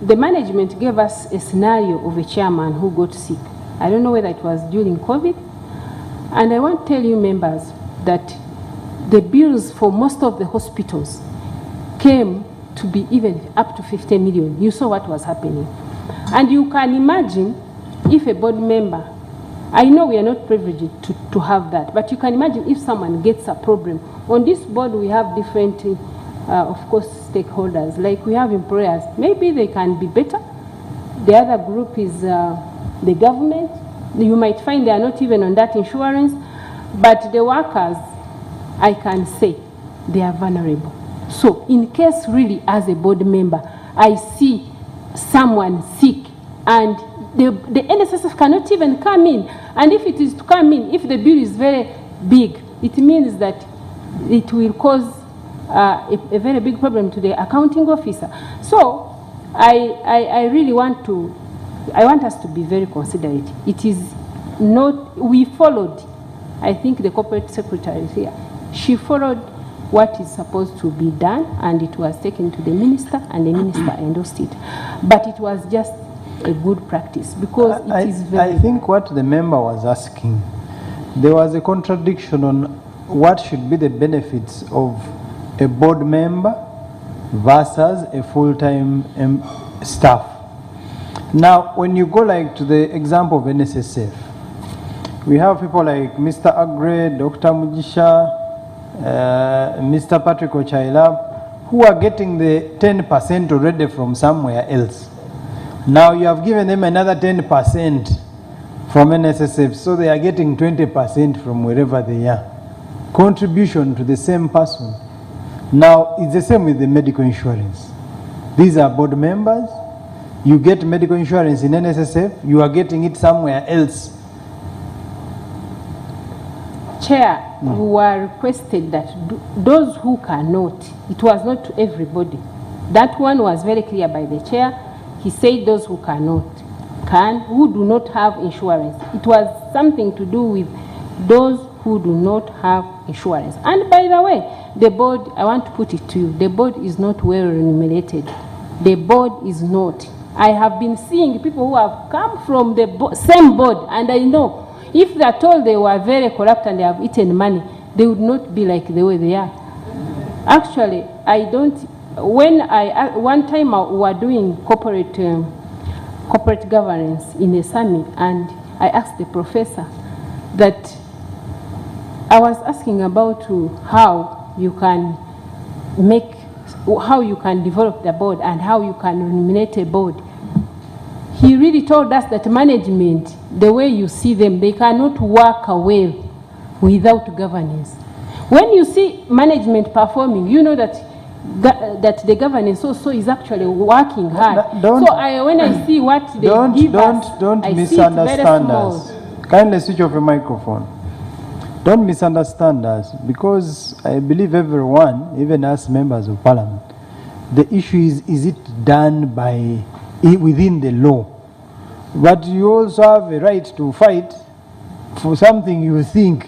the management gave us a scenario of a chairman who got sick. I don't know whether it was during COVID. And I want to tell you members that the bills for most of the hospitals came to be even up to 50 million. You saw what was happening. And you can imagine if a board member, I know we are not privileged to have that, but you can imagine if someone gets a problem. On this board, we have different, of course, stakeholders. Like we have employers. Maybe they can be better. The other group is the government. You might find they are not even on that insurance. But the workers, I can say, they are vulnerable. So in case really as a board member, I see someone sick and the Nssf cannot even come in. And if it is to come in, if the bill is very big, it means that it will cause a very big problem to the accounting officer. So I really want us to be very considerate. It is not, we followed, I think the corporate secretary is here, she followed what is supposed to be done, and it was taken to the minister, and the minister endorsed it. But it was just a good practice, because it is very... I think what the member was asking, there was a contradiction on what should be the benefits of a board member versus a full-time staff. Now, when you go like to the example of Nssf, we have people like Mr. Agre, Dr. Mujisha, Mr. Patrick Ochaila, who are getting the 10% already from somewhere else. Now you have given them another 10% from Nssf, so they are getting 20% from wherever they are. Contribution to the same person. Now it's the same with the medical insurance. These are board members. You get medical insurance in Nssf, you are getting it somewhere else. Chair, we were requested that those who cannot, it was not to everybody. That one was very clear by the chair. He said those who cannot who do not have insurance. It was something to do with those who do not have insurance. And by the way, the board, I want to put it to you, the board is not well remunerated. The board is not. I have been seeing people who have come from the same board, and I know if they are told they were very corrupt and they have eaten money, they would not be like the way they are. Actually, I don't, one time we were doing corporate governance in a summit, and I asked the professor that I was asking about how you can develop the board and how you can remunerate a board. He really told us that management, the way you see them, they cannot work away without governance. When you see management performing, you know that the governance also is actually working hard. When I see what they give us, don't I see it very misunderstand small. us. Kindly switch off your microphone. Don't misunderstand us, because I believe everyone, even us members of parliament, the issue is it done within the law? But you also have a right to fight for something you think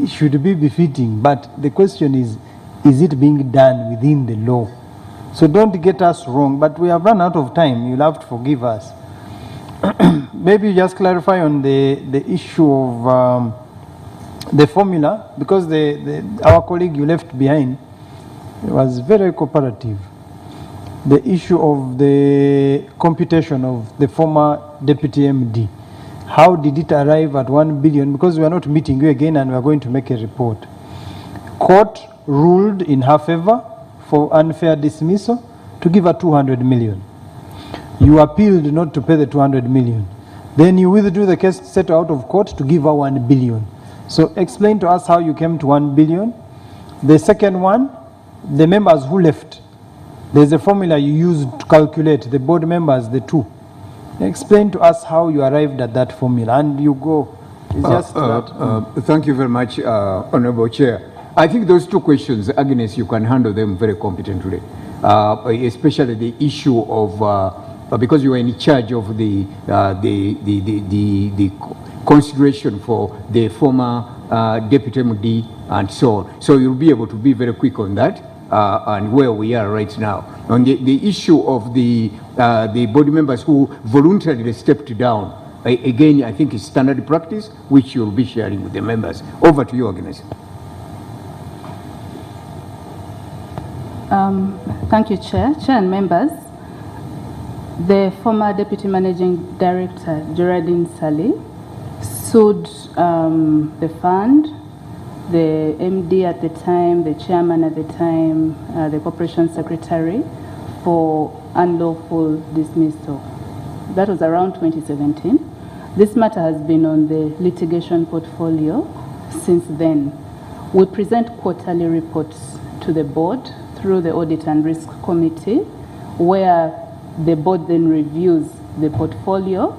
should be befitting. But the question is it being done within the law? So don't get us wrong, but we have run out of time. You'll have to forgive us. Maybe just clarify on the issue of the formula, because our colleague you left behind was very cooperative. The issue of the computation of the former deputy MD. How did it arrive at 1 billion? Because we are not meeting you again and we are going to make a report. Court ruled in her favor for unfair dismissal to give her 200 million. You appealed not to pay the 200 million. Then you withdrew the case set out of court to give her 1 billion. So explain to us how you came to 1 billion. The second one, the members who left. There's a formula you used to calculate the board members, the two. Explain to us how you arrived at that formula, and you go. It's just that. Thank you very much, Honorable Chair. I think those two questions, Agnes, you can handle them very competently, especially the issue of, because you are in charge of the consideration for the former Deputy MD and so on. So you'll be able to be very quick on that and where we are right now. On the issue of the board members who voluntarily stepped down, again, I think it's standard practice, which you'll be sharing with the members. Over to you, Agnes. Thank you, Chair. Chair and members. The former Deputy Managing Director, Geraldine Sally, sued the fund, the MD at the time, the chairman at the time, the corporation secretary, for unlawful dismissal. That was around 2017. This matter has been on the litigation portfolio since then. We present quarterly reports to the board through the Audit and Risk Committee, where the board then reviews the portfolio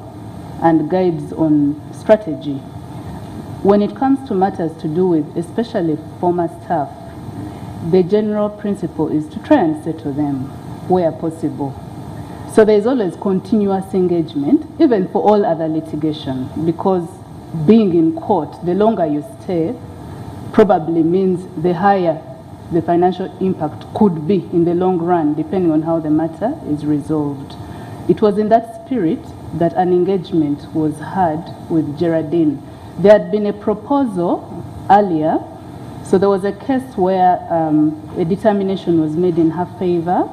and guides on strategy. When it comes to matters to do with especially former staff, the general principle is to try and settle them where possible. So there is always continuous engagement, even for all other litigation, because being in court, the longer you stay, probably means the higher the financial impact could be in the long run, depending on how the matter is resolved. It was in that spirit that an engagement was had with Geraldine. There had been a proposal earlier, so there was a case where a determination was made in her favor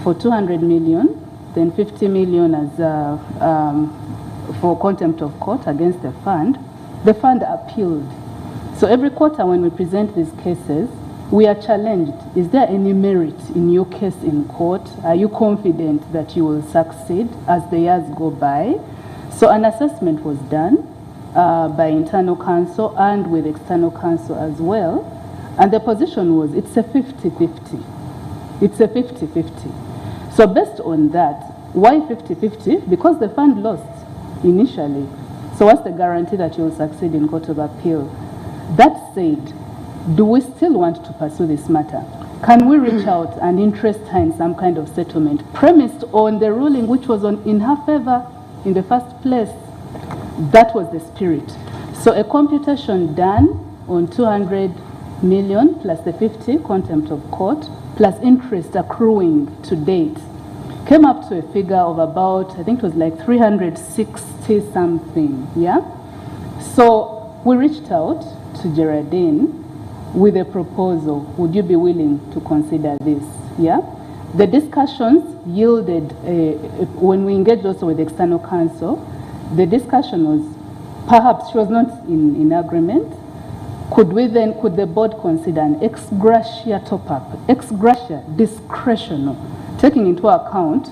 for 200 million, then 50 million as for contempt of court against the fund. The fund appealed. So every quarter when we present these cases, we are challenged. Is there any merit in your case in court? Are you confident that you will succeed as the years go by? So an assessment was done by internal counsel and with external counsel as well. And the position was it's a 50-50. It's a 50-50. So based on that, why 50-50? Because the fund lost initially. So what's the guarantee that you will succeed in Court of Appeal? That said, do we still want to pursue this matter? Can we reach out and interest her in some kind of settlement premised on the ruling which was in her favor In the first place, that was the spirit. So a computation done on 200 million plus the 50 contempt of court plus interest accruing to date came up to a figure of about, I think it was like 360 something, yeah? So we reached out to Geraldine with a proposal. Would you be willing to consider this, yeah? The discussions yielded, when we engaged also with external counsel, the discussion was, perhaps she was not in agreement. Could the board consider an ex gratia top-up? Ex gratia, discretional, taking into account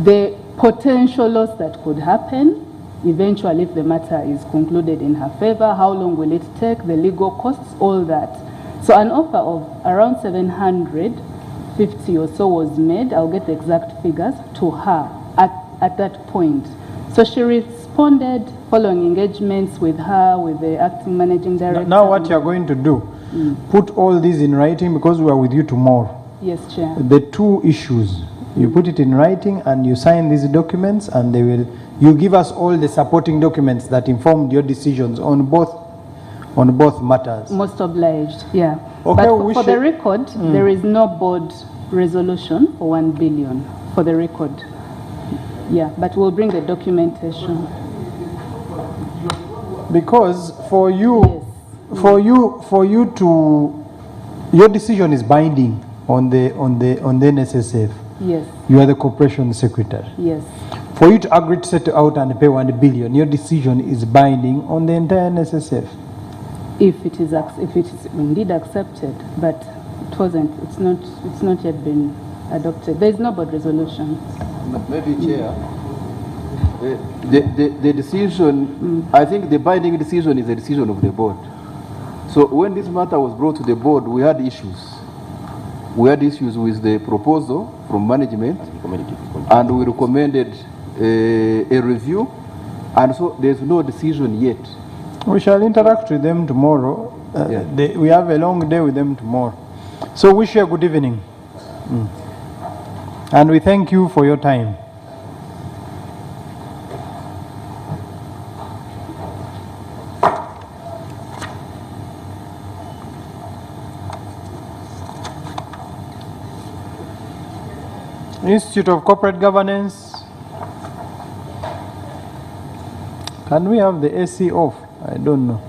the potential loss that could happen eventually if the matter is concluded in her favor, how long will it take, the legal costs, all that. So an offer of around 750 or so was made. I'll get the exact figures to her at that point. So she responded following engagements with her, with the acting managing director. Now what you are going to do, put all these in writing because we are with you tomorrow. Yes, Chair. The two issues, you put it in writing and you sign these documents and you give us all the supporting documents that informed your decisions on both matters. Most obliged, yeah. Okay, but for the record, there is no board resolution for 1 billion for the record. Yeah, but we'll bring the documentation. Because for you, yes. Your decision is binding on the Nssf. Yes. You are the corporation secretary. Yes. For you to agree to set out and pay 1 billion, your decision is binding on the entire Nssf. If it is indeed accepted, but it wasn't. It's not yet been adopted. There is no board resolution. Maybe, Chair, the decision, I think the binding decision is the decision of the board. So when this matter was brought to the board, we had issues. We had issues with the proposal from management, and we recommended a review, and so there's no decision yet. We shall interact with them tomorrow. We have a long day with them tomorrow. So wish you a good evening. And we thank you for your time. Institute of Corporate Governance. Can we have the AC off? I don't know.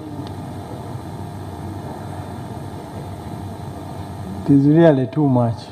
It is really too much.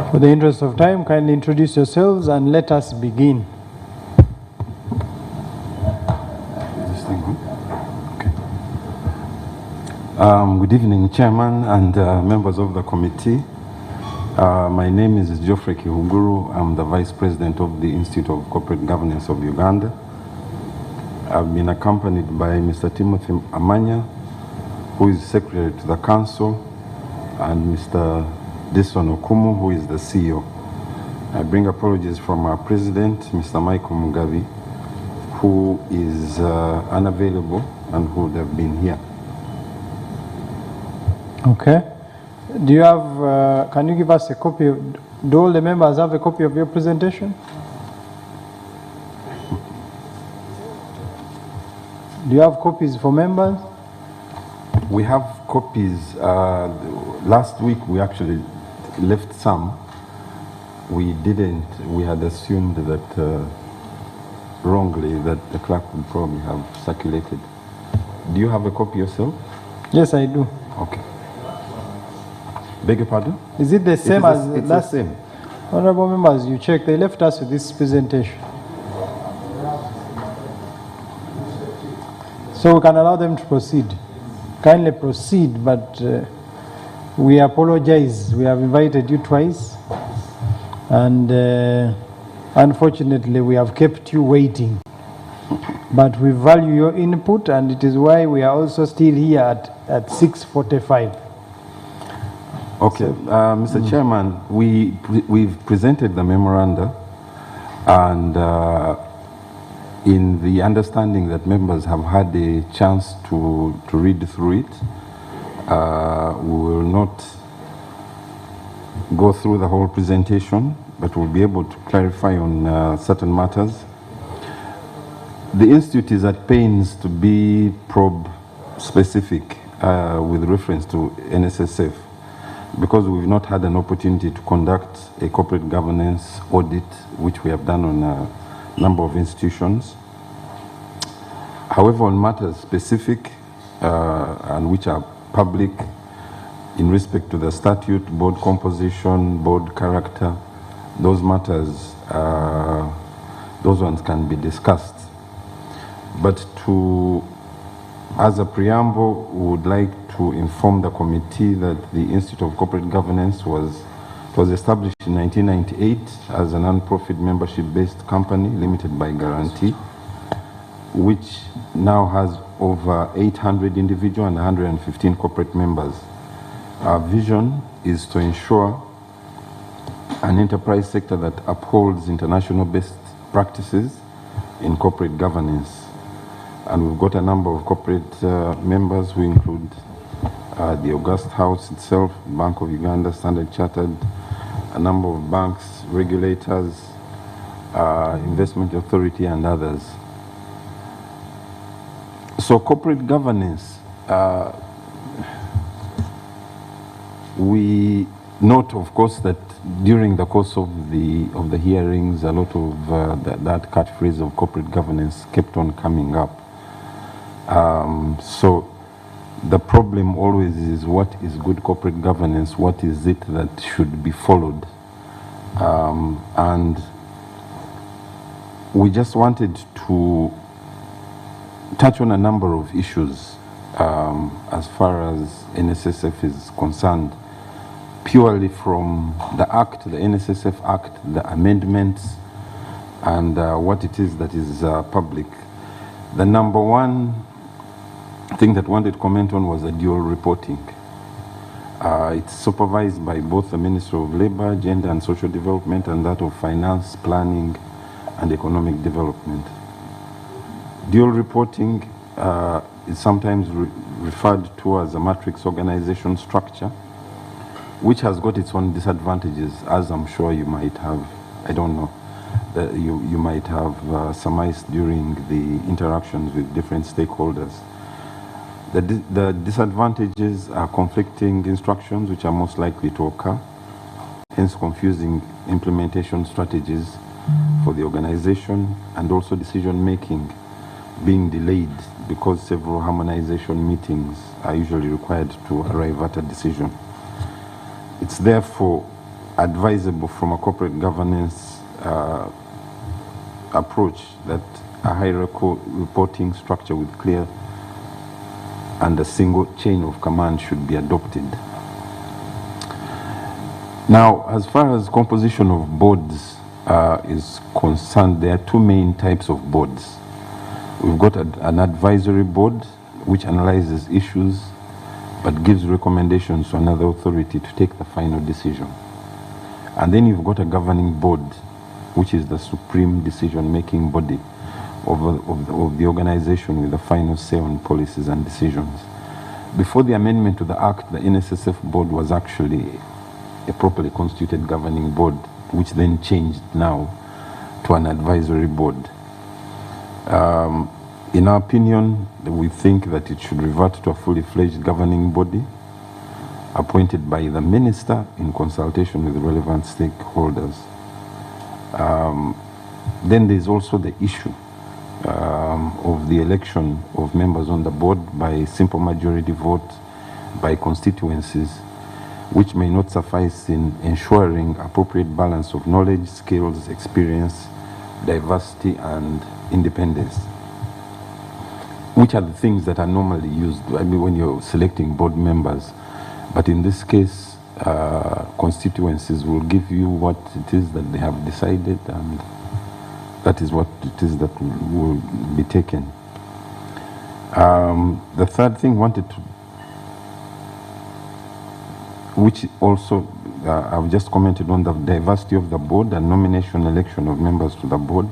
For the interest of time, kindly introduce yourselves and let us begin. Good evening, Chairman and members of the committee. My name is Geoffrey Kihuguru. I'm the Vice President of the Institute of Corporate Governance of Uganda. I've been accompanied by Mr. Timothy Amanya, who is Secretary to the Council, and Mr. Dison Okumu, who is the CEO. I bring apologies from our President, Mr. Michael Mugabe, who is unavailable and who would have been here. Okay. Do you have, can you give us a copy do all the members have a copy of your presentation? Do you have copies for members? We have copies. Last week we actually left some. We didn't. We had assumed that wrongly that the clerk would probably have circulated. Do you have a copy yourself? Yes, I do. Okay. Beg your pardon? Is it the same as it's last? the same. Honorable members, you check, they left us with this presentation. So we can allow them to proceed. Kindly proceed, but we apologize. We have invited you twice, and unfortunately we have kept you waiting. But we value your input, and it is why we are also still here at 6:45. Okay, Mr. Chairman, we've presented the memoranda, and in the understanding that members have had a chance to read through it, we will not go through the whole presentation, but we'll be able to clarify on certain matters. The Institute is at pains to be probe specific with reference to Nssf, because we've not had an opportunity to conduct a corporate governance audit, which we have done on a number of institutions. However, on matters specific and which are public in respect to the statute, board composition, board character, those matters, those ones can be discussed. But as a preamble, we would like to inform the committee that the Institute of Corporate Governance was established in 1998 as a non-profit membership-based company limited by guarantee, which now has over 800 individual and 115 corporate members. Our vision is to ensure an enterprise sector that upholds international best practices in corporate governance. And we've got a number of corporate members who include the August House itself, Bank of Uganda, Standard Chartered, a number of banks, regulators, Investment Authority, and others. So corporate governance, we note, of course, that during the course of the hearings, a lot of that catchphrase of corporate governance kept on coming up. So the problem always is, what is good corporate governance? What is it that should be followed? And we just wanted to touch on a number of issues as far as Nssf is concerned, purely from the Act, the Nssf Act, the amendments, and what it is that is public. The number one thing that I wanted to comment on was the dual reporting. It's supervised by both the Ministry of Labour, Gender and Social Development, and that of Finance, Planning and Economic Development. Dual reporting is sometimes referred to as a matrix organization structure, which has got its own disadvantages, as I'm sure you might have, I don't know, you might have surmised during the interactions with different stakeholders. The disadvantages are conflicting instructions, which are most likely to occur, hence confusing implementation strategies for the organization, and also decision-making being delayed because several harmonization meetings are usually required to arrive at a decision. It's therefore advisable from a corporate governance approach that a hierarchical reporting structure with clear and a single chain of command should be adopted. Now, as far as composition of boards is concerned, there are two main types of boards. We've got an advisory board, which analyzes issues but gives recommendations to another authority to take the final decision. And then you've got a governing board, which is the supreme decision-making body of the organization with the final say on policies and decisions. Before the amendment to the Act, the Nssf board was actually a properly constituted governing board, which then changed now to an advisory board. In our opinion, we think that it should revert to a fully fledged governing body appointed by the minister in consultation with relevant stakeholders. Then there's also the issue of the election of members on the board by simple majority vote by constituencies, which may not suffice in ensuring appropriate balance of knowledge, skills, experience, diversity, and independence, which are the things that are normally used, I mean, when you're selecting board members. But in this case, constituencies will give you what it is that they have decided, and that is what it is that will be taken. The third thing wanted to, which also I've just commented on, the diversity of the board and nomination election of members to the board.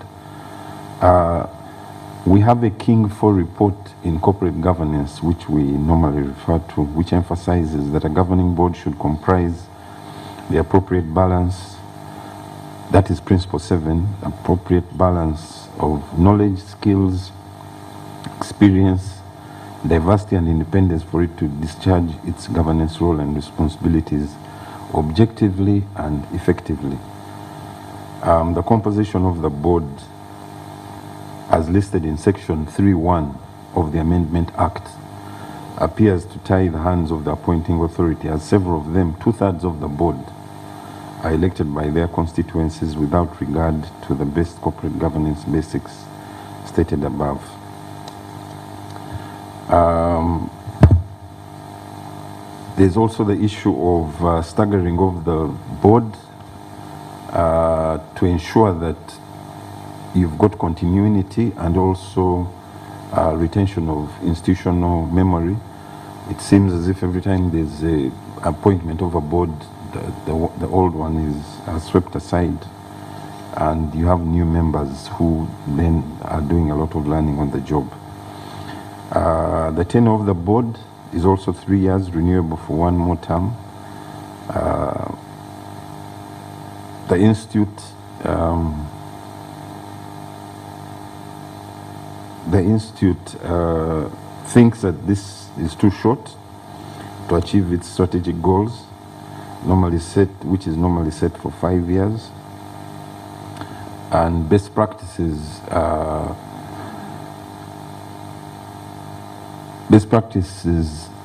We have a King 4 report in corporate governance, which we normally refer to, which emphasizes that a governing board should comprise the appropriate balance, that is principle 7, appropriate balance of knowledge, skills, experience, diversity and independence for it to discharge its governance role and responsibilities objectively and effectively. The composition of the board, as listed in section 3.1 of the Amendment Act, appears to tie the hands of the appointing authority, as several of them, 2/3 of the board, are elected by their constituencies without regard to the best corporate governance basics stated above. There's also the issue of staggering of the board to ensure that you've got continuity and also retention of institutional memory. It seems as if every time there's a appointment of a board, the old one is swept aside, and you have new members who then are doing a lot of learning on the job. The tenure of the board is also 3 years, renewable for 1 more term. The institute thinks that this is too short to achieve its strategic goals, which is normally set for 5 years. And best practices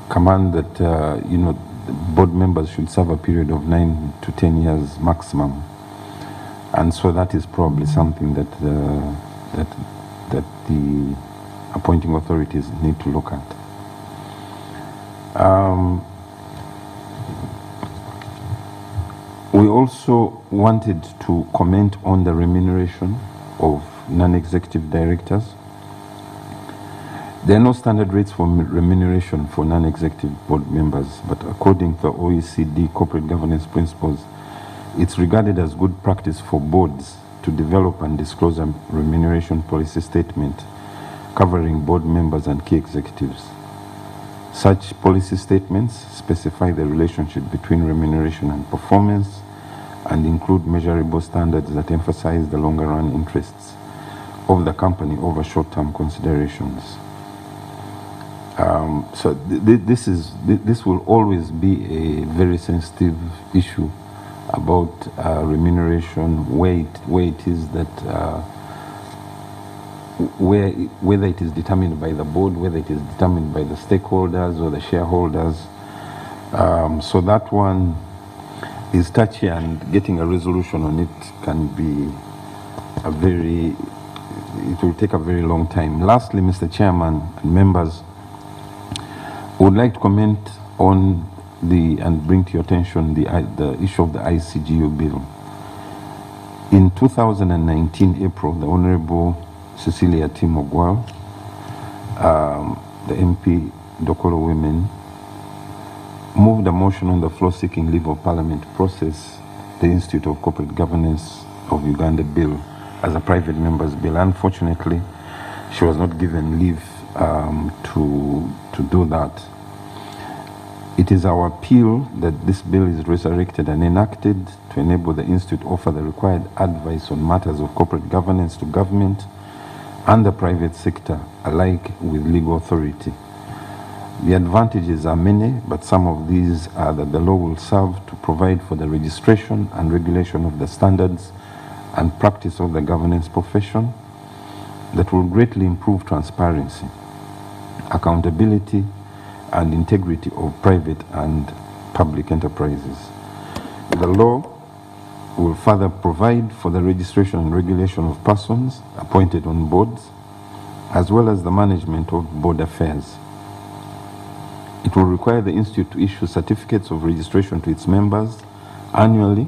command that the board members should serve a period of 9 to 10 years maximum, and so that is probably something that the appointing authorities need to look at. We also wanted to comment on the remuneration of non-executive directors. There are no standard rates for remuneration for non-executive board members, but according to the OECD corporate governance principles, it's regarded as good practice for boards to develop and disclose a remuneration policy statement covering board members and key executives. Such policy statements specify the relationship between remuneration and performance and include measurable standards that emphasize the longer run interests of the company over short-term considerations. So this will always be a very sensitive issue about remuneration, where it is that whether it is determined by the board, whether it is determined by the stakeholders or the shareholders. So that one is touchy, and getting a resolution on it can be it will take a very long time. Lastly, Mr. Chairman and members, I would like to comment on and bring to your attention the issue of the ICGU bill. In 2019 April, the Honorable Cecilia Timogwal, the MP Dokoro Women, moved a motion on the floor seeking leave of Parliament to process the Institute of Corporate Governance of Uganda bill as a private member's bill. Unfortunately, she was not given leave to do that. It is our appeal that this bill is resurrected and enacted to enable the Institute to offer the required advice on matters of corporate governance to government and the private sector alike with legal authority. The advantages are many, but some of these are that the law will serve to provide for the registration and regulation of the standards and practice of the governance profession that will greatly improve transparency, accountability, and integrity of private and public enterprises. The law will further provide for the registration and regulation of persons appointed on boards, as well as the management of board affairs. It will require the Institute to issue certificates of registration to its members annually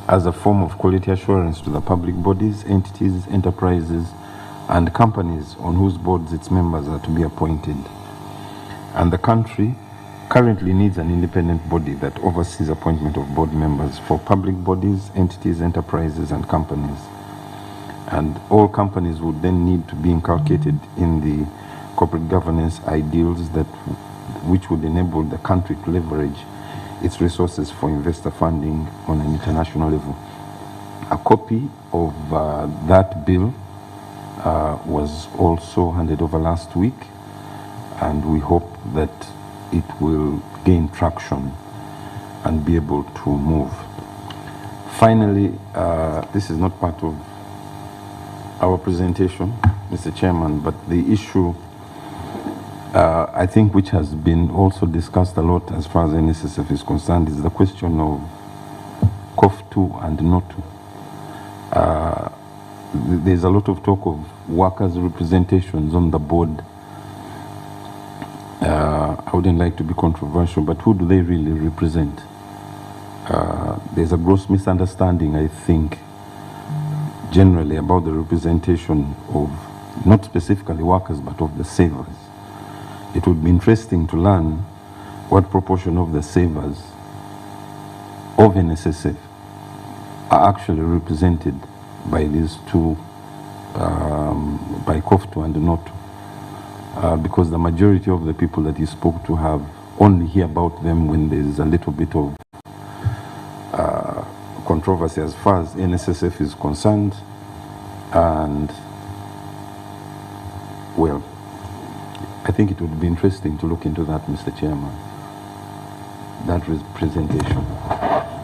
as a form of quality assurance to the public bodies, entities, enterprises, and companies on whose boards its members are to be appointed. And the country currently needs an independent body that oversees appointment of board members for public bodies, entities, enterprises, and companies. And all companies would then need to be inculcated in the corporate governance ideals which would enable the country to leverage its resources for investor funding on an international level. A copy of that bill was also handed over last week, and we hope that it will gain traction and be able to move. Finally, this is not part of our presentation, Mr. Chairman, but the issue I think which has been also discussed a lot as far as Nssf is concerned is the question of COF2 and NOTU. There's a lot of talk of workers' representations on the board. I wouldn't like to be controversial, but who do they really represent? There's a gross misunderstanding, I think, generally about the representation of not specifically workers, but of the savers. It would be interesting to learn what proportion of the savers of Nssf are actually represented by these two, by COF2 and NOTU. Because the majority of the people that you spoke to have only hear about them when there is a little bit of controversy as far as Nssf is concerned. And, well, I think it would be interesting to look into that, Mr. Chairman, that representation.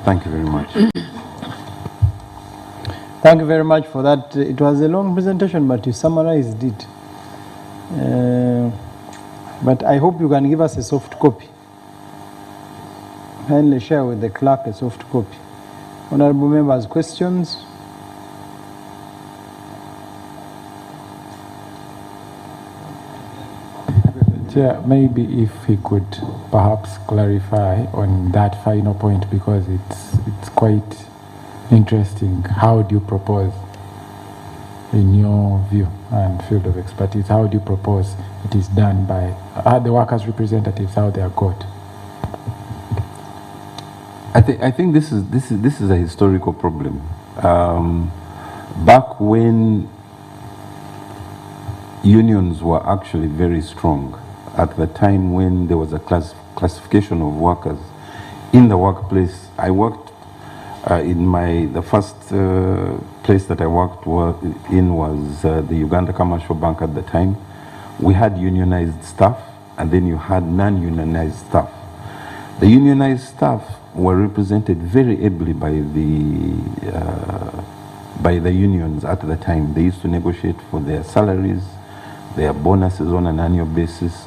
Thank you very much. Thank you very much for that. It was a long presentation, but you summarized it. But I hope you can give us a soft copy. Kindly share with the clerk a soft copy. Honorable members, questions? Chair, maybe if he could perhaps clarify on that final point, because it's quite interesting. How do you propose, in your view and field of expertise, how do you propose it is done by the workers' representatives, how they are got? I think this is a historical problem. Back when unions were actually very strong, at the time when there was a classification of workers in the workplace, I worked the first place that I worked in was the Uganda Commercial Bank at the time. We had unionized staff, and then you had non-unionized staff. The unionized staff were represented very ably by the unions at the time. They used to negotiate for their salaries, their bonuses on an annual basis.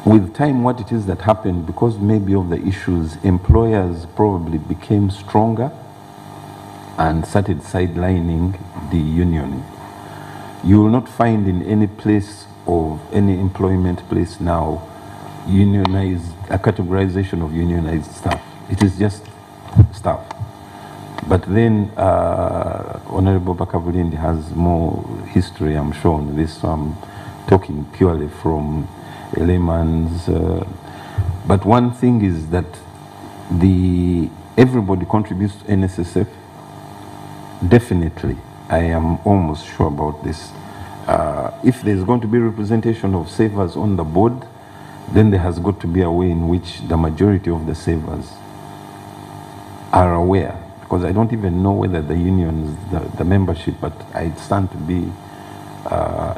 With time, what it is that happened, because maybe of the issues, employers probably became stronger and started sidelining the union. You will not find in any place of any employment place now a categorization of unionized staff. It is just staff. But then Honorable Bakabulindi has more history, I'm sure, on this, so I'm talking purely from a layman's. But one thing is that everybody contributes to Nssf. Definitely, I am almost sure about this. If there's going to be representation of savers on the board, then there has got to be a way in which the majority of the savers are aware. Because I don't even know whether the unions, the membership, but I stand to be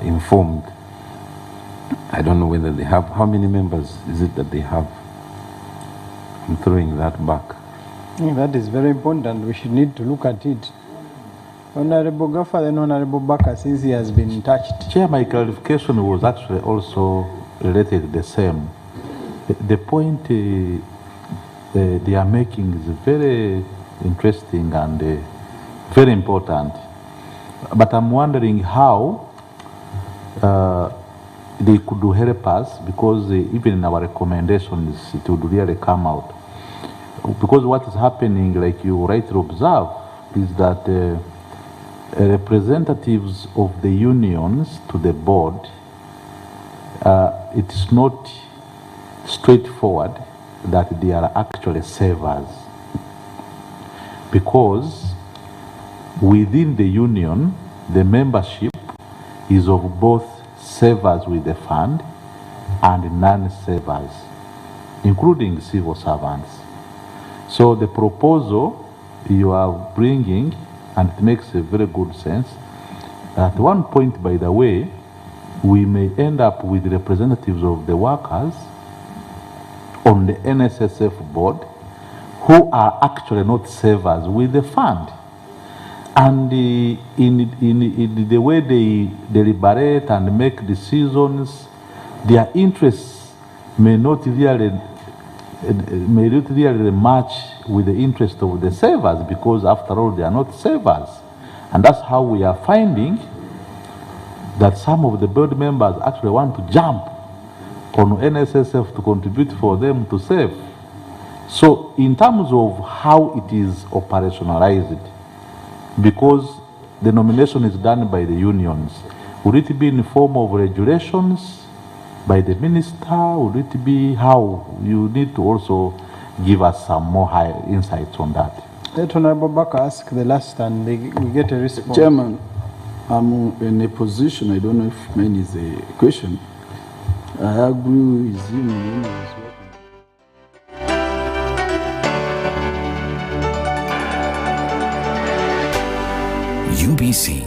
informed. I don't know whether they have, how many members is it that they have? I'm throwing that back. That is very important. We should need to look at it. Honorable Gaffa, then Honorable Baka, since he has been touched. Chair, my clarification was actually also related to the same. The point they are making is very interesting and very important. But I'm wondering how they could help us, because even in our recommendations, it would really come out. Because what is happening, like you rightly observe, is that representatives of the unions to the board, it is not straightforward that they are actually savers. Because within the union, the membership is of both savers with the fund and non-savers, including civil servants. So the proposal you are bringing, and it makes a very good sense, at one point, by the way, we may end up with representatives of the workers on the Nssf board who are actually not savers with the fund. And in the way they deliberate and make decisions, their interests may not really match with the interest of the savers, because after all, they are not savers. And that's how we are finding that some of the board members actually want to jump on Nssf to contribute for them to save. So in terms of how it is operationalized, because the nomination is done by the unions, would it be in the form of regulations by the minister? Would it be how? You need to also give us some more high insights on that. Let Honorable Baka ask the last and we get a response. Chairman, I'm in a position, I don't know if mine is a question. I agree with him. UBC